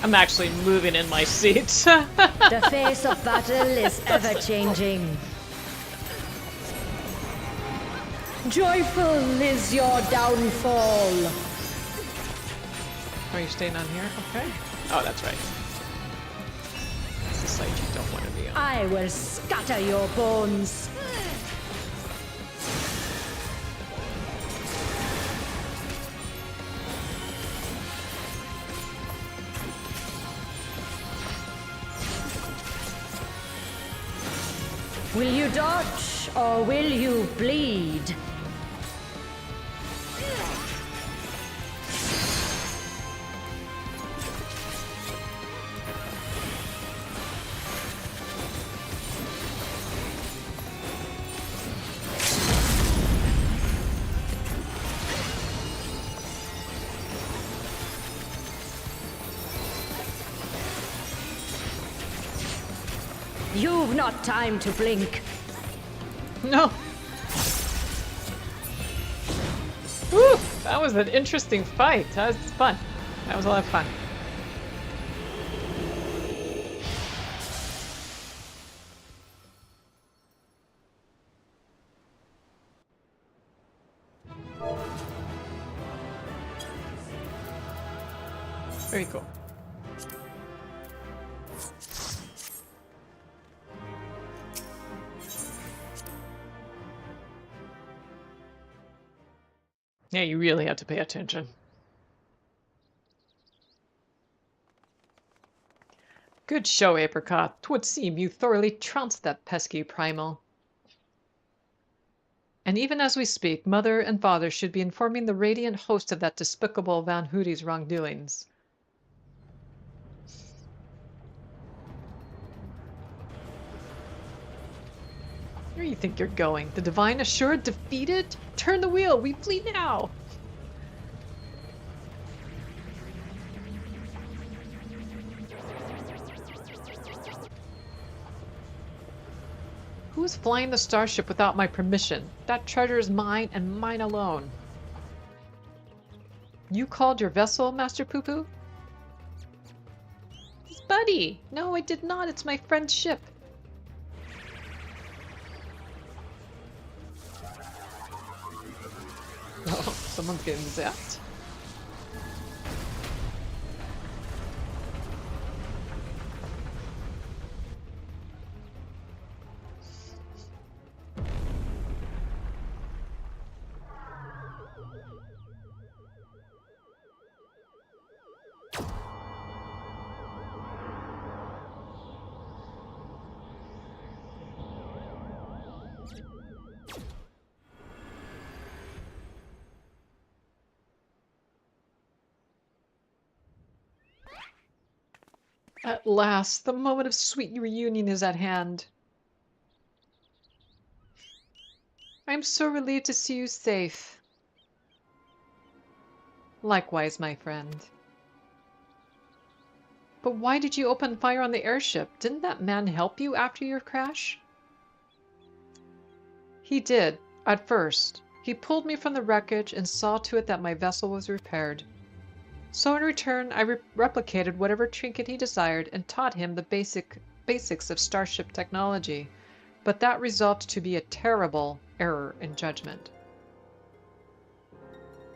S1: I'm actually moving in my seat.
S14: The face of battle is ever-changing. Joyful is your downfall.
S1: Are you staying on here? Okay. Oh, that's right. It's the site you don't want to be on.
S14: I will scatter your bones. Will you dodge or will you bleed? You've not time to blink.
S1: No. Woo! That was an interesting fight. That was fun. That was a lot of fun. Very cool. Yeah, you really have to pay attention. Good show, Apricot. 'Twould seem you thoroughly trounced that pesky primal. And even as we speak, Mother and Father should be informing the radiant host of that despicable Van Hoody's wrongdoings. Where do you think you're going? The Divine Assured defeated? Turn the wheel! We flee now! Who's flying the starship without my permission? That treasure is mine and mine alone. You called your vessel, Master Poo-Poo? It's Buddy! No, I did not. It's my friend's ship. Oh, someone's getting zapped. At last, the moment of sweet reunion is at hand. I'm so relieved to see you safe. Likewise, my friend. But why did you open fire on the airship? Didn't that man help you after your crash? He did, at first. He pulled me from the wreckage and saw to it that my vessel was repaired. So in return, I replicated whatever trinket he desired and taught him the basics of starship technology. But that resulted to be a terrible error in judgment.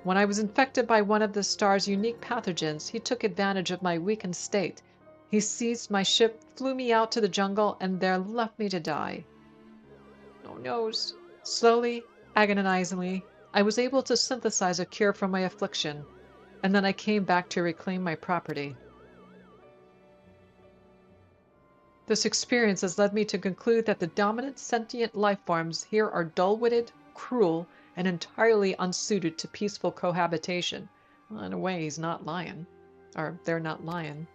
S1: When I was infected by one of the star's unique pathogens, he took advantage of my weakened state. He seized my ship, flew me out to the jungle, and there left me to die. No knows. Slowly, agonizingly, I was able to synthesize a cure for my affliction, and then I came back to reclaim my property. This experience has led me to conclude that the dominant sentient life forms here are dull-witted, cruel, and entirely unsuited to peaceful cohabitation. Well, in a way, he's not lying. Or they're not lying.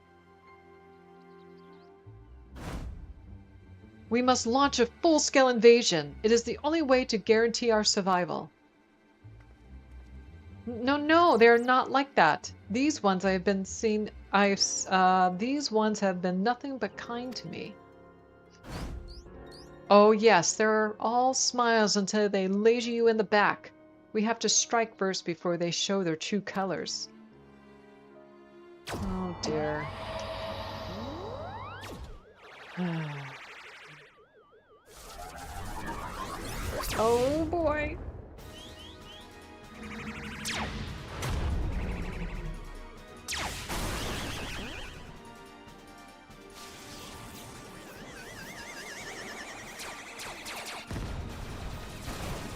S1: We must launch a full-scale invasion. It is the only way to guarantee our survival. No, they're not like that. These ones I have been seen. These ones have been nothing but kind to me. Oh yes, they're all smiles until they laser you in the back. We have to strike first before they show their true colors. Oh dear. Oh boy.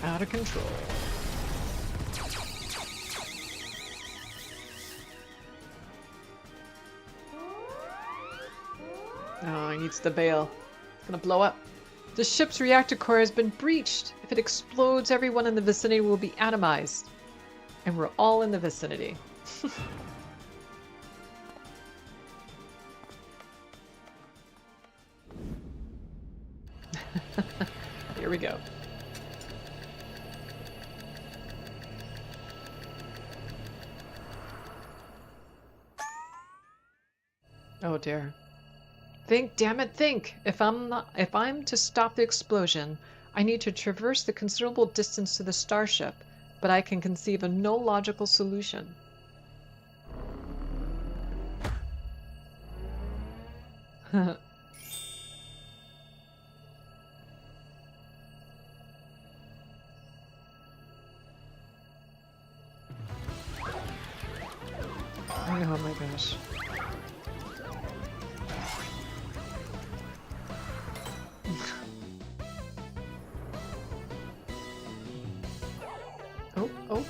S1: Out of control. Oh, he needs to bail. It's gonna blow up. The ship's reactor core has been breached. If it explodes, everyone in the vicinity will be atomized. And we're all in the vicinity. Here we go. Oh dear. Think, damn it, think! If I'm to stop the explosion, I need to traverse the considerable distance to the starship, but I can conceive of no logical solution. Oh my gosh. Oh.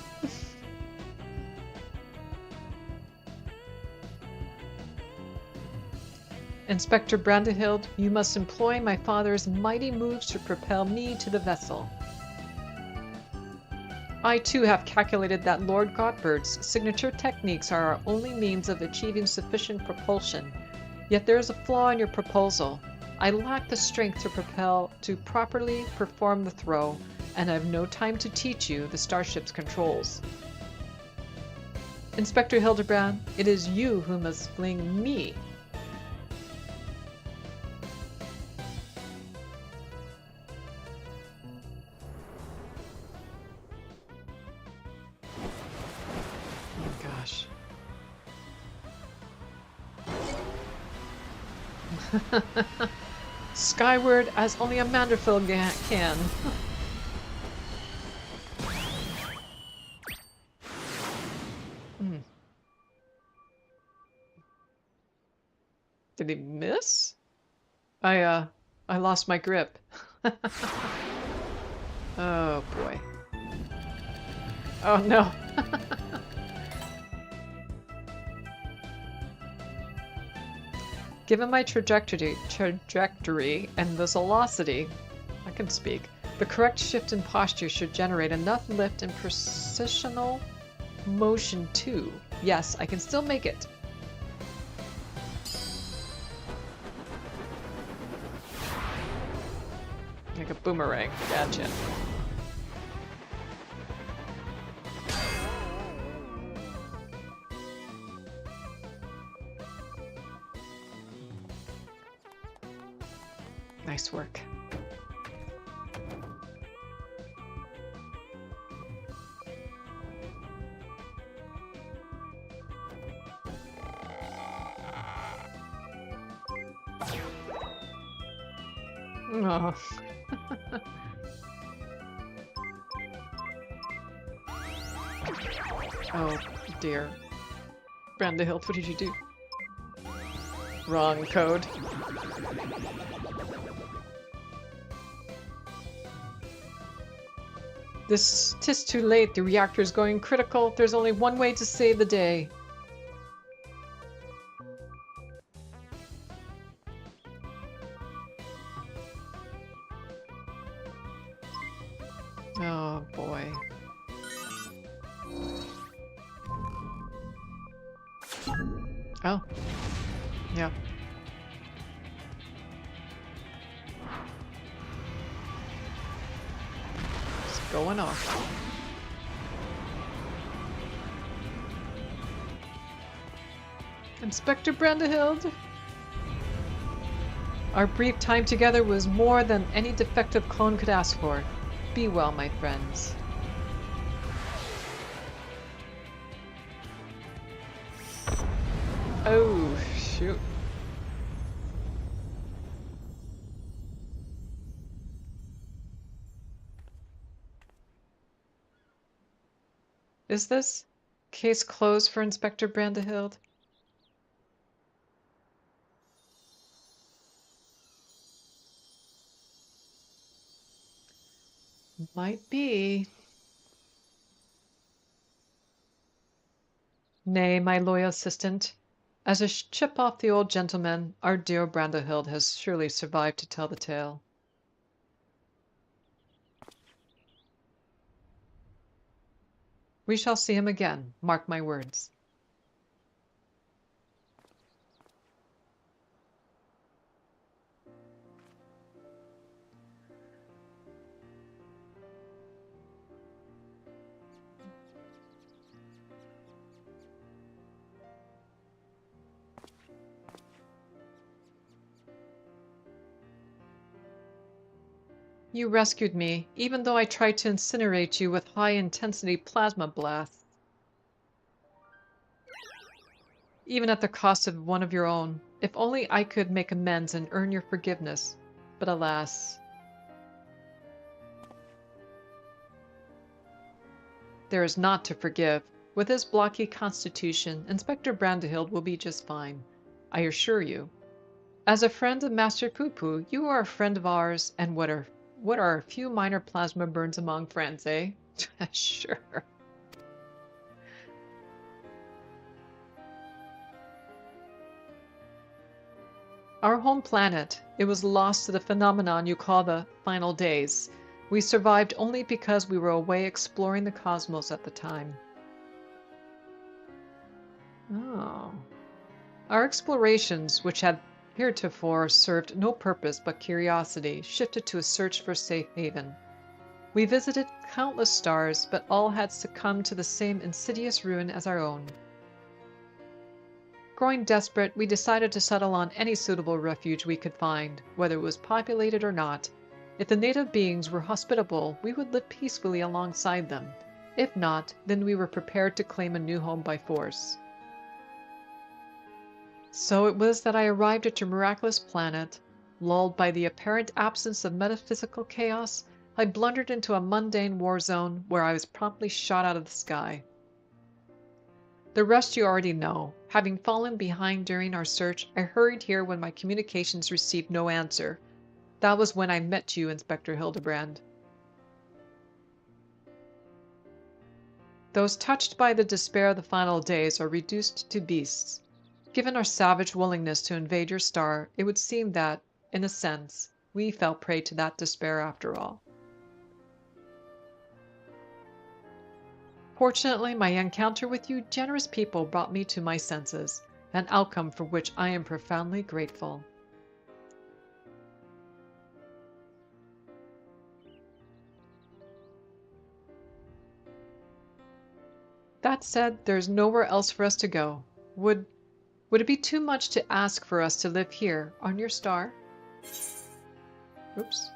S1: Inspector Brandehild, you must employ my father's mighty moves to propel me to the vessel. I too have calculated that Lord Gottberg's signature techniques are our only means of achieving sufficient propulsion. Yet there is a flaw in your proposal. I lack the strength to properly perform the throw, and I have no time to teach you the starship's controls. Inspector Hildebrand, it is you who must fling me. Oh gosh. Skyward as only a Manderfell can. Did he miss? I lost my grip. Oh boy. Oh no. Given my trajectory and the velocity, I can speak, the correct shift in posture should generate enough lift and precisional motion too. Yes, I can still make it. Like a boomerang. Gotcha. Nice work. Oh. Oh dear. Brandehild, what did you do? Wrong code. Tis too late. The reactor is going critical. There's only one way to save the day. Oh boy. Oh. Yeah. It's going off. Inspector Brandehild? Our brief time together was more than any defective clone could ask for. Be well, my friends. Oh, shoot. Is this case closed for Inspector Brandehild? Might be. Nay, my loyal assistant. As a chip off the old gentleman, our dear Brandehild has surely survived to tell the tale. We shall see him again, mark my words. You rescued me, even though I tried to incinerate you with high-intensity plasma blasts. Even at the cost of one of your own. If only I could make amends and earn your forgiveness. But alas. There is naught to forgive. With his blocky constitution, Inspector Brandehild will be just fine. I assure you. As a friend of Master Poo-Poo, you are a friend of ours, and what are a few minor plasma burns among friends, eh? Sure. Our home planet. It was lost to the phenomenon you call the final days. We survived only because we were away exploring the cosmos at the time. Oh. Our explorations, which had heretofore served no purpose but curiosity, shifted to a search for safe haven. We visited countless stars, but all had succumbed to the same insidious ruin as our own. Growing desperate, we decided to settle on any suitable refuge we could find, whether it was populated or not. If the native beings were hospitable, we would live peacefully alongside them. If not, then we were prepared to claim a new home by force. So it was that I arrived at your miraculous planet. Lulled by the apparent absence of metaphysical chaos, I blundered into a mundane war zone where I was promptly shot out of the sky. The rest you already know. Having fallen behind during our search, I hurried here when my communications received no answer. That was when I met you, Inspector Hildebrand. Those touched by the despair of the final days are reduced to beasts. Given our savage willingness to invade your star, it would seem that, in a sense, we fell prey to that despair after all. Fortunately, my encounter with you generous people brought me to my senses, an outcome for which I am profoundly grateful. That said, there's nowhere else for us to go. Would it be too much to ask for us to live here, on your star? Oops.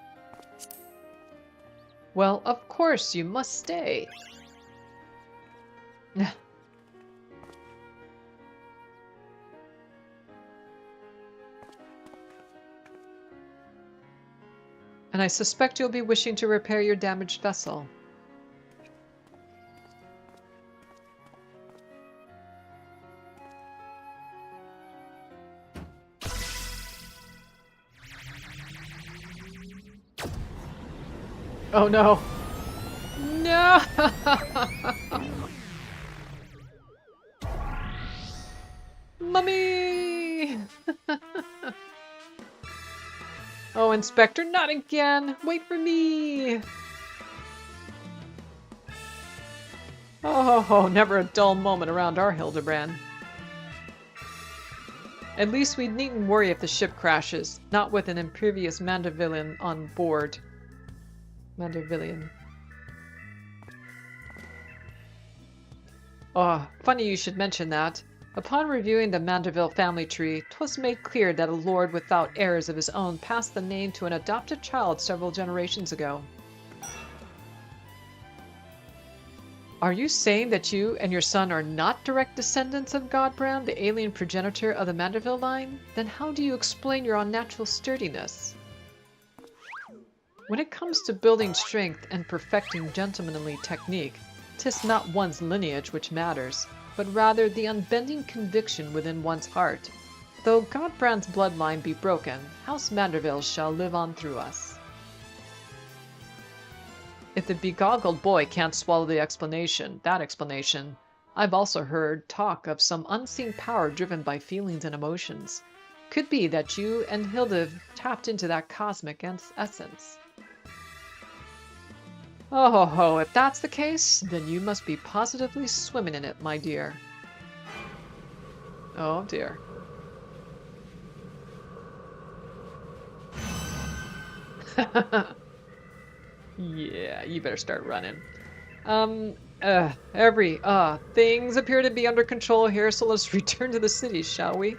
S1: Well, of course, you must stay. And I suspect you'll be wishing to repair your damaged vessel. Oh no! No! Mummy! Oh, Inspector, not again! Wait for me! Oh, never a dull moment around our Hildebrand. At least we needn't worry if the ship crashes, not with an impervious Mandervillian on board. Mandervillian. Oh, funny you should mention that. Upon reviewing the Manderville family tree, 'twas made clear that a lord without heirs of his own passed the name to an adopted child several generations ago. Are you saying that you and your son are not direct descendants of Godbrand, the alien progenitor of the Manderville line? Then how do you explain your unnatural sturdiness? When it comes to building strength and perfecting gentlemanly technique, 'tis not one's lineage which matters, but rather the unbending conviction within one's heart. Though Godbrand's bloodline be broken, House Manderville shall live on through us. If the begoggled boy can't swallow that explanation, I've also heard talk of some unseen power driven by feelings and emotions. Could be that you and Hilda tapped into that cosmic essence. Oh ho ho, if that's the case, then you must be positively swimming in it, my dear. Oh dear. Yeah, you better start running. Things appear to be under control here, so let's return to the city, shall we?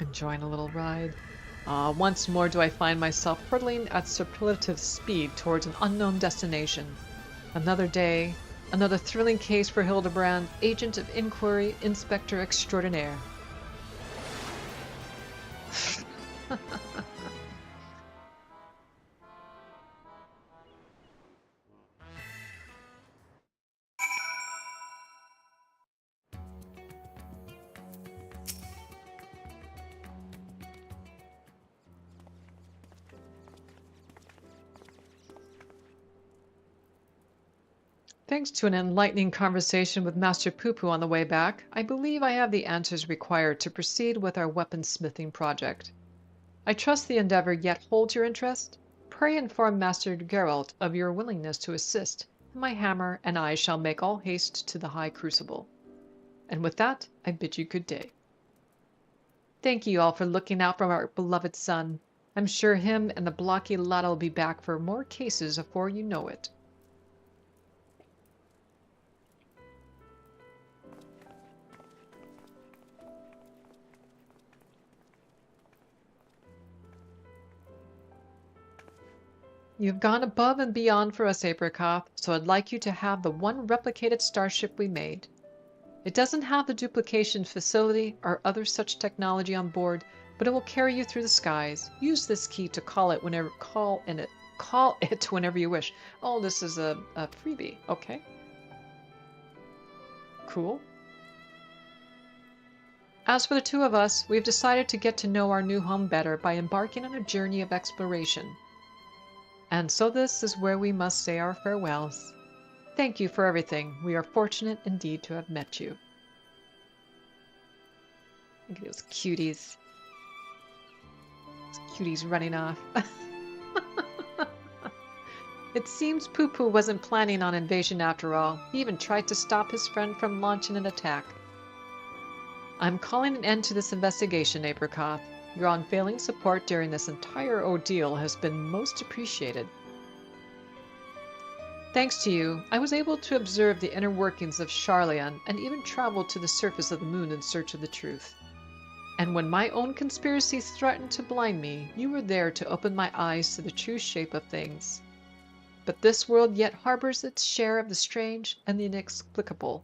S1: Enjoying a little ride. Once more do I find myself hurtling at superlative speed towards an unknown destination. Another day, another thrilling case for Hildebrand, agent of inquiry, inspector extraordinaire. Thanks to an enlightening conversation with Master Poo-Poo on the way back, I believe I have the answers required to proceed with our weaponsmithing project. I trust the endeavor yet holds your interest. Pray inform Master Geralt of your willingness to assist, and my hammer and I shall make all haste to the High Crucible. And with that, I bid you good day. Thank you all for looking out for our beloved son. I'm sure him and the blocky lad'll be back for more cases afore you know it. You've gone above and beyond for us, Apricot, so I'd like you to have the one replicated starship we made. It doesn't have the duplication facility or other such technology on board, but it will carry you through the skies. Use this key to call it whenever you wish. Oh, this is a freebie. Okay. Cool. As for the two of us, we've decided to get to know our new home better by embarking on a journey of exploration. And so this is where we must say our farewells. Thank you for everything. We are fortunate indeed to have met you. Look at those cuties. Those cuties running off. It seems Poo-Poo wasn't planning on invasion after all. He even tried to stop his friend from launching an attack. I'm calling an end to this investigation, Apricot. Your unfailing support during this entire ordeal has been most appreciated. Thanks to you, I was able to observe the inner workings of Sharlayan and even travel to the surface of the moon in search of the truth. And when my own conspiracies threatened to blind me, you were there to open my eyes to the true shape of things. But this world yet harbors its share of the strange and the inexplicable,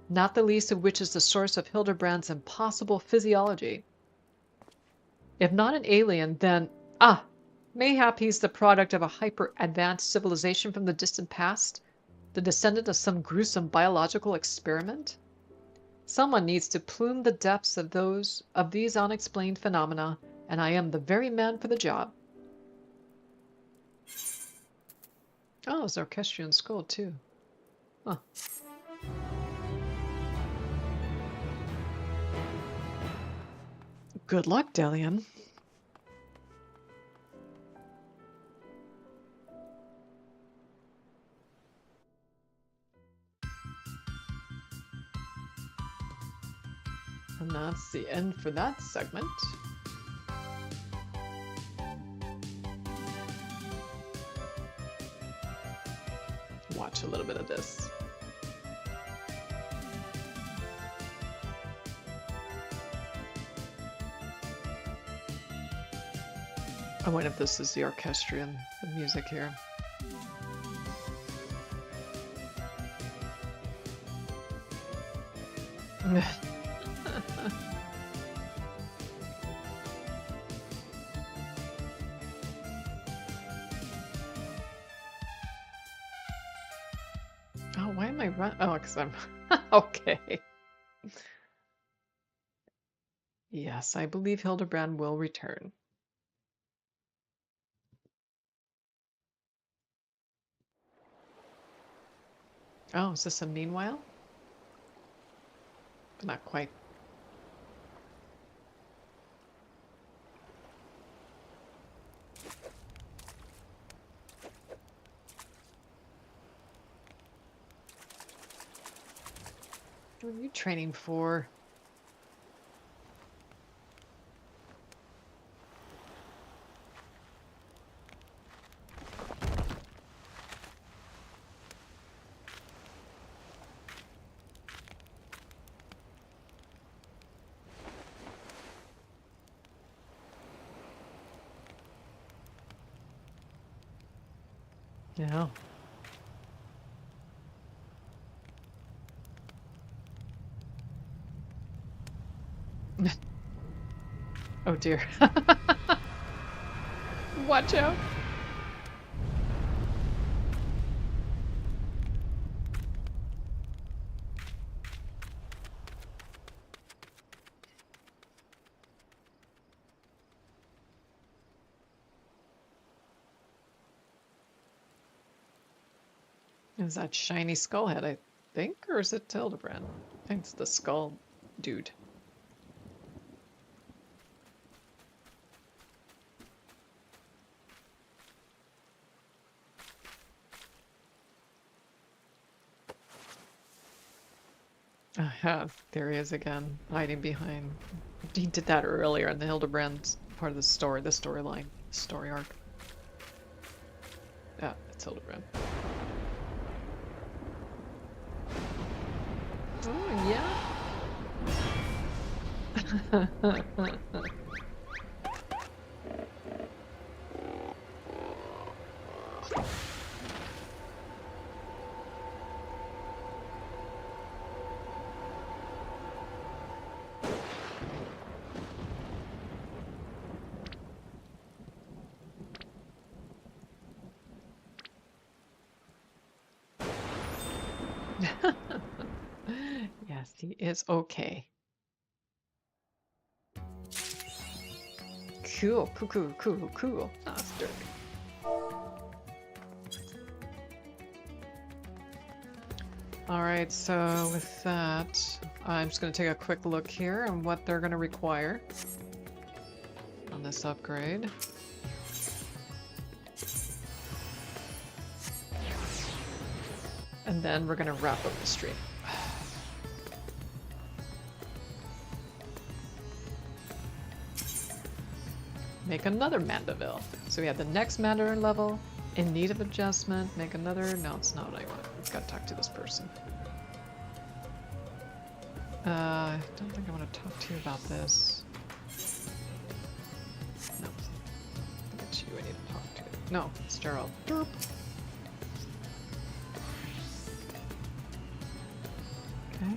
S1: not the least of which is the source of Hildebrand's impossible physiology. If not an alien, then... mayhap he's the product of a hyper-advanced civilization from the distant past? The descendant of some gruesome biological experiment? Someone needs to plume the depths of these unexplained phenomena, and I am the very man for the job. Oh, it's an orchestrion skull, too. Huh. Good luck, Delian. And that's the end for that segment. Watch a little bit of this. I wonder if this is the orchestrion, the music here. Oh, why am I run? Oh, because I'm okay. Yes, I believe Hildebrand will return. Oh, is this a meanwhile? Not quite. What are you training for? Yeah. Oh dear. Watch out. Is that shiny skull head, I think? Or is it Hildebrand? I think it's the skull dude. There he is again, hiding behind. He did that earlier in the Hildebrand part of the story, the storyline, story arc. Yeah, it's Hildebrand. Oh, yeah? Yes, he is okay. Cool, cool, cool, cool, cool. That's dirty. Alright, so with that, I'm just going to take a quick look here on what they're going to require on this upgrade. And then we're going to wrap up the stream. Make another Mandeville. So we have the next Mandarin level, in need of adjustment, make another... No, it's not what I want. I've got to talk to this person. I don't think I want to talk to you about this. No. I think it's you I need to talk to. No, it's Gerald. Derp. Okay.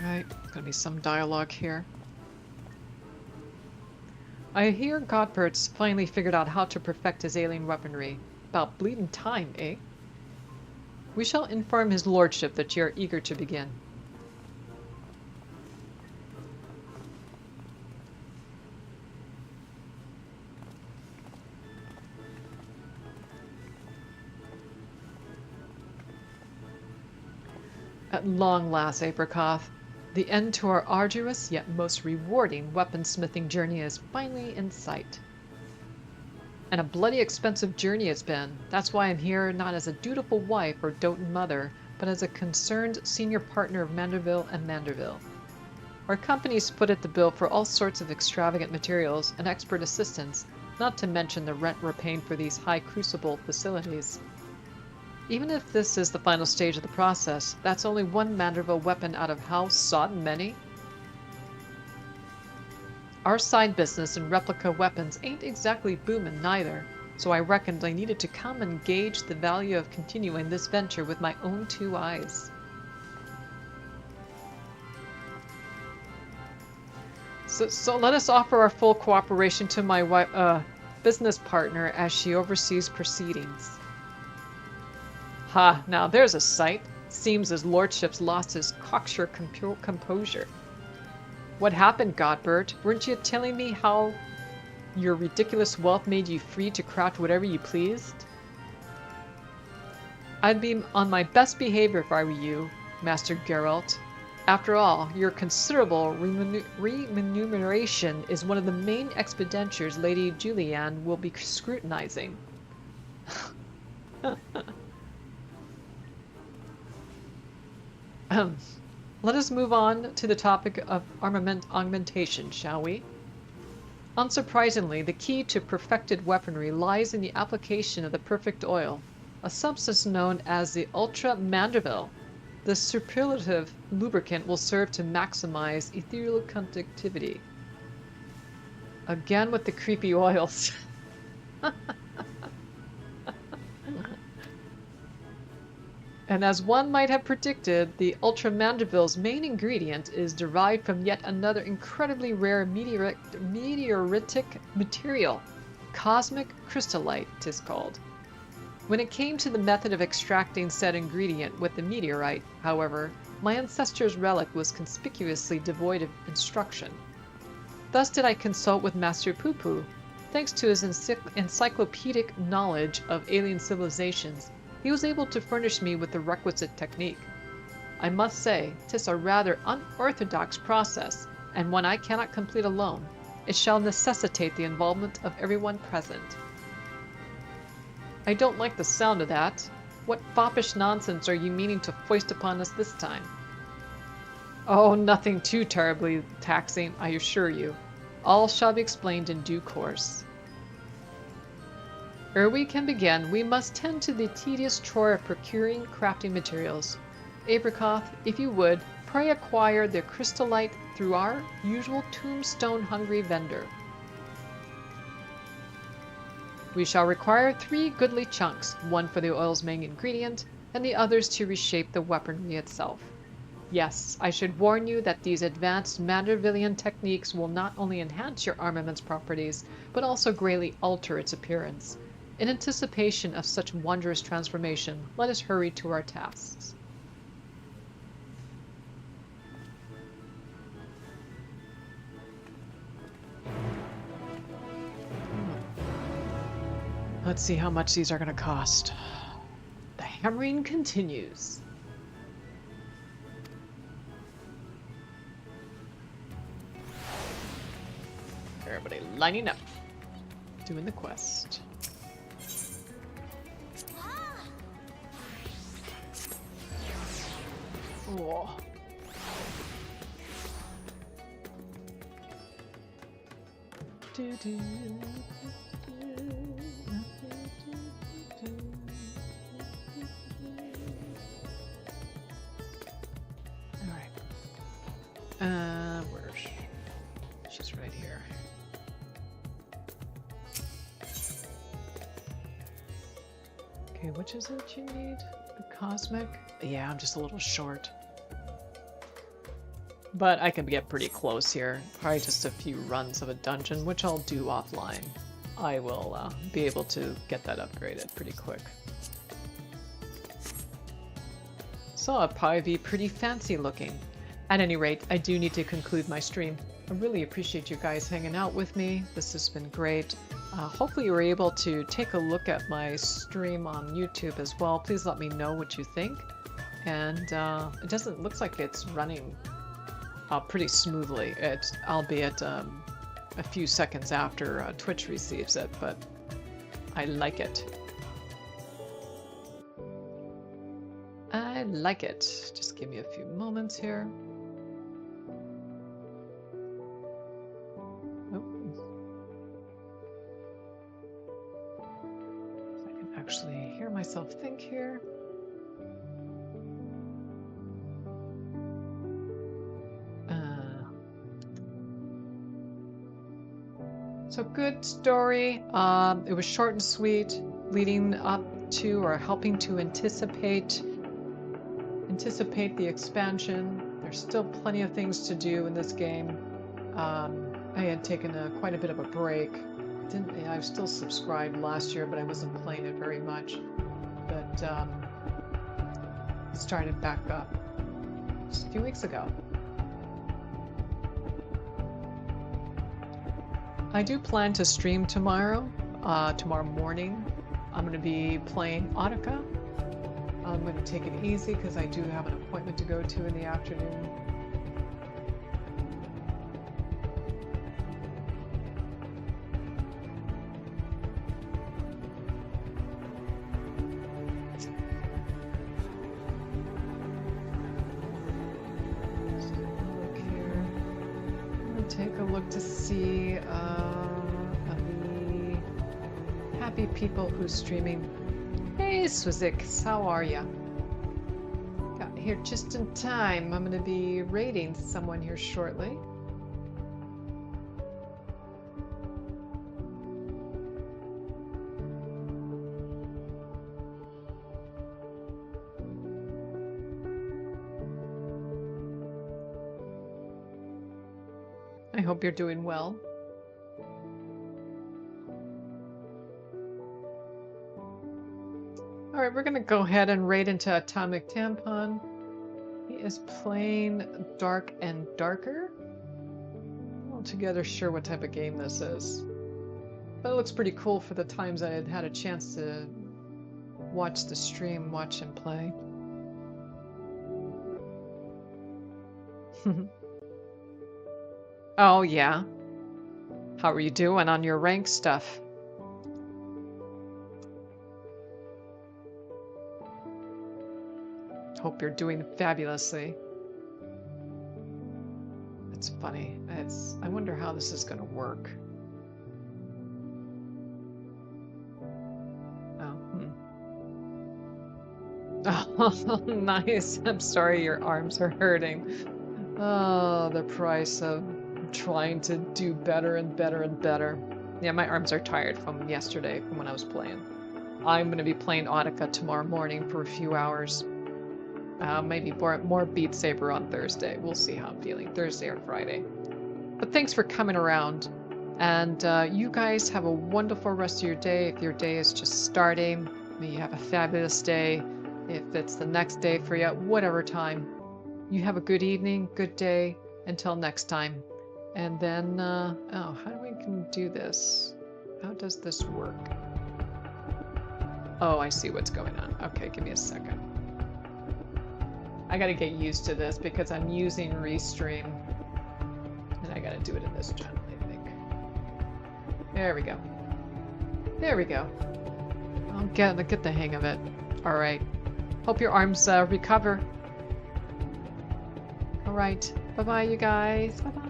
S1: Alright, gonna be some dialogue here. I hear Godbert's finally figured out how to perfect his alien weaponry. About bleeding time, eh? We shall inform his lordship that you are eager to begin. At long last, Apricoth, the end to our arduous yet most rewarding weaponsmithing journey is finally in sight. And a bloody expensive journey it's been. That's why I'm here not as a dutiful wife or doting mother, but as a concerned senior partner of Manderville and Manderville. Our company's footed the bill for all sorts of extravagant materials and expert assistance, not to mention the rent we're paying for these high crucible facilities. Even if this is the final stage of the process, that's only one Manderville weapon out of how sodden many? Our side business in replica weapons ain't exactly booming neither, so I reckoned I needed to come and gauge the value of continuing this venture with my own two eyes. So let us offer our full cooperation to my business partner as she oversees proceedings. Ha, now there's a sight. Seems his lordship's lost his cocksure composure. What happened, Godbert? Weren't you telling me how your ridiculous wealth made you free to craft whatever you pleased? I'd be on my best behavior if I were you, Master Geralt. After all, your considerable remuneration is one of the main expenditures Lady Julianne will be scrutinizing. Let us move on to the topic of armament augmentation, shall we? Unsurprisingly, the key to perfected weaponry lies in the application of the perfect oil, a substance known as the Ultra Manderville. The superlative lubricant will serve to maximize ethereal conductivity. Again with the creepy oils. And as one might have predicted, the Ultra Mandeville's main ingredient is derived from yet another incredibly rare meteoritic material. Cosmic crystallite, 'tis called. When it came to the method of extracting said ingredient with the meteorite, however, my ancestor's relic was conspicuously devoid of instruction. Thus did I consult with Master Poo-Poo. Thanks to his encyclopedic knowledge of alien civilizations, he was able to furnish me with the requisite technique. I must say, 'tis a rather unorthodox process, and one I cannot complete alone. It shall necessitate the involvement of everyone present. I don't like the sound of that. What foppish nonsense are you meaning to foist upon us this time? Oh, nothing too terribly taxing, I assure you. All shall be explained in due course. Ere we can begin, we must tend to the tedious chore of procuring crafting materials. Abracoth, if you would, pray acquire the crystallite through our usual tombstone-hungry vendor. We shall require 3 goodly chunks, one for the oil's main ingredient, and the others to reshape the weaponry itself. Yes, I should warn you that these advanced Mandervillian techniques will not only enhance your armament's properties, but also greatly alter its appearance. In anticipation of such wondrous transformation, let us hurry to our tasks. Let's see how much these are going to cost. The hammering continues. Everybody lining up, doing the quest. Oh. Alright. Where's she? She's right here. Okay, which is it you need? The cosmic? Yeah, I'm just a little short. But I can get pretty close here. Probably just a few runs of a dungeon, which I'll do offline. I will be able to get that upgraded pretty quick. So it'll probably be pretty fancy looking. At any rate, I do need to conclude my stream. I really appreciate you guys hanging out with me. This has been great. Hopefully you were able to take a look at my stream on YouTube as well. Please let me know what you think. And it doesn't look like it's running pretty smoothly, albeit a few seconds after Twitch receives it, but I like it. I like it. Just give me a few moments here. I can actually hear myself think here. So good story. It was short and sweet, leading up to or helping to anticipate the expansion. There's still plenty of things to do in this game. I had taken quite a bit of a break. I was still subscribed last year, but I wasn't playing it very much. But started back up just a few weeks ago. I do plan to stream tomorrow morning. I'm going to be playing Audica. I'm going to take it easy because I do have an appointment to go to in the afternoon. Look here. I'm going to take a look to see the happy people who's streaming. Hey, Swizik, how are ya? Got here just in time. I'm going to be raiding someone here shortly. I hope you're doing well. Alright, we're gonna go ahead and raid into Atomic Tampon. He is playing Dark and Darker. I'm not altogether sure what type of game this is. But it looks pretty cool for the times I had had a chance to watch the stream, watch him play. Oh yeah. How are you doing on your rank stuff? Hope you're doing fabulously. It's funny. I wonder how this is going to work. Oh, nice. I'm sorry your arms are hurting. Oh, the price of trying to do better and better and better. Yeah, my arms are tired from yesterday, from when I was playing. I'm going to be playing Audica tomorrow morning for a few hours. Maybe more Beat Saber on Thursday. We'll see how I'm feeling, Thursday or Friday. But thanks for coming around. And you guys have a wonderful rest of your day. If your day is just starting, may you have a fabulous day. If it's the next day for you, whatever time. You have a good evening, good day. Until next time. And then, oh, how do we can do this? How does this work? Oh, I see what's going on. Okay, give me a second. I gotta get used to this because I'm using Restream. And I gotta do it in this channel, I think. There we go. There we go. I'll get the hang of it. Alright. Hope your arms recover. Alright. Bye-bye, you guys. Bye-bye.